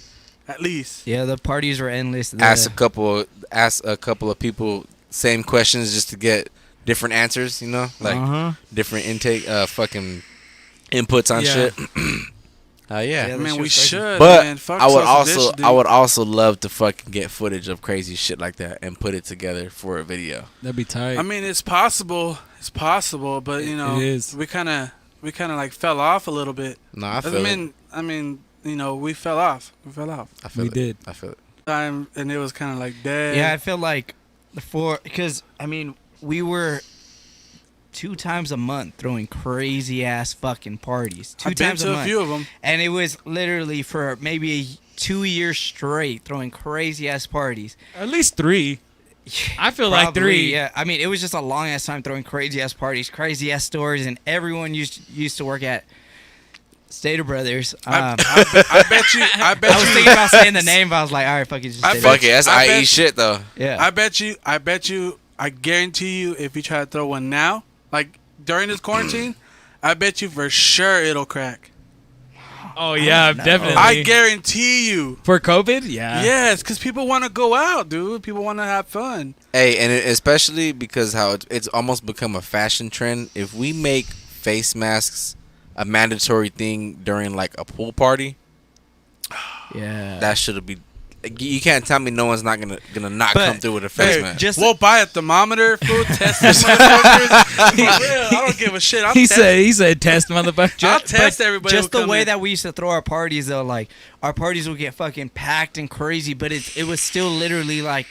at least. yeah. The parties are endless. Ask a couple of people same questions just to get different answers. You know, like different intake, fucking inputs on Yeah. shit. Yeah. Yeah, I that mean shit we was crazy. should. But man. Fuck I would social also dish, dude. I would also love to fucking get footage of crazy shit like that and put it together for a video. That'd be tight. I mean it's possible. It's possible, but you know It is. we kind of like fell off a little bit. No, I feel it. I mean you know we fell off. We fell off. I feel We it. did. I feel it. Time and it was kind of like dead. Yeah, I feel like because I mean we were 2 times a month throwing crazy ass fucking parties. 2 I've been times to a a month, few of them. and it was literally for maybe 2 years straight throwing crazy ass parties. At least 3. I feel like Probably, 3. Yeah, I mean it was just a long ass time throwing crazy ass parties, crazy ass stories, and everyone used to work at Stater Brothers. I bet you. I bet I was you. thinking about saying the name, but I was like, all right, fuck it, just I say bet- that. Fuck it, that's I IE bet- shit though. Yeah. I bet you. I guarantee you, if you try to throw one now, like during this quarantine, I bet you for sure it'll crack. Oh, yeah, know. definitely. I guarantee you. For COVID? Yeah. Yes, because people want to go out, dude. People want to have fun. Hey, and especially because how it's almost become a fashion trend. If we make face masks a mandatory thing during like a pool party, Yeah. that should be. You can't tell me no one's not gonna not But- come through with a face Hey, mask. just- we'll buy a thermometer, food test these motherfuckers. For real, I don't give a shit. I'll He test, said test motherfucker. I'll test But everybody. Just who the come way in. that we used to throw our parties, though, like our parties would get fucking packed and crazy, but it was still literally like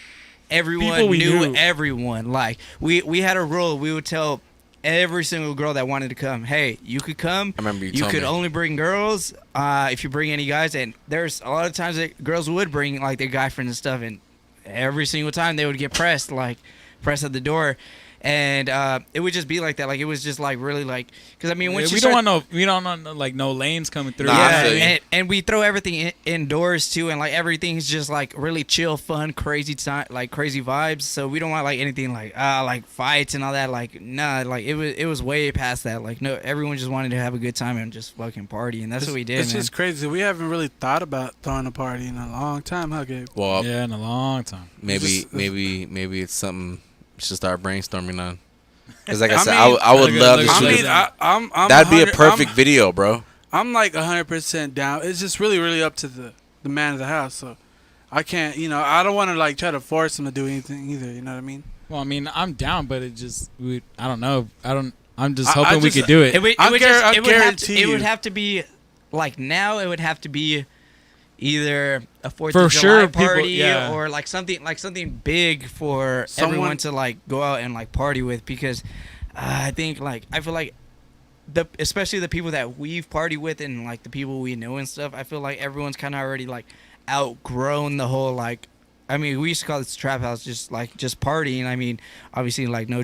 everyone People we knew knew. everyone. Like we had a rule. We would tell every single girl that wanted to come, hey, you could come. I remember you You told could me. only bring girls. If you bring any guys, and there's a lot of times that girls would bring like their guy friends and stuff, and every single time they would get pressed at the door. And it would just be like that. Like it was just like really like because I mean once we you don't start, want no lanes coming through. Nah, I yeah, feel you. and we throw everything indoors too, and like everything's just like really chill, fun, crazy time, like crazy vibes. So we don't want like anything like fights and all that. Like nah, like it was way past that. Like no, everyone just wanted to have a good time and just fucking party, and that's what we did, It's man. just crazy. We haven't really thought about throwing a party in a long time, huh, Gabe? Well, Yeah, in a long time. maybe it's something we should start brainstorming on. Because like I I said, mean- I would Look at- love look to at- I shoot. mean, I'm That'd be a 100 perfect video, bro. I'm like 100% down. It's just really up to the man of the house. So I can't, I don't want to like try to force him to do anything either. You know what I mean? Well, I mean, I'm down, but it just I don't know. I'm just I hoping we just- could do it. It would, I it would, guar- just, I it would have guarantee to, it would you. have to be like now. It would have to be either a 4th For of July sure, people- party yeah. or like something big for Someone- everyone to like go out and like party with because I think like I feel like especially the people that we've partied with and like the people we know and stuff. I feel like everyone's kind of already like outgrown the whole like. I mean, we used to call this trap house just partying. I mean, obviously like no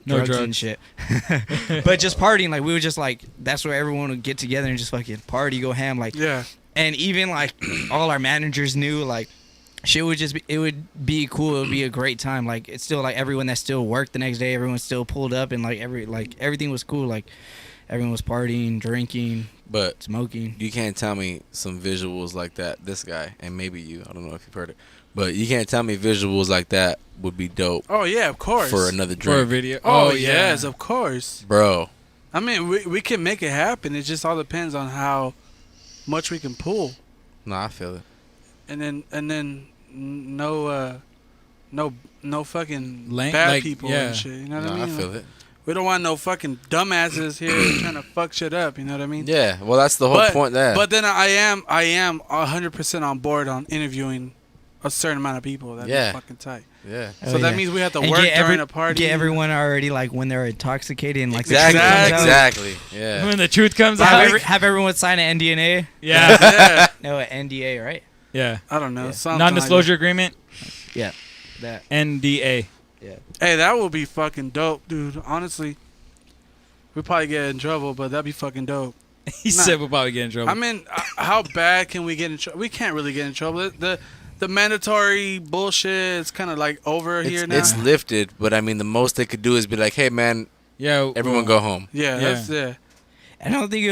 drugs and shit, but just partying. Like we would just like that's where everyone would get together and just fucking party, go ham. Like Yeah. and even like all our managers knew like shit would it would be cool. It would be a great time. Like it's still like everyone that still worked the next day, everyone still pulled up, and like everything was cool. Like everyone was partying, drinking, But smoking. you can't tell me some visuals like that. This guy, and maybe you. I don't know if you've heard it, but you can't tell me visuals like that would be dope. Oh yeah, of course. For another For a drink, video. Oh yes, of course. bro. I mean, we can make it happen. It just all depends on how much we can pull, No, I feel it. and then no fucking Lame- bad like, people yeah. and shit. You know what No, I I mean? feel it. We don't want no fucking dumbasses here trying to fuck shit up. You know what I mean? Yeah. Well, that's the whole point. There. But then I am 100% on board on interviewing a certain amount of people. That'd Yeah. be fucking tight. yeah. So that means we have to And work get during a party. Get everyone already like when they're intoxicated and like Exactly. the truth comes out. Exactly. Yeah. When the truth comes Have, out. have everyone sign an NDA. Yeah. Yeah. No, an NDA, right? Yeah. I don't know. Yeah. Something Non-disclosure agreement. Yeah, that. NDA. Yeah. Hey, that would be fucking dope, dude. Honestly, we probably get in trouble, but that'd be fucking dope. He Nah. said we'll probably get in trouble. I mean, how bad can we get in trouble? We can't really get in trouble. The mandatory bullshit is kind of like over here now. It's lifted, but I mean, the most they could do is be like, "Hey, man, yeah. everyone go home." yeah, that's yeah. I don't think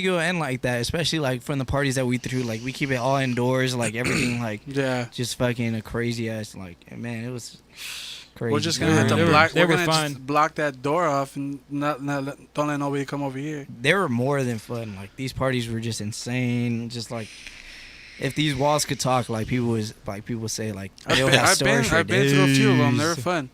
it will end like that, especially like from the parties that we threw. Like we keep it all indoors, like everything, like Yeah. just fucking a crazy ass. Like man, it was crazy. We're just gonna They have to were- block. they We're were gonna fun. just block that door off and don't let nobody come over here. They were more than fun. Like these parties were just insane. Just like if these walls could talk, like people say like they would have stories for I've been to a few of them. days. They're fun.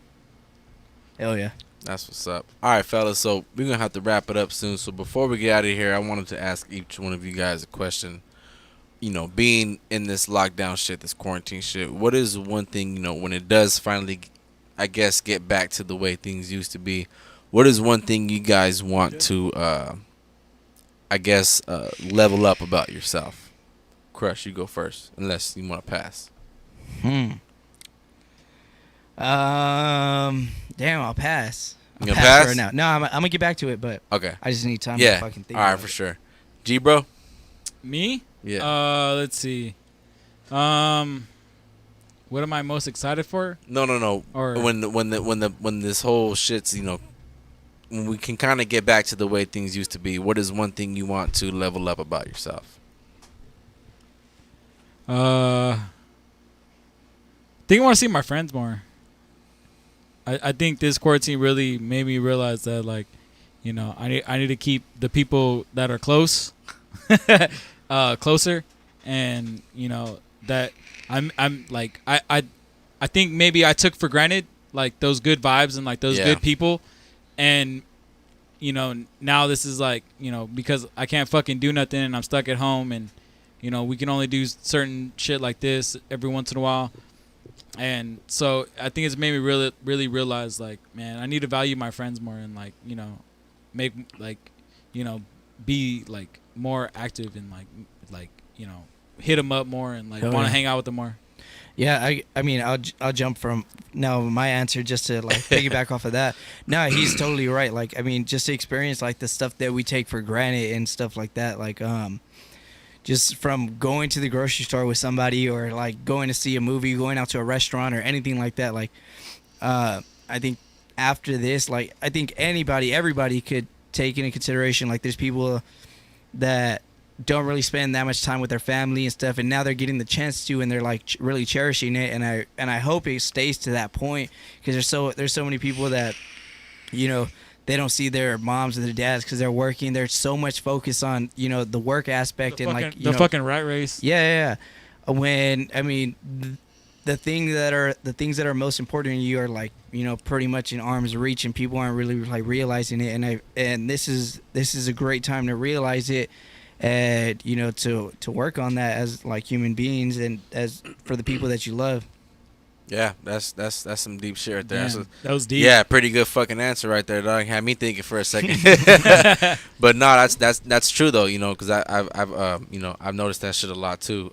Hell yeah. That's what's up. All right, fellas. So we're gonna have to wrap it up soon. So before we get out of here, I wanted to ask each one of you guys a question. You know, being in this lockdown shit, this quarantine shit, what is one thing, you know, when it does finally, I guess, get back to the way things used to be? What is one thing you guys want to, I guess, level up about yourself? Krush, you go first, unless you want to pass. Damn, I'll pass. You gonna pass? right now. No, I'm gonna get back to it, but Okay. I just need time Yeah. to fucking think. All right, about for it. sure. G, bro. Me? Yeah. Let's see. What am I most excited for? No. Or- When this whole shit's, you know, when we can kind of get back to the way things used to be, what is one thing you want to level up about yourself? I think I want to see my friends more. I think this quarantine really made me realize that, like, you know, I need to keep the people that are close closer, and you know that I'm like I think maybe I took for granted like those good vibes and like those Yeah. good people, and you know now this is like, you know, because I can't fucking do nothing and I'm stuck at home, and you know we can only do certain shit like this every once in a while. And so I think it's made me really realize, like, man, I need to value my friends more and, like, you know, make, like, you know, be, like, more active and, like you know, hit them up more and, like, Hell want to yeah. hang out with them more. Yeah, I mean, I'll jump from now my answer just to like piggyback off of that. No, he's totally right. Like, I mean, just to experience like the stuff that we take for granted and stuff like that. Like, just from going to the grocery store with somebody or like going to see a movie, going out to a restaurant or anything like that. Like, I think after this, like, I think everybody could take into consideration, like, there's people that don't really spend that much time with their family and stuff, and now they're getting the chance to, and they're like really cherishing it. And I hope it stays to that point, because there's so many people that, you know, they don't see their moms or their dads because they're working. There's so much focus on, you know, the work aspect and like the fucking rat race. Yeah. When I mean, the things that are most important to you are, like, you know, pretty much in arm's reach, and people aren't really like realizing it. And this is a great time to realize it, and, you know, to work on that as like human beings and as for the people that you love. Yeah, that's some deep shit right there. Damn, that was deep. Yeah, pretty good fucking answer right there, dog. Had me thinking for a second. But no, that's true though, you know, because I've you know, I've noticed that shit a lot too.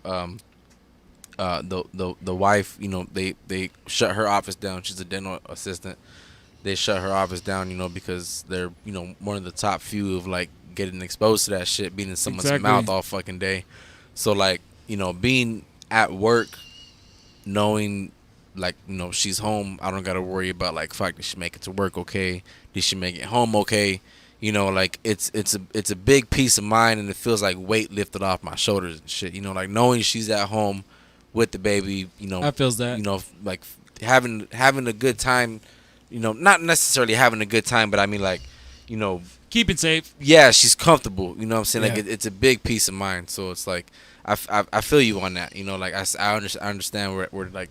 The wife, you know, they shut her office down. She's a dental assistant. They shut her office down, you know, because they're, you know, one of the top few of like getting exposed to that shit, being in someone's Exactly. mouth all fucking day. So like, you know, being at work knowing like, you know, she's home, I don't gotta worry about like, fuck, did she make it to work okay? Did she make it home okay? You know, like it's a big peace of mind, and it feels like weight lifted off my shoulders and shit. You know, like knowing she's at home with the baby. You know, I feels that. You know, like having a good time. You know, not necessarily having a good time, but I mean like, you know, Keeping safe. yeah, she's comfortable. You know what I'm saying? Yeah. Like it's a big peace of mind. So it's like I feel you on that. You know, like I understand where like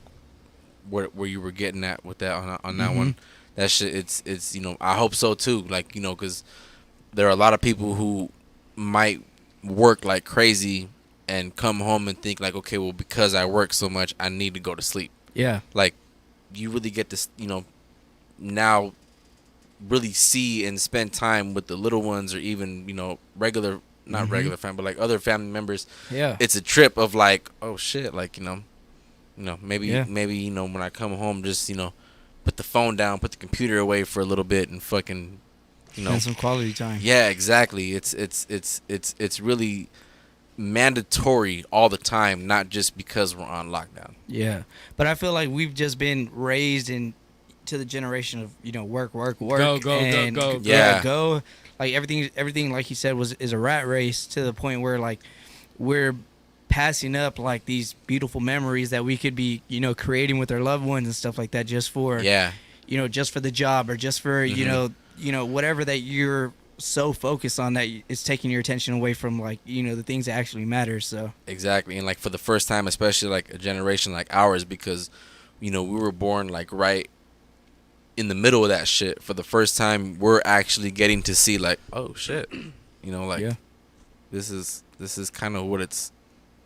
where you were getting at with that on that one. That shit, it's you know, I hope so too. Like, you know, because there are a lot of people who might work like crazy and come home and think like, okay, well, because I work so much, I need to go to sleep. Yeah. Like, you really get to, you know, now really see and spend time with the little ones, or even, you know, regular, not regular family, but like other family members. Yeah. It's a trip of like, oh shit, like, you know, maybe, Yeah. you know, when I come home, just, you know, put the phone down, put the computer away for a little bit, and fucking, you know, Spend some quality time. yeah, exactly. It's really mandatory all the time, not just because we're on lockdown. Yeah, but I feel like we've just been raised to the generation of, you know, work, Go, and go. Yeah. go. Like everything like you said is a rat race, to the point where like we're passing up like these beautiful memories that we could be, you know, creating with our loved ones and stuff like that, just for Yeah, you know, just for the job, or just for you know whatever that you're so focused on that it's taking your attention away from, like, you know, the things that actually matter. So exactly. And like for the first time, especially like a generation like ours, because, you know, we were born like right in the middle of that shit. For the first time, we're actually getting to see like, oh shit, you know, like Yeah. this is kind of what it's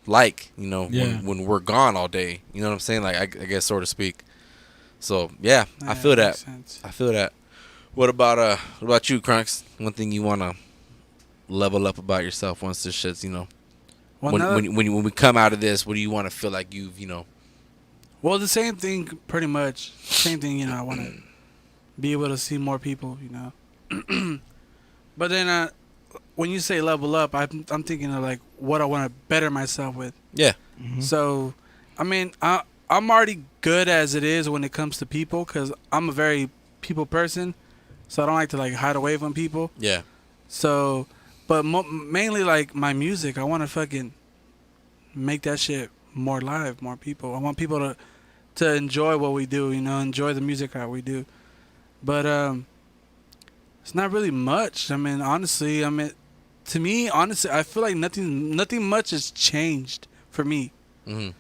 like, you know, Yeah. when we're gone all day. You know what I'm saying? Like I guess, so to speak. So yeah, I Yeah, feel that. makes sense. I feel that. What about you, Crunks? One thing you wanna level up about yourself once this shit's, you know, Well, when we come out of this, what do you want to feel like you've, you know? well, the same thing, pretty much. Same thing, you know. I want to be able to see more people, you know. But then, when you say level up, I'm thinking of like what I want to better myself with. Yeah. So, I mean, I'm already good as it is when it comes to people, because I'm a very people person. So I don't like to like hide away from people. Yeah. So, but mainly like my music, I want to fucking make that shit more live, more people. I want people to enjoy what we do, you know, enjoy the music that we do. But it's not really much. I mean, honestly, to me, honestly, I feel like nothing much has changed for me. Mm-hmm.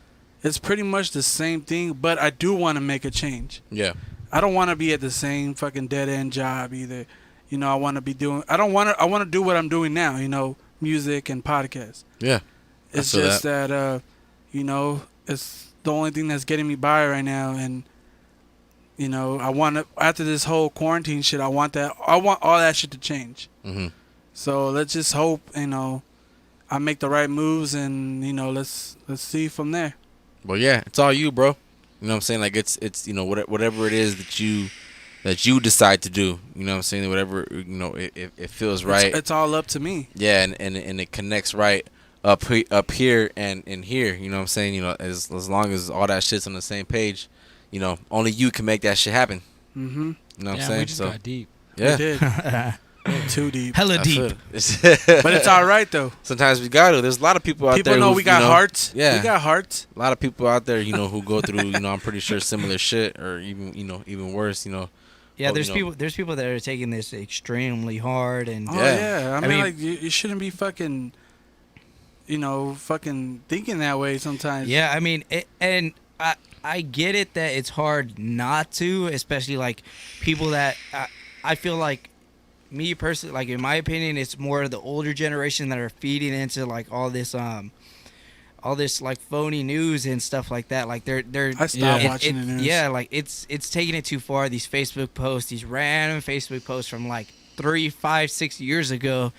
It's pretty much the same thing, but I do want to make a change. Yeah. I don't want to be at the same fucking dead end job either. You know, I want to do what I'm doing now, you know, music and podcasts. Yeah. It's feel just that, you know, it's the only thing that's getting me by right now. And, you know, after this whole quarantine shit, I want all that shit to change. Mm-hmm. So let's just hope, you know, I make the right moves, and, you know, let's see from there. Well, yeah, it's all you, bro. You know what I'm saying? Like it's you know, whatever it is that you decide to do. You know what I'm saying? Whatever, you know, it feels right. It's all up to me. Yeah, and it connects right up here and in here. You know what I'm saying? You know, as long as all that shit's on the same page, you know, only you can make that shit happen. Mm-hmm. You know what I'm Yeah, saying? we just got deep. Yeah. We did. Too deep. Hella I deep. feel it. But it's all right, though. Sometimes we got to. There's a lot of people out there. People know who, we got you know, hearts. Yeah. We got hearts. A lot of people out there, you know, who go through, you know, I'm pretty sure similar shit, or even, you know, even worse, you know. Yeah, Oh, there's you know. there's people that are taking this extremely hard, and Oh, Yeah. yeah. I I mean, mean- like, you shouldn't be fucking, you know, fucking thinking that way sometimes. yeah, I mean, and I get it that it's hard not to, especially like people that I feel like, me personally, like in my opinion, it's more the older generation that are feeding into like all this like phony news and stuff like that. Like they're I stopped Yeah. watching the news. yeah, like it's taking it too far. These Facebook posts, these random Facebook posts from like 3, 5, 6 years ago,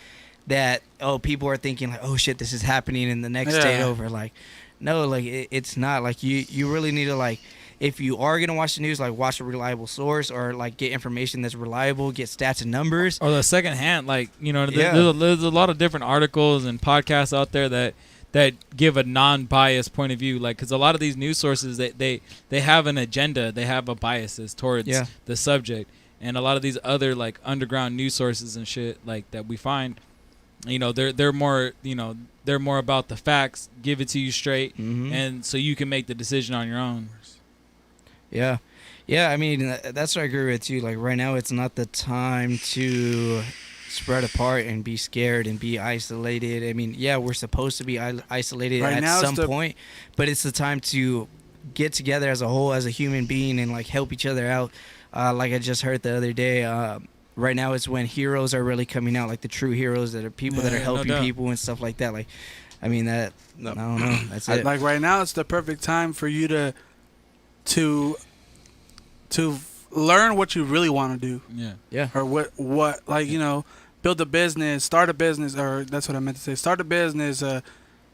that people are thinking like, oh shit, this is happening in the next state Yeah. over. Like, no, like it's not. Like you really need to, like, if you are gonna watch the news, like watch a reliable source, or like get information that's reliable, get stats and numbers. Or the second hand, like, you know, Yeah. there's a lot of different articles and podcasts out there that that give a non-biased point of view. Like, because a lot of these news sources, they have an agenda, they have a biases towards the subject, and a lot of these other like underground news sources and shit like that we find, you know, they're more, you know, they're more about the facts, give it to you straight, and so you can make the decision on your own. Yeah. Yeah, I mean, that's what I agree with you. Like, right now, it's not the time to spread apart and be scared and be isolated. I mean, yeah, we're supposed to be isolated Right at now some point, but it's the time to get together as a whole, as a human being, and, like, help each other out. Like I just heard the other day, right now it's when heroes are really coming out, like the true heroes that are people that are helping people and stuff like that. Like, I mean, I don't know. That's it. Like, right now, it's the perfect time for you to learn what you really want to do. Yeah. Or what like, you know, build a business, start a business, or that's what I meant to say. Start a business,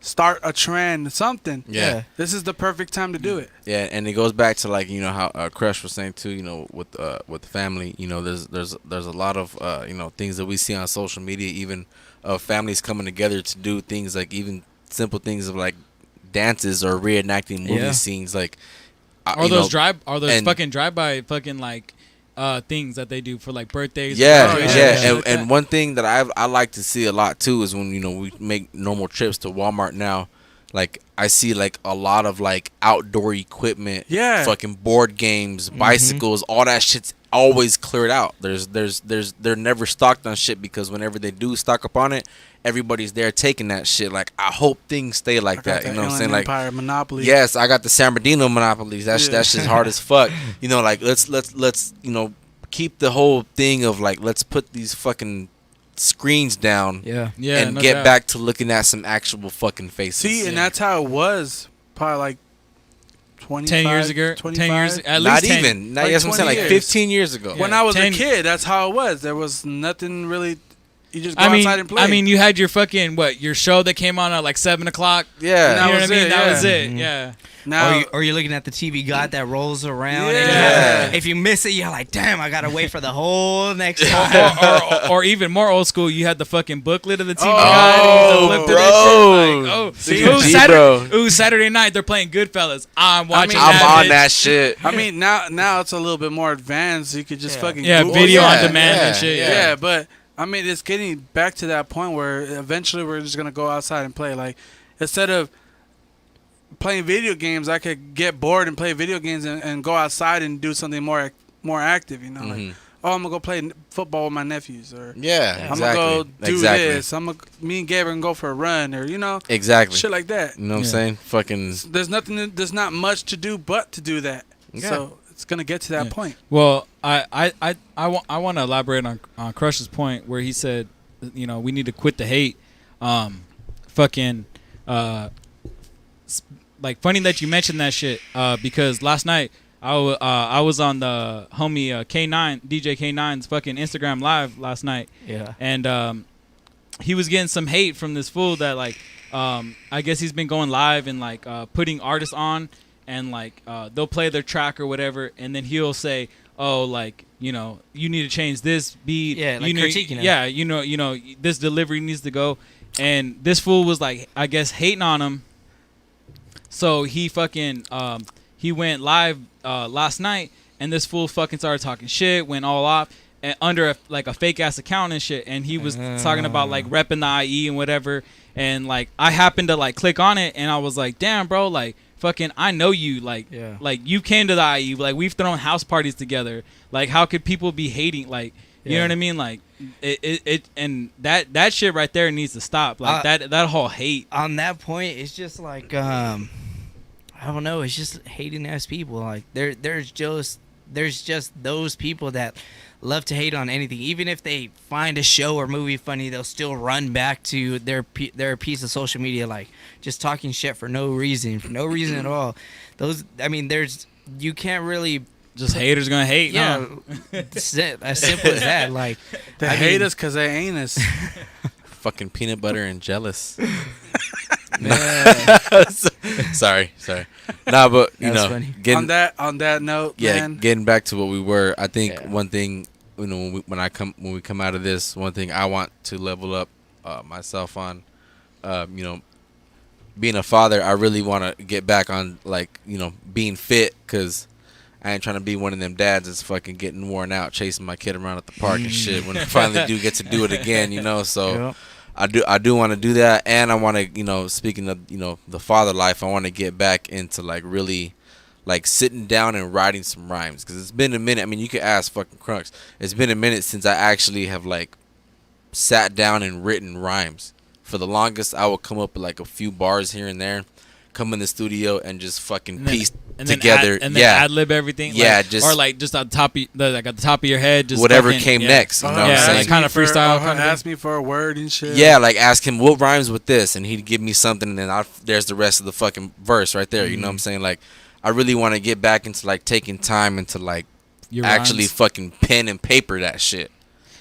start a trend, something. Yeah. This is the perfect time to do it. Yeah, and it goes back to, like, you know, how KRUSH was saying too, you know, with the family, you know, there's a lot of you know, things that we see on social media, even families coming together to do things like even simple things of like dances or reenacting movie scenes, like Or those fucking drive-by fucking like things that they do for like birthdays. And one thing that I like to see a lot too is when, you know, we make normal trips to Walmart now, like I see like a lot of like outdoor equipment, fucking board games, bicycles, all that shit's always cleared out. They're never stocked on shit, because whenever they do stock up on it, everybody's there taking that shit. Like, I hope things stay like that. You know what I'm saying? Like, Monopoly. Yes, I got the San Bernardino monopolies. That shit's hard as fuck. You know, like let's you know, keep the whole thing of like, let's put these fucking screens down. And get back to looking at some actual fucking faces. See, and that's how it was probably like 10 years ago, 10 years, at least not 10, even. Like, that's what I'm saying, like 15 years ago. When I was a kid, that's how it was. There was nothing really. You just go outside and play. I mean, you had your fucking your show that came on at like 7 o'clock. Yeah, you know what I mean. That was it. Yeah. Now, or you're looking at the TV God that rolls around. Yeah. And if you miss it, you're like, damn, I gotta wait for the whole next time. or even more old school, you had the fucking booklet of the TV God. Oh, bro. Saturday night they're playing Goodfellas. I'm watching. I'm on that shit. I mean, now it's a little bit more advanced. You could just fucking Google video on demand and shit. Yeah, but I mean, it's getting back to that point where eventually we're just gonna go outside and play. Like, instead of playing video games, I could get bored and play video games and go outside and do something more active. You know, like, oh, I'm gonna go play football with my nephews, or I'm gonna go do this. Me and Gabriel can go for a run, or, you know, shit like that. You know what I'm saying? Fucking. There's not much to do but to do that. Yeah. So it's gonna get to that point. Well, I want to elaborate on KRUSH's point where he said, you know, we need to quit the hate. Like, funny that you mentioned that shit, because last night I was on the homie K9, DJ K9's fucking Instagram live last night. Yeah. And he was getting some hate from this fool that, like, I guess he's been going live and like putting artists on, and like they'll play their track or whatever, and then he'll say, oh, like, you know, you need to change this beat. Yeah, like critiquing him. Yeah, you know, this delivery needs to go. And this fool was like, I guess, hating on him. So he fucking he went live last night, and this fool fucking started talking shit, went all off, and under a fake ass account and shit, and he was talking about like repping the IE and whatever, and like I happened to like click on it, and I was like, damn, bro, like, fucking, I know you, like, like, you came to the IE, like, we've thrown house parties together, like, how could people be hating, like, you know what I mean, like, it and that shit right there needs to stop, like, that whole hate. On that point, it's just like, I don't know, it's just hating ass people. Like, there's just those people that love to hate on anything. Even if they find a show or movie funny, they'll still run back to their piece of social media, like, just talking shit for no reason at all. Those, I mean, you can't really. Just haters gonna hate. Yeah, as simple as that. Like, they hate us because they ain't us. Fucking peanut butter and jealous. Sorry. Nah, but you know, on that note, man. Getting back to what we were, I think one thing, you know, when we come out of this, one thing I want to level up myself on, you know, being a father, I really want to get back on like being fit, because I ain't trying to be one of them dads that's fucking getting worn out chasing my kid around at the park and shit when I finally do get to do it again, So Yep. I do want to do that, and I want to, speaking of, the father life, I want to get back into like really like sitting down and writing some rhymes, because it's been a minute. I mean, you could ask fucking Crunks. It's been a minute since I actually have like sat down and written rhymes. For the longest, I would come up with like a few bars here and there, come in the studio and just fucking piece together, and then ad lib everything, just or like just on top of at the top of your head, just whatever fucking, came next. You know what I'm saying? Kind of freestyle. Ask me for a word and shit. Yeah, like ask him what rhymes with this, and he'd give me something, and then there's the rest of the fucking verse right there. You know what I'm saying? Like, I really want to get back into like taking time into like Your actually rhymes. fucking pen and paper that shit.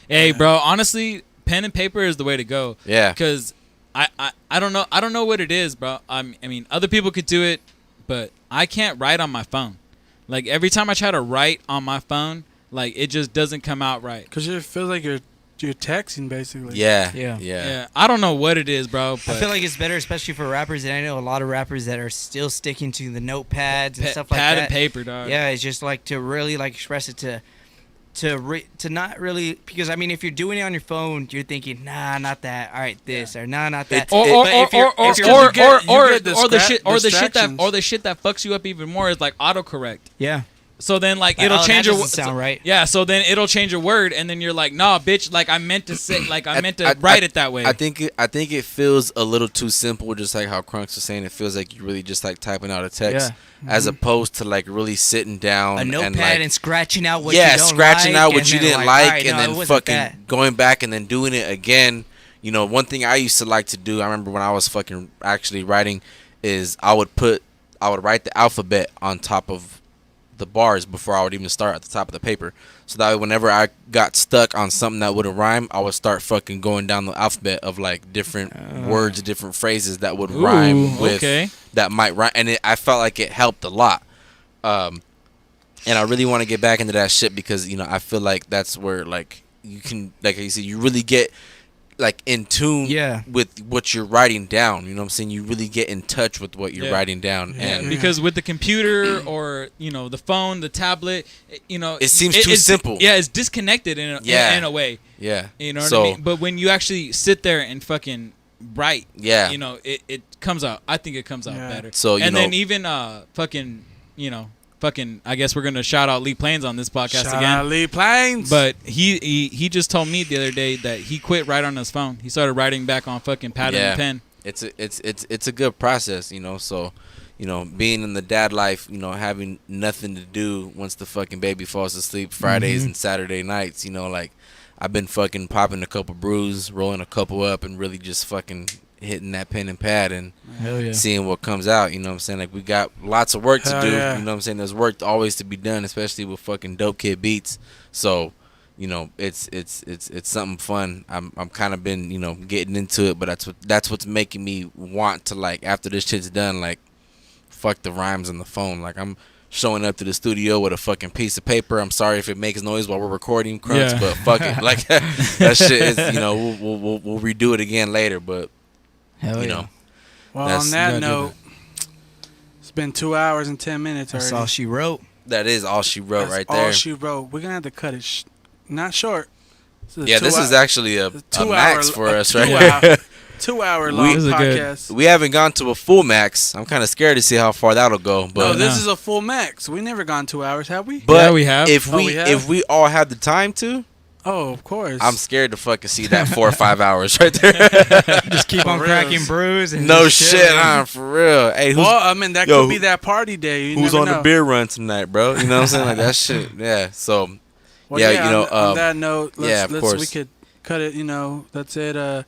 Hey, bro, honestly, pen and paper is the way to go. Yeah. Because I don't know what it is, bro. I mean, other people could do it, but I can't write on my phone. Like, every time I try to write on my phone, like, it just doesn't come out right. Because it feels like you're texting, basically. Yeah. I don't know what it is, bro. But I feel like it's better, especially for rappers, and I know a lot of rappers that are still sticking to the notepads and stuff like that. Pad and paper, dog. Yeah, it's just like to really like express it to not really, because I mean, if you're doing it on your phone, you're thinking, nah, not that. All right, this or nah, not that. Or the shit that fucks you up even more is like autocorrect. Yeah. So then, like, Like, it'll oh, change that your doesn't sound right. Yeah. So then it'll change a word, and then you're like, nah, bitch. Like, I meant to say, like, I meant to write it that way. I think it feels a little too simple, just like how Crunks was saying. It feels like you're really just like typing out a text, as opposed to like really sitting down A notepad and, like, and scratching out what you don't scratching like, out what and you then didn't like, like, right, and no, it then wasn't fucking that. going back and then doing it again. One thing I used to like to do, I remember when I was fucking actually writing, is I would write the alphabet on top of the bars before I would even start at the top of the paper, so that way whenever I got stuck on something that wouldn't rhyme, I would start fucking going down the alphabet of like different words, different phrases that would rhyme with that might rhyme, and I felt like it helped a lot. And I really want to get back into that shit, because I feel like that's where like you can, like you said, you really get like in tune with what you're writing down. You know what I'm saying? You really get in touch with what you're writing down. And because with the computer or the phone, the tablet, it seems too simple. Yeah, it's disconnected in a way. Yeah. You know what I mean? But when you actually sit there and fucking write, it comes out. I think it comes out better. So then even I guess we're gonna shout out Lee Plains on this podcast Shout again. out Lee Plains. But he just told me the other day that he quit writing on his phone. He started writing back on fucking pad and pen. It's a good process, So, being in the dad life, having nothing to do once the fucking baby falls asleep Fridays and Saturday nights, like I've been fucking popping a couple brews, rolling a couple up, and really just fucking hitting that pen and pad and seeing what comes out. You know what I'm saying? Like, we got lots of work to do. Yeah. You know what I'm saying? There's work always to be done, especially with fucking Dope Kid Beats. So, it's something fun. I'm kind of been getting into it, but that's what's making me want to, like, after this shit's done, like, fuck the rhymes on the phone. Like, I'm showing up to the studio with a fucking piece of paper. I'm sorry if it makes noise while we're recording, Crunks, but fuck it. Like, that shit is, we'll redo it again later, but Well, on that note, it's been 2 hours and 10 minutes already. That's all she wrote. That is all she wrote. That's right there. all she wrote. We're gonna have to cut it not short. This is actually a max for us right here. 2 hour long podcast. We haven't gone to a full max. I'm kind of scared to see how far that'll go. But this is a full max. We never gone 2 hours, have we? But we have. If we all had the time to. Oh, of course. I'm scared to fucking see that 4 or 5 hours right there. Just keep on cracking brews. And no shit, for real. Hey, that could be that party day. Who's on the beer run tonight, bro? You know what I'm saying? Like, that shit. Yeah. So, on that note, we could cut it. That's it.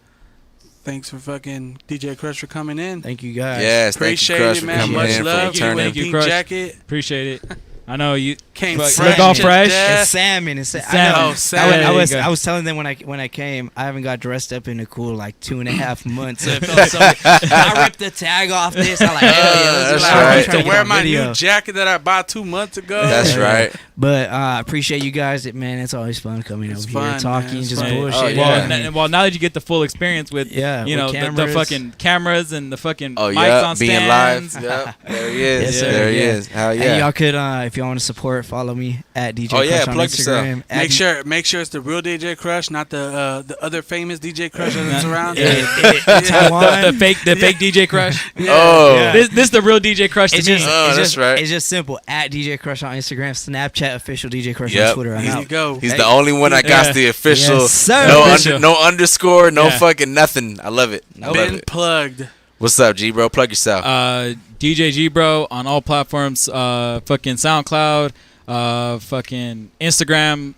Thanks for fucking DJ KRUSH for coming in. Thank you guys. Yes, appreciate thank you, it, man. Much love. Thank you, Pink KRUSH. jacket. Appreciate it. I know you. Came Look fresh all to fresh. death. It's salmon. It's Salmon. I know. Oh, salmon. There you go. I was telling them when I came, I haven't got dressed up in a cool like 2.5 months. So it felt so. I ripped the tag off this. I like, hell yeah, That's Like, right. I I'm used trying to get wear on my video. new jacket that I bought 2 months ago. That's right. But I appreciate you guys. Man, it's always fun coming It's over fun, here talking, man. It's just fun. bullshit. Oh, yeah. Well, now that you get the full experience with, Yeah, you with know, the cameras. fucking cameras and the fucking Oh mics yeah, on being live. stands. Yep, there he is. Yes, sir, there he yeah. is. Hell And yeah. y'all could, if y'all want to support, follow me at DJ Oh, yeah, KRUSH on plug yourself. Instagram. At Make sure it's the real DJ KRUSH, not the other famous DJ KRUSH that's around. Taiwan. the fake DJ KRUSH. Oh, Yeah. This is the real DJ KRUSH to It's me. just, Oh, it's that's just, right. It's just simple. At DJ KRUSH on Instagram, Snapchat official DJ KRUSH Yep. on Twitter. I'm There you out. go. he's the only one that got Yeah. the official. Yes, sir. no, Official. no underscore, no Yeah. fucking nothing. I love it. I love Been it. plugged. What's up, G bro? Plug yourself. DJ G Bro on all platforms. Fucking SoundCloud. Fucking Instagram.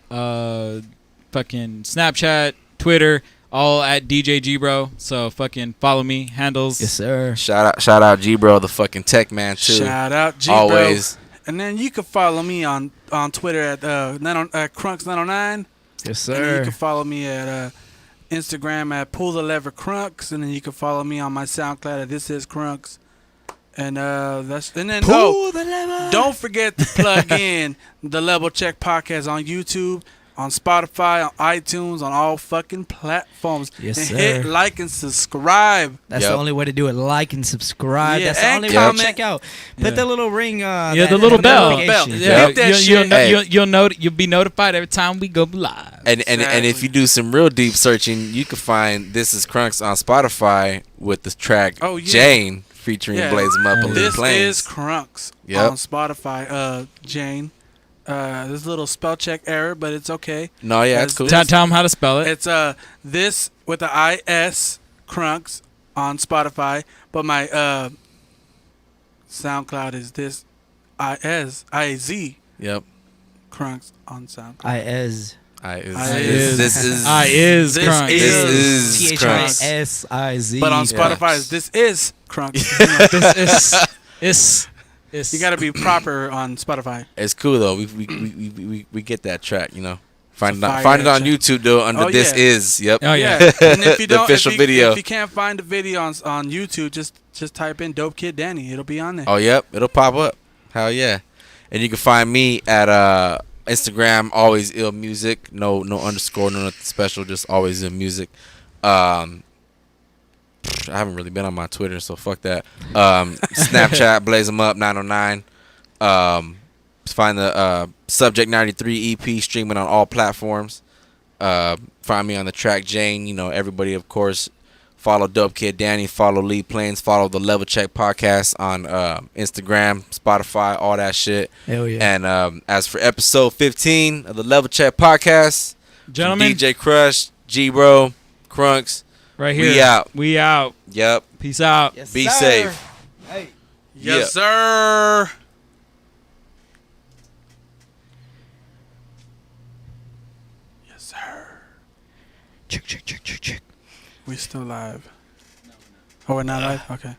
Fucking Snapchat. Twitter. All at DJ G Bro. So fucking follow me. Handles. Yes, sir. Shout out, G bro, the fucking tech man too. Shout out G Always. Bro. And then you can follow me on Twitter at Crunks909. Yes, And then you sir. can follow me at Instagram at Pull the Lever Crunks, and then you can follow me on my SoundCloud at This Is Crunks. And the lever. don't forget to plug in the Level Check Podcast on YouTube, on Spotify, on iTunes, on all fucking platforms. Yes, and sir. hit like and subscribe. That's Yep. the only way to do it. Like and subscribe. Yeah, That's the and only way to comment. check out. Put Yeah. the little ring on. Yeah, the little bell. notification. Yeah. Hit that shit. Hey. You'll be notified every time we go live. And if Exactly. you do some real deep searching, you can find This Is Crunks on Spotify with the track Oh, yeah. Jane featuring Yeah. Blaze 'em Up and Lil This Plains. is Crunks Yep. on Spotify. Jane. There's a little spell check error, but it's okay. No, yeah, it's cool. This- Tell them how to spell it. It's this with the IS Crunks on Spotify, but my SoundCloud is this IZ Yep. Crunks on SoundCloud. IS. This is Crunks. This is Crunks. THISIZ. But on Yeah. Spotify, is this is Crunks. It's You got to be proper on Spotify. It's cool though. We get that track, you know. Find It's it a on, fire find it on track. YouTube though under Oh, This yeah. Is. Yep. Oh yeah. And if you The don't, official if you, video. if you can't find the video on YouTube, just type in Dope Kid Danny. It'll be on there. Oh yep, it'll pop up. Hell yeah. And you can find me at Instagram, always ill music. No underscore, no nothing special, just always ill music. I haven't really been on my Twitter, so fuck that. Snapchat, Blaze 'em Up 909. Find the Subject 93 EP streaming on all platforms. Find me on the track Jane. You know, everybody, of course. Follow Dope Kid Danny. Follow Lee Plains. Follow the Level Check Podcast on Instagram, Spotify, all that shit. Hell yeah. And as for episode 15 of the Level Check Podcast, Gentlemen, DJ KRUSH, G Bro, Crunks, right here. we out. We out. Yep. Peace out. Yes, Be sir. safe. Hey. Yes, Yeah. sir. Yes, sir. Check. We still live. Oh, we're not live? Okay.